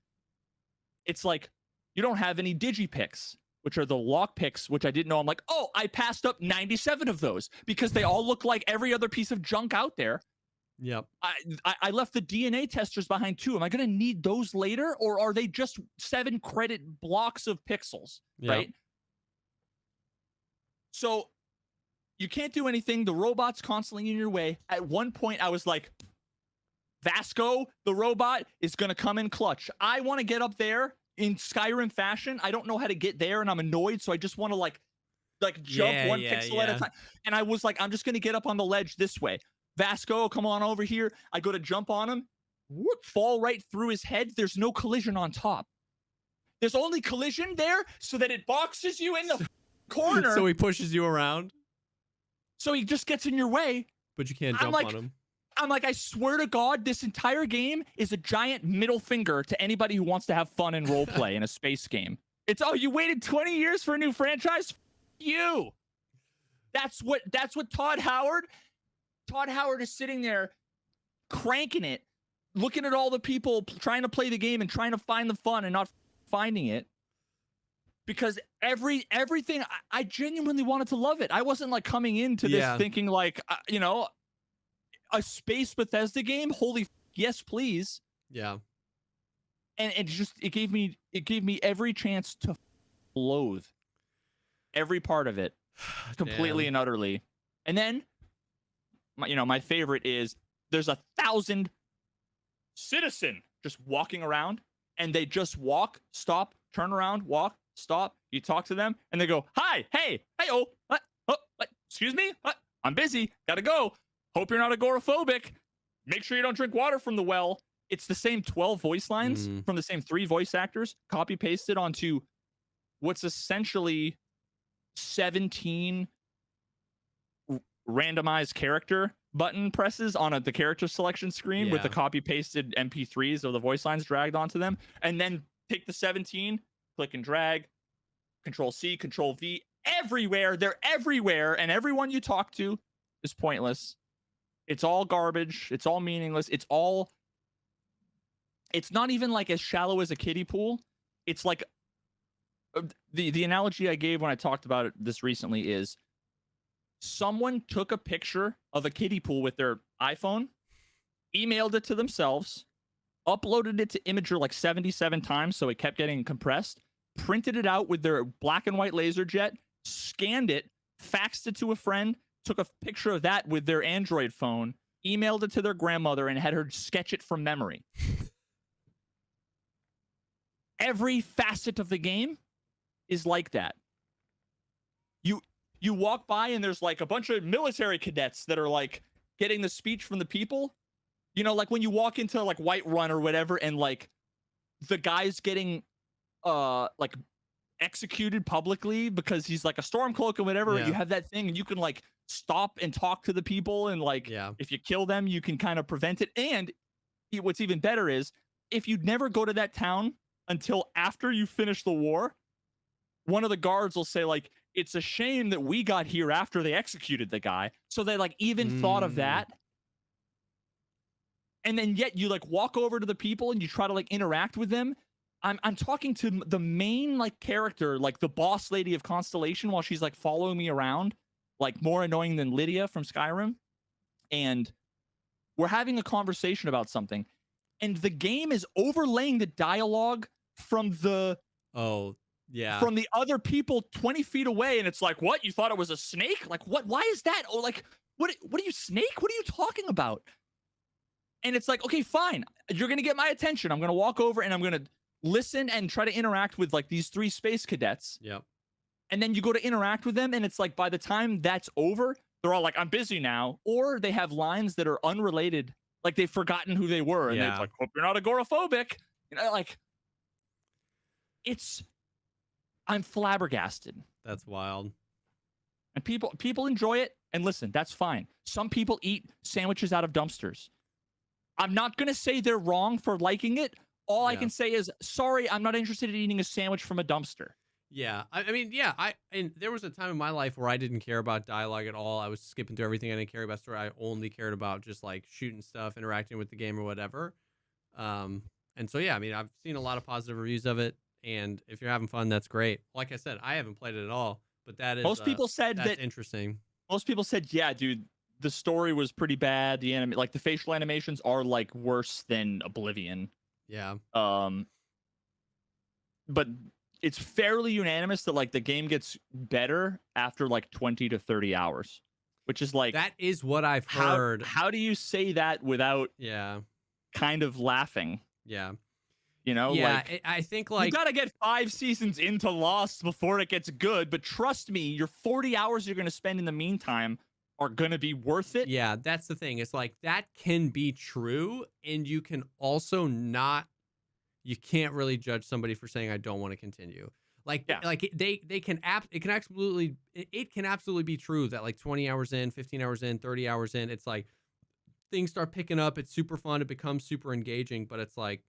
[SPEAKER 1] it's like, you don't have any digipicks, which are the lock picks, which I didn't know. I'm like, oh, I passed up 97 of those because they all look like every other piece of junk out there.
[SPEAKER 2] Yep.
[SPEAKER 1] I left the DNA testers behind too. Am I going to need those later, or are they just 7 credit blocks of pixels? Yep. Right. So you can't do anything. The robot's constantly in your way. At one point, I was like, Vasco, the robot, is going to come in clutch. I want to get up there in Skyrim fashion. I don't know how to get there, and I'm annoyed, so I just want to like jump one pixel at a time. And I was like, I'm just going to get up on the ledge this way. Vasco, come on over here. I go to jump on him, whoop, fall right through his head. There's no collision on top. There's only collision there so that it boxes you in the corner.
[SPEAKER 2] So he pushes you around.
[SPEAKER 1] So he just gets in your way.
[SPEAKER 2] But you can't jump on him.
[SPEAKER 1] I'm like, I swear to God, this entire game is a giant middle finger to anybody who wants to have fun and role play in a space game. It's, oh, you waited 20 years for a new franchise? You. That's what Todd Howard is sitting there cranking it, looking at all the people trying to play the game and trying to find the fun and not finding it. Because everything, I genuinely wanted to love it. I wasn't like coming into this thinking like, a space Bethesda game. Holy yes, please.
[SPEAKER 2] Yeah.
[SPEAKER 1] and it gave me every chance to loathe every part of it completely
[SPEAKER 2] Damn.
[SPEAKER 1] and utterly. And then my favorite is there's 1,000 citizen just walking around, and they just walk, stop, turn around, walk, stop. You talk to them, and they go, "Hi, hey, oh, what, excuse me, what? I'm busy, gotta go. Hope you're not agoraphobic. Make sure you don't drink water from the well." It's the same 12 voice lines from the same 3 voice actors, copy pasted onto what's essentially 17 randomized character button presses on the character selection screen with the copy pasted MP3s of the voice lines dragged onto them, and then take the 17, click and drag, Control C, Control V, everywhere. They're everywhere, and everyone you talk to is pointless. It's all garbage. It's all meaningless. It's not even like as shallow as a kiddie pool. It's like the analogy I gave when I talked about this recently is someone took a picture of a kiddie pool with their iPhone, emailed it to themselves, uploaded it to Imager like 77 times so it kept getting compressed, printed it out with their black and white laser jet, scanned it, faxed it to a friend, took a picture of that with their Android phone, emailed it to their grandmother, and had her sketch it from memory. Every facet of the game is like that. You walk by and there's like a bunch of military cadets that are like getting the speech from the people. You know, like when you walk into like Whiterun or whatever, and like the guy's getting like executed publicly because he's like a stormcloak or whatever. You have that thing and you can like stop and talk to the people, and like if you kill them, you can kind of prevent it. And what's even better is if you'd never go to that town until after you finish the war, one of the guards will say like, "It's a shame that we got here after they executed the guy." So they like even thought of that. And then yet you like walk over to the people and you try to like interact with them. I'm talking to the main like character, like the boss lady of Constellation, while she's like following me around, like more annoying than Lydia from Skyrim. And we're having a conversation about something, and the game is overlaying the dialogue from the from the other people 20 feet away, and it's like, "What? You thought it was a snake? Like what? Why is that? Oh, like what are you, snake? What are you talking about?" And it's like, okay, fine. You're going to get my attention. I'm going to walk over and I'm going to listen and try to interact with like these 3 space cadets.
[SPEAKER 2] Yep.
[SPEAKER 1] And then you go to interact with them, and it's like by the time that's over, they're all like, "I'm busy now." Or they have lines that are unrelated. Like they've forgotten who they were. And they're like, "Hope you're not agoraphobic." You know, like I'm flabbergasted.
[SPEAKER 2] That's wild.
[SPEAKER 1] And people enjoy it. And listen, that's fine. Some people eat sandwiches out of dumpsters. I'm not going to say they're wrong for liking it. All I can say is, sorry, I'm not interested in eating a sandwich from a dumpster.
[SPEAKER 2] Yeah. I mean, and there was a time in my life where I didn't care about dialogue at all. I was skipping through everything. I didn't care about story. I only cared about just like shooting stuff, interacting with the game or whatever. And so, yeah, I mean, I've seen a lot of positive reviews of it. And if you're having fun, that's great. Like I said, I haven't played it at all, but that is
[SPEAKER 1] most people said
[SPEAKER 2] that's
[SPEAKER 1] that
[SPEAKER 2] interesting.
[SPEAKER 1] Most people said, yeah, dude, the story was pretty bad. The facial animations are like worse than Oblivion.
[SPEAKER 2] Yeah.
[SPEAKER 1] But it's fairly unanimous that like the game gets better after like 20 to 30 hours, which is like,
[SPEAKER 2] that is what I've heard.
[SPEAKER 1] How do you say that without kind of laughing?
[SPEAKER 2] Yeah.
[SPEAKER 1] You know, like,
[SPEAKER 2] I think like
[SPEAKER 1] you gotta get 5 seasons into Lost before it gets good. But trust me, your 40 hours you're gonna spend in the meantime are gonna be worth it.
[SPEAKER 2] Yeah, that's the thing. It's like that can be true, and you can also not. You can't really judge somebody for saying I don't want to continue. Like it can absolutely be true that like 20 hours in, 15 hours in, 30 hours in, it's like things start picking up. It's super fun. It becomes super engaging, but it's like,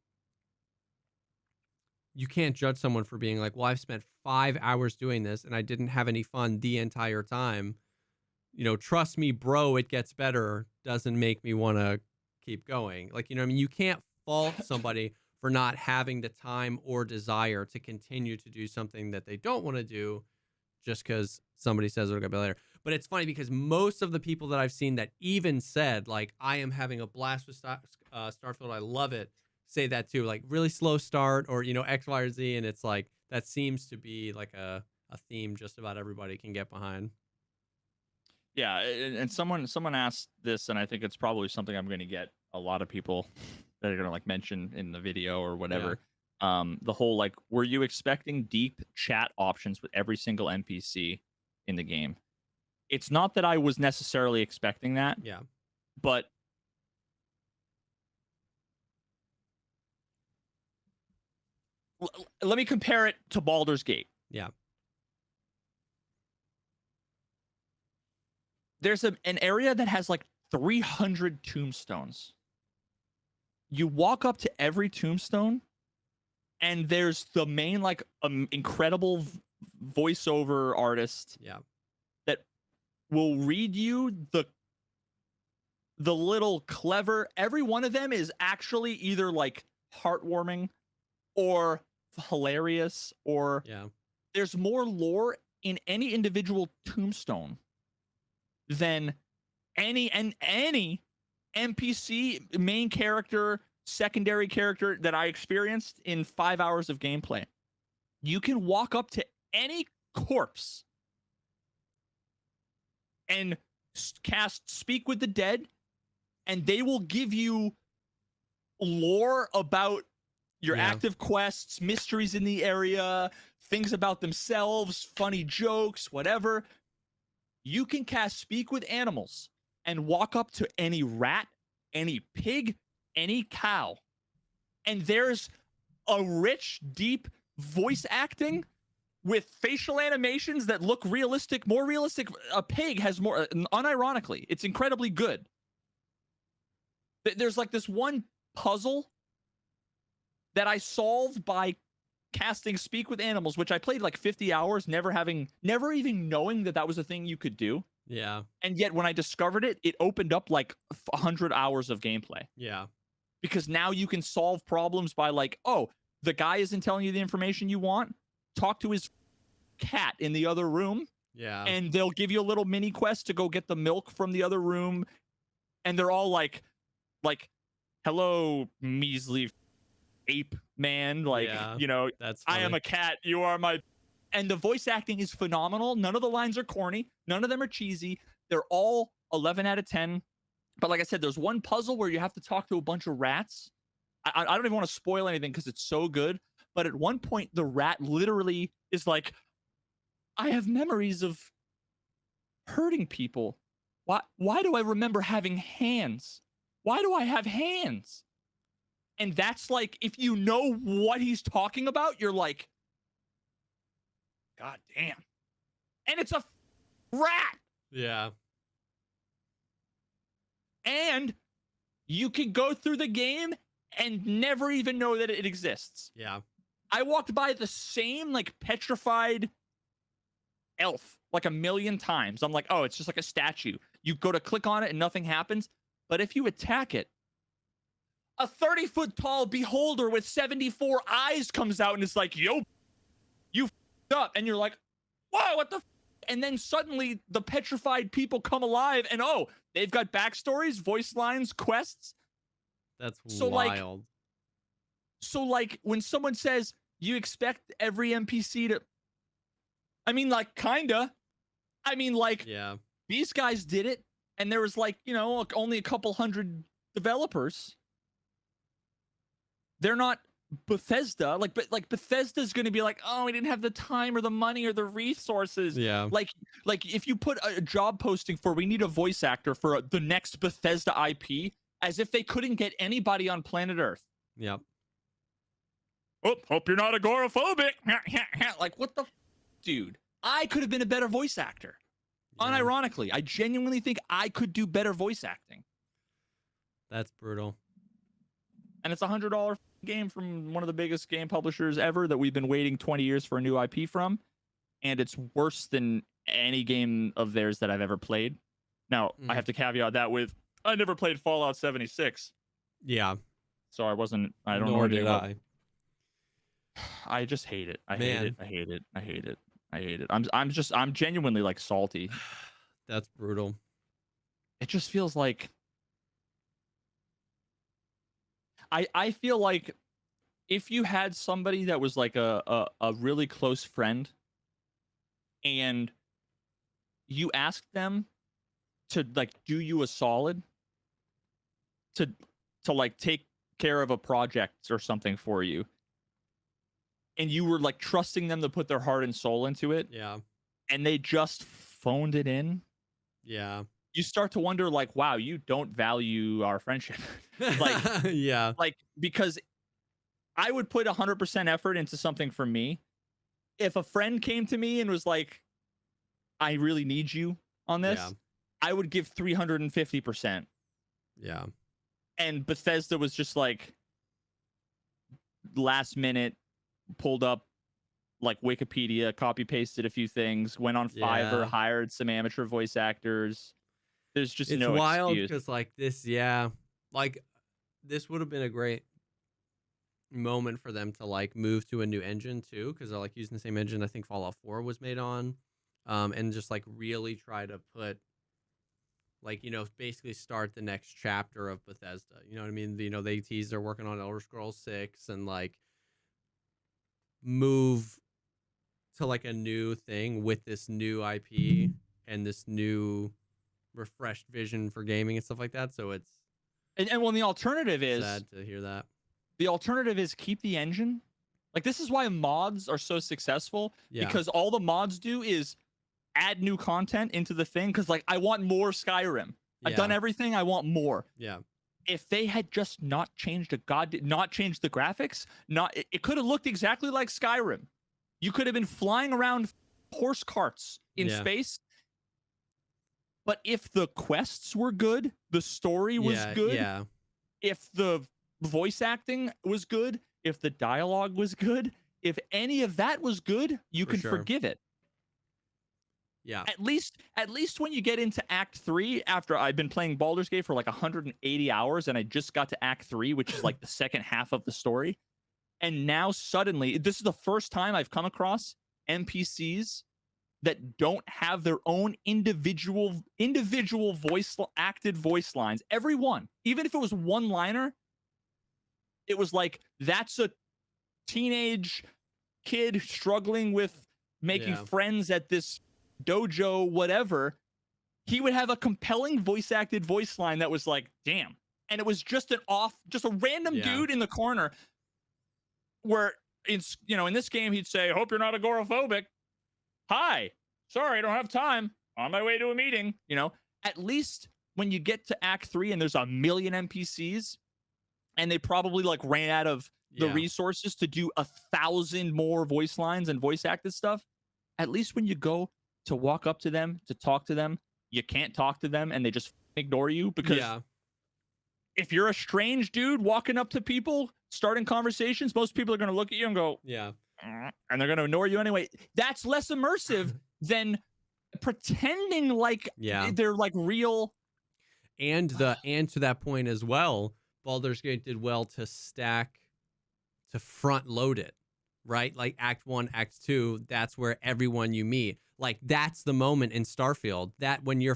[SPEAKER 2] you can't judge someone for being like, well, I've spent 5 hours doing this and I didn't have any fun the entire time. You know, trust me, bro, it gets better. Doesn't make me want to keep going. Like, you know what I mean? You can't fault somebody for not having the time or desire to continue to do something that they don't want to do just because somebody says it'll get better later. But it's funny because most of the people that I've seen that even said, like, I am having a blast with Starfield, I love it, say that too, like really slow start or, X, Y, or Z. And it's like, that seems to be like a theme just about everybody can get behind.
[SPEAKER 1] Yeah, and someone asked this, and I think it's probably something I'm going to get a lot of people that are going to like mention in the video or whatever. The whole like, were you expecting deep chat options with every single NPC in the game? It's not that I was necessarily expecting that.
[SPEAKER 2] Yeah.
[SPEAKER 1] But let me compare it to Baldur's Gate.
[SPEAKER 2] Yeah.
[SPEAKER 1] There's an area that has like 300 tombstones. You walk up to every tombstone, and there's the main like incredible voiceover artist.
[SPEAKER 2] Yeah.
[SPEAKER 1] That will read you the little clever. Every one of them is actually either like heartwarming or hilarious, or there's more lore in any individual tombstone than any NPC, main character, secondary character that I experienced in 5 hours of gameplay. You can walk up to any corpse and cast Speak with the Dead, and they will give you lore about your active quests, mysteries in the area, things about themselves, funny jokes, whatever. You can cast Speak with Animals and walk up to any rat, any pig, any cow. And there's a rich, deep voice acting with facial animations that look realistic, more realistic. A pig has more, unironically, it's incredibly good. There's like this one puzzle that I solved by casting Speak with Animals, which I played like 50 hours, never even knowing that was a thing you could do.
[SPEAKER 2] Yeah.
[SPEAKER 1] And yet when I discovered it, it opened up like 100 hours of gameplay.
[SPEAKER 2] Yeah.
[SPEAKER 1] Because now you can solve problems by like, oh, the guy isn't telling you the information you want. Talk to his cat in the other room.
[SPEAKER 2] Yeah.
[SPEAKER 1] And they'll give you a little mini quest to go get the milk from the other room. And they're all like, hello, measly ape man, like,
[SPEAKER 2] that's
[SPEAKER 1] I am a cat, you are my. And the voice acting is phenomenal. None of the lines are corny, none of them are cheesy. They're all 11 out of 10. But like I said, there's one puzzle where you have to talk to a bunch of rats. I don't even want to spoil anything because it's so good, but at one point the rat literally is like, I have memories of hurting people. Why do I remember having hands? Why do I have hands? And that's like, if you know what he's talking about, you're like, God damn. And it's a rat.
[SPEAKER 2] Yeah.
[SPEAKER 1] And you can go through the game and never even know that it exists.
[SPEAKER 2] Yeah.
[SPEAKER 1] I walked by the same like petrified elf like a million times. I'm like, oh, it's just like a statue. You go to click on it and nothing happens. But if you attack it, a 30-foot tall beholder with 74 eyes comes out and it's like, yo, you f***ed up. And you're like, whoa, what the f-? And then suddenly the petrified people come alive and oh, they've got backstories, voice lines, quests.
[SPEAKER 2] That's
[SPEAKER 1] so
[SPEAKER 2] wild.
[SPEAKER 1] Like when someone says you expect every NPC to, I mean, like, kinda. I mean, like, these guys did it and there was like, only a couple hundred developers. They're not Bethesda, but Bethesda's going to be like, oh, we didn't have the time or the money or the resources.
[SPEAKER 2] Yeah.
[SPEAKER 1] Like if you put a job posting for, we need a voice actor for the next Bethesda IP, as if they couldn't get anybody on planet Earth.
[SPEAKER 2] Yep.
[SPEAKER 1] Oh, hope you're not agoraphobic. Like, what the dude? I could have been a better voice actor. Yeah. Unironically, I genuinely think I could do better voice acting.
[SPEAKER 2] That's brutal.
[SPEAKER 1] And it's $100 game from one of the biggest game publishers ever that we've been waiting 20 years for a new IP from. And it's worse than any game of theirs that I've ever played. Now, I have to caveat that with, I never played Fallout 76.
[SPEAKER 2] Yeah.
[SPEAKER 1] So I don't know.
[SPEAKER 2] Nor did I.
[SPEAKER 1] I just hate it. I hate it. I'm genuinely like salty.
[SPEAKER 2] That's brutal.
[SPEAKER 1] It just feels like, I feel like if you had somebody that was like a really close friend and you asked them to like do you a solid to like take care of a project or something for you, and you were like trusting them to put their heart and soul into it,
[SPEAKER 2] Yeah.
[SPEAKER 1] and they just phoned it in,
[SPEAKER 2] Yeah.
[SPEAKER 1] you start to wonder like, wow, you don't value our friendship. like
[SPEAKER 2] Yeah.
[SPEAKER 1] because I would put 100% effort into something for me. If a friend came to me and was like, I really need you on this,
[SPEAKER 2] Yeah.
[SPEAKER 1] I would give 350%.
[SPEAKER 2] Yeah.
[SPEAKER 1] And Bethesda was just like last minute pulled up like Wikipedia, copy pasted a few things, went on Fiverr,
[SPEAKER 2] Yeah.
[SPEAKER 1] hired some amateur voice actors. There's just
[SPEAKER 2] It's
[SPEAKER 1] no
[SPEAKER 2] wild
[SPEAKER 1] excuse.
[SPEAKER 2] because like this, yeah, like this would have been a great moment for them to like move to a new engine too, because they're like using the same engine I think Fallout 4 was made on, and just like really try to put like, you know, basically start the next chapter of Bethesda. You know what I mean? You know, they teased they're working on Elder Scrolls 6 and like move to like a new thing with this new IP and this new refreshed vision for gaming and stuff like that. So it's
[SPEAKER 1] And well, the alternative is
[SPEAKER 2] sad to hear that.
[SPEAKER 1] keep the engine. Like this is why mods are so successful,
[SPEAKER 2] Yeah.
[SPEAKER 1] because all the mods do is add new content into the thing. Because like I want more Skyrim. I've done everything. I want more.
[SPEAKER 2] Yeah.
[SPEAKER 1] If they had just not changed the graphics, it could have looked exactly like Skyrim. You could have been flying around horse carts in space. But if the quests were good, the story was good, if the voice acting was good, if the dialogue was good, if any of that was good, you can forgive it.
[SPEAKER 2] Yeah.
[SPEAKER 1] At least when you get into Act 3, after I've been playing Baldur's Gate for like 180 hours and I just got to Act 3, which is like the second half of the story. And now suddenly, this is the first time I've come across NPCs that don't have their own individual acted voice lines. Every one, even if it was one liner, it was like, that's a teenage kid struggling with making friends at this dojo, whatever. He would have a compelling voice acted voice line that was like, damn. And it was just a random dude in the corner where in this game, he'd say, hope you're not agoraphobic. Hi, sorry, I don't have time. On my way to a meeting. At least when you get to Act 3 and there's a million NPCs and they probably like ran out of the resources to do 1,000 more voice lines and voice acted stuff. At least when you go to walk up to them, to talk to them, you can't talk to them and they just ignore you, because if you're a strange dude walking up to people, starting conversations, most people are going to look at you and go, and they're going to ignore you anyway. That's less immersive than pretending like they're like real.
[SPEAKER 2] And to that point as well, Baldur's Gate did well to front load it, right? Like Act 1, Act 2, that's where everyone you meet. Like that's the moment in Starfield that when you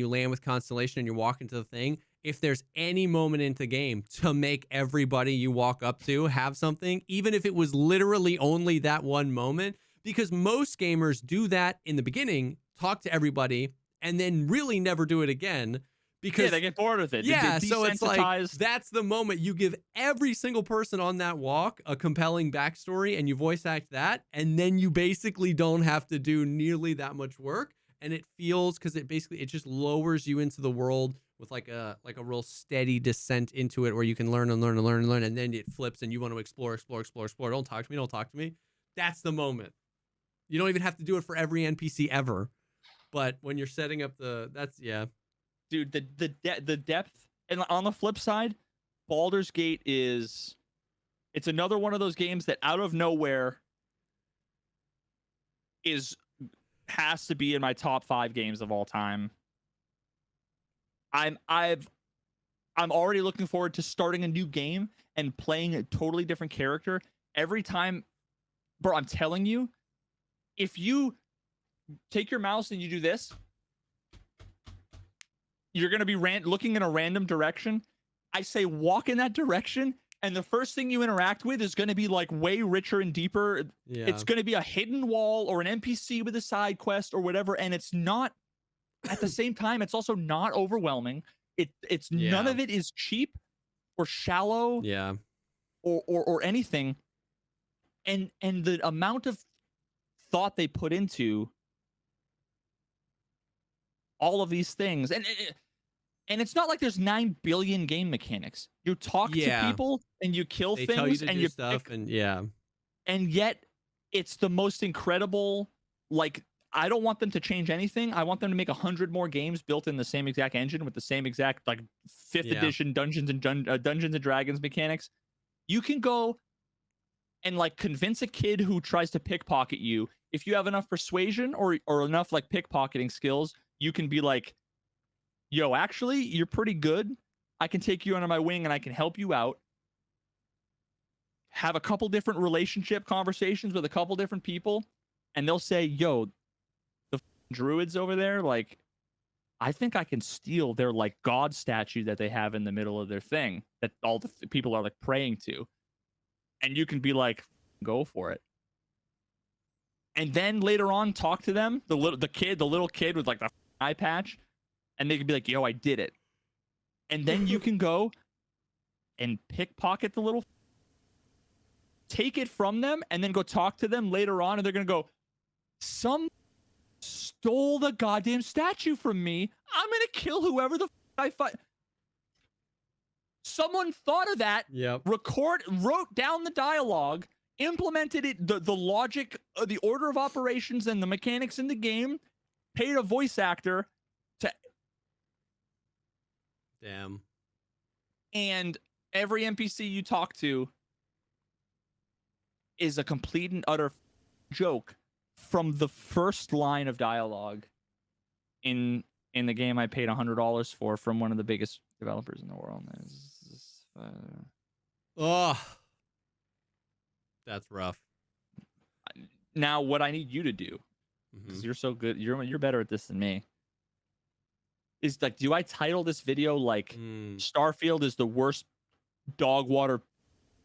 [SPEAKER 2] land with Constellation and you walk into the thing, if there's any moment into the game to make everybody you walk up to have something, even if it was literally only that one moment, because most gamers do that in the beginning, talk to everybody, and then really never do it again. Because
[SPEAKER 1] they get bored with it.
[SPEAKER 2] So it's like, that's the moment you give every single person on that walk a compelling backstory and you voice act that, and then you basically don't have to do nearly that much work. And it feels, because it just lowers you into the world with like a real steady descent into it where you can learn and learn and learn and learn, and then it flips and you want to explore. Don't talk to me. That's the moment. You don't even have to do it for every NPC ever. But when you're setting up
[SPEAKER 1] dude, the depth. And on the flip side, Baldur's Gate it's another one of those games that out of nowhere has to be in my top 5 games of all time. I'm already looking forward to starting a new game and playing a totally different character every time. Bro, I'm telling you, if you take your mouse and you do this, you're going to be looking in a random direction. I say walk in that direction and the first thing you interact with is going to be like way richer and deeper.
[SPEAKER 2] Yeah.
[SPEAKER 1] It's going to be a hidden wall or an NPC with a side quest or whatever, and it's not. At the same time, it's also not overwhelming. It's none of it is cheap or shallow.
[SPEAKER 2] Yeah.
[SPEAKER 1] Or anything. And the amount of thought they put into all of these things, and it's not like there's 9 billion game mechanics. You talk to people and you kill
[SPEAKER 2] They
[SPEAKER 1] things
[SPEAKER 2] tell you to
[SPEAKER 1] and
[SPEAKER 2] do
[SPEAKER 1] you
[SPEAKER 2] stuff,
[SPEAKER 1] pick,
[SPEAKER 2] and yeah.
[SPEAKER 1] and yet it's the most incredible. Like, I don't want them to change anything. I want them to make 100 more games built in the same exact engine with the same exact like 5th edition Dungeons and Dragons mechanics. You can go and like convince a kid who tries to pickpocket you. If you have enough persuasion or enough like pickpocketing skills, you can be like, yo, actually, you're pretty good. I can take you under my wing and I can help you out. Have a couple different relationship conversations with a couple different people, and they'll say, yo, the druids over there, like, I think I can steal their like god statue that they have in the middle of their thing that all the people are like praying to. And you can be like, go for it. And then later on, talk to them, the little kid with like the eye patch, and they can be like, yo, I did it. And then you can go and pickpocket the little, take it from them, and then go talk to them later on, and they're gonna go, some stole the goddamn statue from me. I'm gonna kill whoever the I fight. Someone thought of that, wrote down the dialogue, implemented it, the logic, the order of operations and the mechanics in the game, paid a voice actor to...
[SPEAKER 2] Damn.
[SPEAKER 1] And every NPC you talk to is a complete and utter joke from the first line of dialogue in the game I paid $100 for from one of the biggest developers in the world.
[SPEAKER 2] Oh, that's rough.
[SPEAKER 1] Now, what I need you to do, because you're so good, you're better at this than me, is like, do I title this video like Starfield is the worst dog water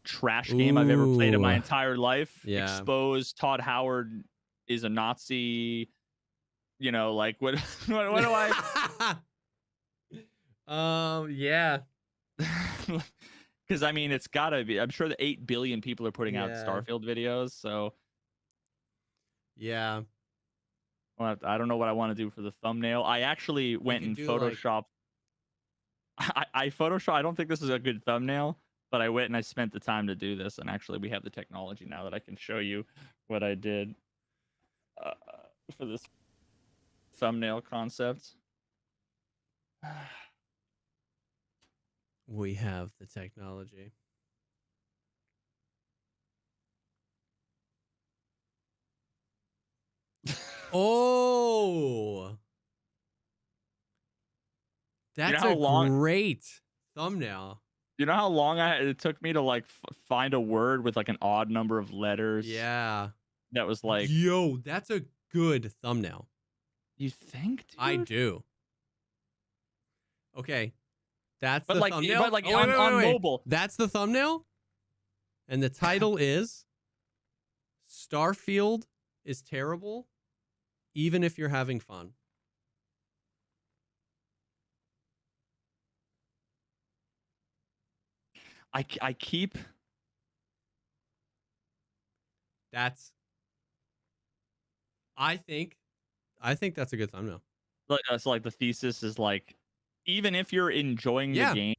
[SPEAKER 1] trash game I've ever played in my entire life?
[SPEAKER 2] Yeah.
[SPEAKER 1] Expose Todd Howard is a Nazi. You know, like what do I?
[SPEAKER 2] Yeah.
[SPEAKER 1] Because I mean, it's gotta be. I'm sure the 8 billion people are putting out Starfield videos. So
[SPEAKER 2] yeah.
[SPEAKER 1] Well, I don't know what I want to do for the thumbnail. I actually went and photoshopped. I photoshopped. I don't think this is a good thumbnail, but I went and I spent the time to do this. And actually, we have the technology now that I can show you what I did for this thumbnail concept.
[SPEAKER 2] We have the technology. Oh, that's a great thumbnail.
[SPEAKER 1] You know how long it took me to like find a word with like an odd number of letters?
[SPEAKER 2] Yeah.
[SPEAKER 1] That was like,
[SPEAKER 2] yo, that's a good thumbnail.
[SPEAKER 1] You think, dude?
[SPEAKER 2] I do. Okay. That's
[SPEAKER 1] the
[SPEAKER 2] thumbnail.
[SPEAKER 1] But like on mobile.
[SPEAKER 2] That's the thumbnail. And the title is Starfield is terrible, even if you're having fun.
[SPEAKER 1] I keep.
[SPEAKER 2] That's. I think that's a good thumbnail.
[SPEAKER 1] So like the thesis is like, even if you're enjoying the game,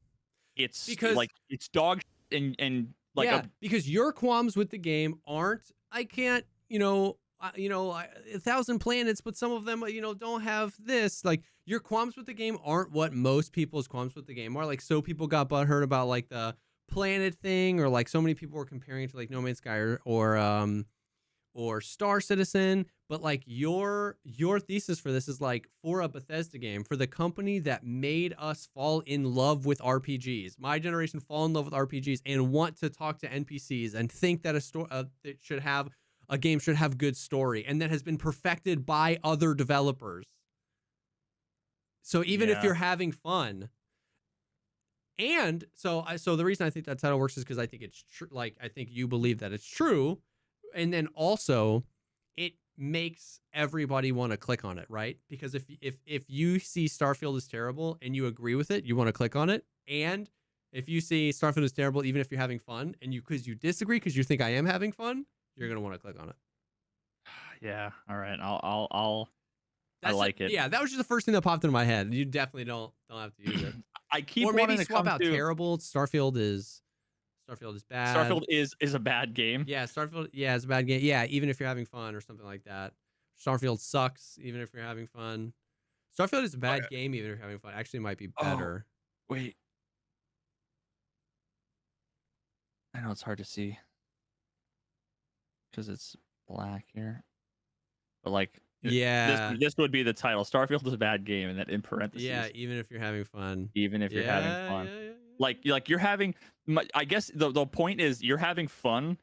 [SPEAKER 1] it's because like it's dog and like
[SPEAKER 2] because your qualms with the game aren't I can't 1,000 planets, but some of them don't have this. Like your qualms with the game aren't what most people's qualms with the game are. Like so people got butthurt about like the planet thing, or like so many people were comparing it to like No Man's Sky or Star Citizen. But like your thesis for this is like, for a Bethesda game, for the company that made us fall in love with RPGs, my generation fall in love with RPGs and want to talk to NPCs and think that a game should have good story, and that has been perfected by other developers. So even if you're having fun, And so the reason I think that title works is because I think it's true. Like, I think you believe that it's true. And then also it makes everybody want to click on it, right? Because if you see Starfield is terrible and you agree with it, you want to click on it. And if you see Starfield is terrible, even if you're having fun, and because you disagree because you think I am having fun, you're gonna want to click on it.
[SPEAKER 1] Yeah. All right. I
[SPEAKER 2] That's
[SPEAKER 1] like it.
[SPEAKER 2] Yeah, that was just the first thing that popped into my head. You definitely don't have to use it.
[SPEAKER 1] I keep
[SPEAKER 2] Or maybe
[SPEAKER 1] wanting to
[SPEAKER 2] swap
[SPEAKER 1] come
[SPEAKER 2] out
[SPEAKER 1] to
[SPEAKER 2] terrible. Starfield is bad.
[SPEAKER 1] Starfield is a bad game.
[SPEAKER 2] Yeah, Starfield. Yeah, it's a bad game. Yeah, even if you're having fun or something like that. Starfield sucks, even if you're having fun. Starfield is a bad game, even if you're having fun. Actually, might be better.
[SPEAKER 1] Oh, wait. I know it's hard to see because it's black here, but like,
[SPEAKER 2] Yeah.
[SPEAKER 1] this would be the title. Starfield is a bad game, and then in parentheses.
[SPEAKER 2] Yeah, even if you're having fun.
[SPEAKER 1] Even if you're having fun.
[SPEAKER 2] Yeah.
[SPEAKER 1] Like you're having. I guess the point is you're having fun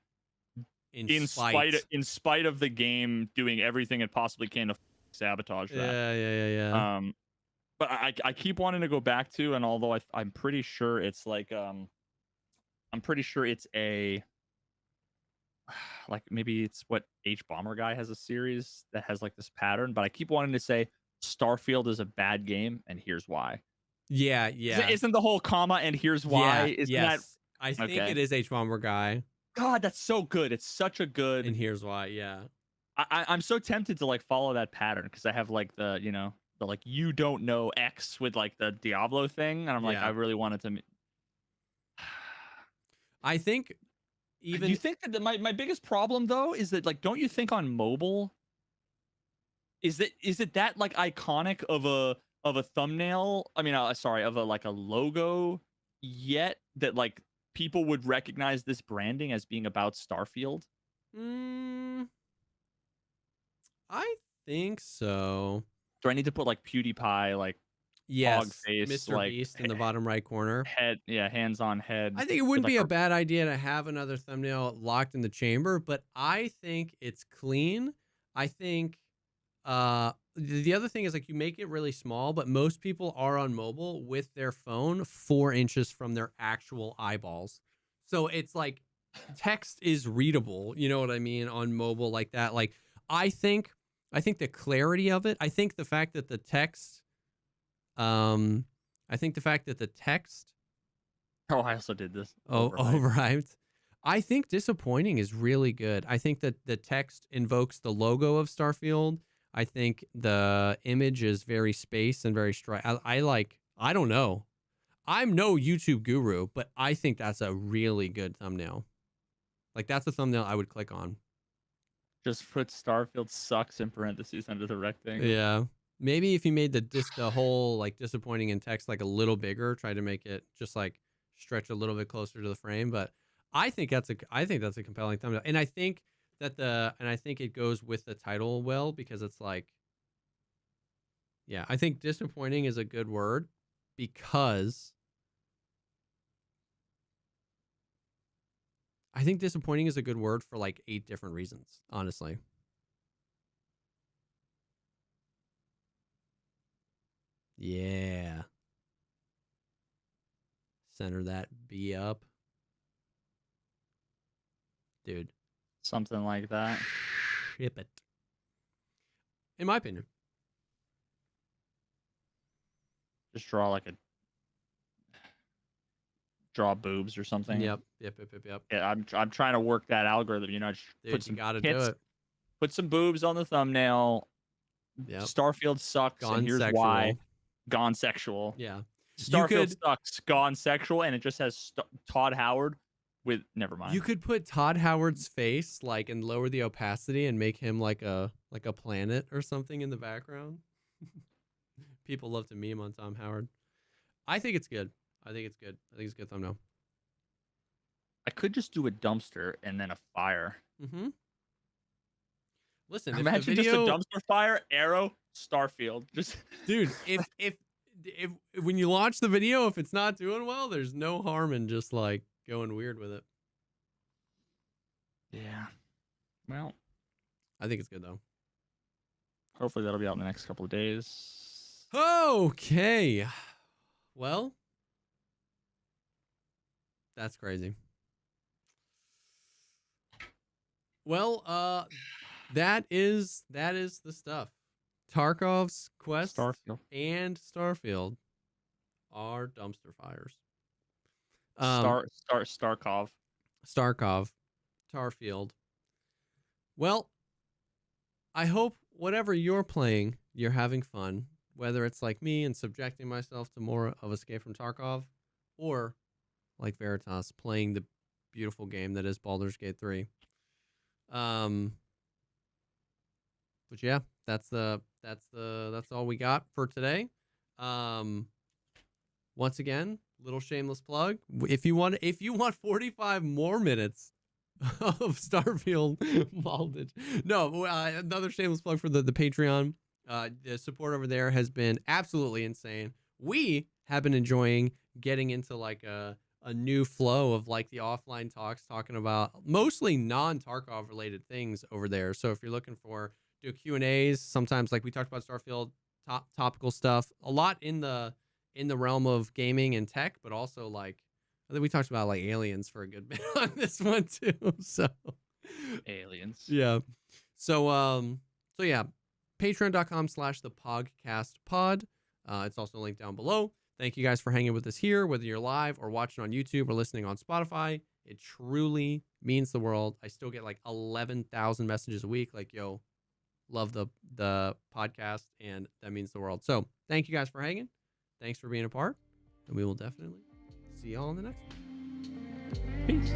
[SPEAKER 1] in spite of the game doing everything it possibly can to sabotage that.
[SPEAKER 2] Yeah.
[SPEAKER 1] But I keep wanting to go back to, and although I'm pretty sure it's like I'm pretty sure it's a like maybe it's what H Bomber Guy has a series that has like this pattern, but I keep wanting to say Starfield is a bad game, and here's why.
[SPEAKER 2] Yeah.
[SPEAKER 1] Isn't the whole comma and here's why?
[SPEAKER 2] Yeah,
[SPEAKER 1] Isn't that?
[SPEAKER 2] I think it is H Bomber Guy.
[SPEAKER 1] God, that's so good. It's such a good.
[SPEAKER 2] And here's why. Yeah.
[SPEAKER 1] I'm so tempted to like follow that pattern because I have like the the like you don't know X with like the Diablo thing, and I'm like I really wanted to.
[SPEAKER 2] I think
[SPEAKER 1] Do you think that my biggest problem though is that like don't you think on mobile is it that like iconic of a thumbnail? I mean, sorry, of a logo yet that like people would recognize this branding as being about Starfield?
[SPEAKER 2] I think so.
[SPEAKER 1] Do I need to put like PewDiePie like hog face,
[SPEAKER 2] Mr.
[SPEAKER 1] like
[SPEAKER 2] Beast in the bottom right corner?
[SPEAKER 1] Head, yeah, hands on head.
[SPEAKER 2] I think it wouldn't be a bad idea to have another thumbnail locked in the chamber, but I think it's clean. I think the other thing is like you make it really small, but most people are on mobile with their phone 4 inches from their actual eyeballs. So it's like text is readable, you know what I mean, on mobile like that. Like I think the clarity of it, I think the fact that the text
[SPEAKER 1] Oh, I also did this.
[SPEAKER 2] Overhyped. I think disappointing is really good. I think that the text invokes the logo of Starfield. I think the image is very space and very I don't know. I'm no YouTube guru, but I think that's a really good thumbnail. Like that's a thumbnail I would click on.
[SPEAKER 1] Just put Starfield sucks in parentheses under the rectangle.
[SPEAKER 2] Yeah. Maybe if you made the whole like disappointing in text like a little bigger, try to make it just like stretch a little bit closer to the frame, but I think that's a compelling thumbnail. And I think it goes with the title well because it's like I think disappointing is a good word because I think disappointing is a good word for like 8 different reasons, honestly. Yeah. Center that B up. Dude.
[SPEAKER 1] Something like that.
[SPEAKER 2] Ship it. In my opinion.
[SPEAKER 1] Just draw boobs or something.
[SPEAKER 2] Yep.
[SPEAKER 1] Yeah, I'm trying to work that algorithm. You know, just
[SPEAKER 2] Dude, you gotta do it.
[SPEAKER 1] Put some boobs on the thumbnail.
[SPEAKER 2] Yep.
[SPEAKER 1] Starfield sucks, and here's why. Gone sexual.
[SPEAKER 2] Yeah.
[SPEAKER 1] Starfield sucks. Gone sexual, and it just has Todd Howard with. Never mind.
[SPEAKER 2] You could put Todd Howard's face like and lower the opacity and make him like a planet or something in the background. People love to meme on Tom Howard. I think it's good. I think it's a good thumbnail.
[SPEAKER 1] I could just do a dumpster and then a fire.
[SPEAKER 2] Mm-hmm. Listen,
[SPEAKER 1] imagine just a dumpster fire, arrow, Starfield. Just
[SPEAKER 2] dude, if when you launch the video, if it's not doing well, there's no harm in just like going weird with it.
[SPEAKER 1] Yeah. Well,
[SPEAKER 2] I think it's good though.
[SPEAKER 1] Hopefully that'll be out in the next couple of days.
[SPEAKER 2] Okay. Well, That's crazy. Well, that is the stuff. Tarkov's Quest
[SPEAKER 1] Starfield.
[SPEAKER 2] and Starfield are dumpster fires.
[SPEAKER 1] Starkov.
[SPEAKER 2] Starkov, Tarfield. Well, I hope whatever you're playing, you're having fun. Whether it's like me and subjecting myself to more of Escape from Tarkov, or like Veritas playing the beautiful game that is Baldur's Gate 3. But yeah, that's all we got for today. Once again, little shameless plug. If you want 45 more minutes of Starfield Baldur's, no, another shameless plug for the Patreon. The support over there has been absolutely insane. We have been enjoying getting into like a new flow of like the offline talks, talking about mostly non-Tarkov related things over there. So if you're looking for do Q&As, sometimes like we talked about Starfield, topical stuff, a lot in the realm of gaming and tech, but also like I think we talked about like aliens for a good bit on this one too. So
[SPEAKER 1] Aliens.
[SPEAKER 2] yeah. So yeah, patreon.com/thepodcastpod. It's also linked down below. Thank you guys for hanging with us here, whether you're live or watching on YouTube or listening on Spotify. It truly means the world. I still get like 11,000 messages a week. Like, yo, love the podcast, and that means the world. So thank you guys for hanging. Thanks for being a part, and we will definitely see y'all in the next one.
[SPEAKER 1] Peace.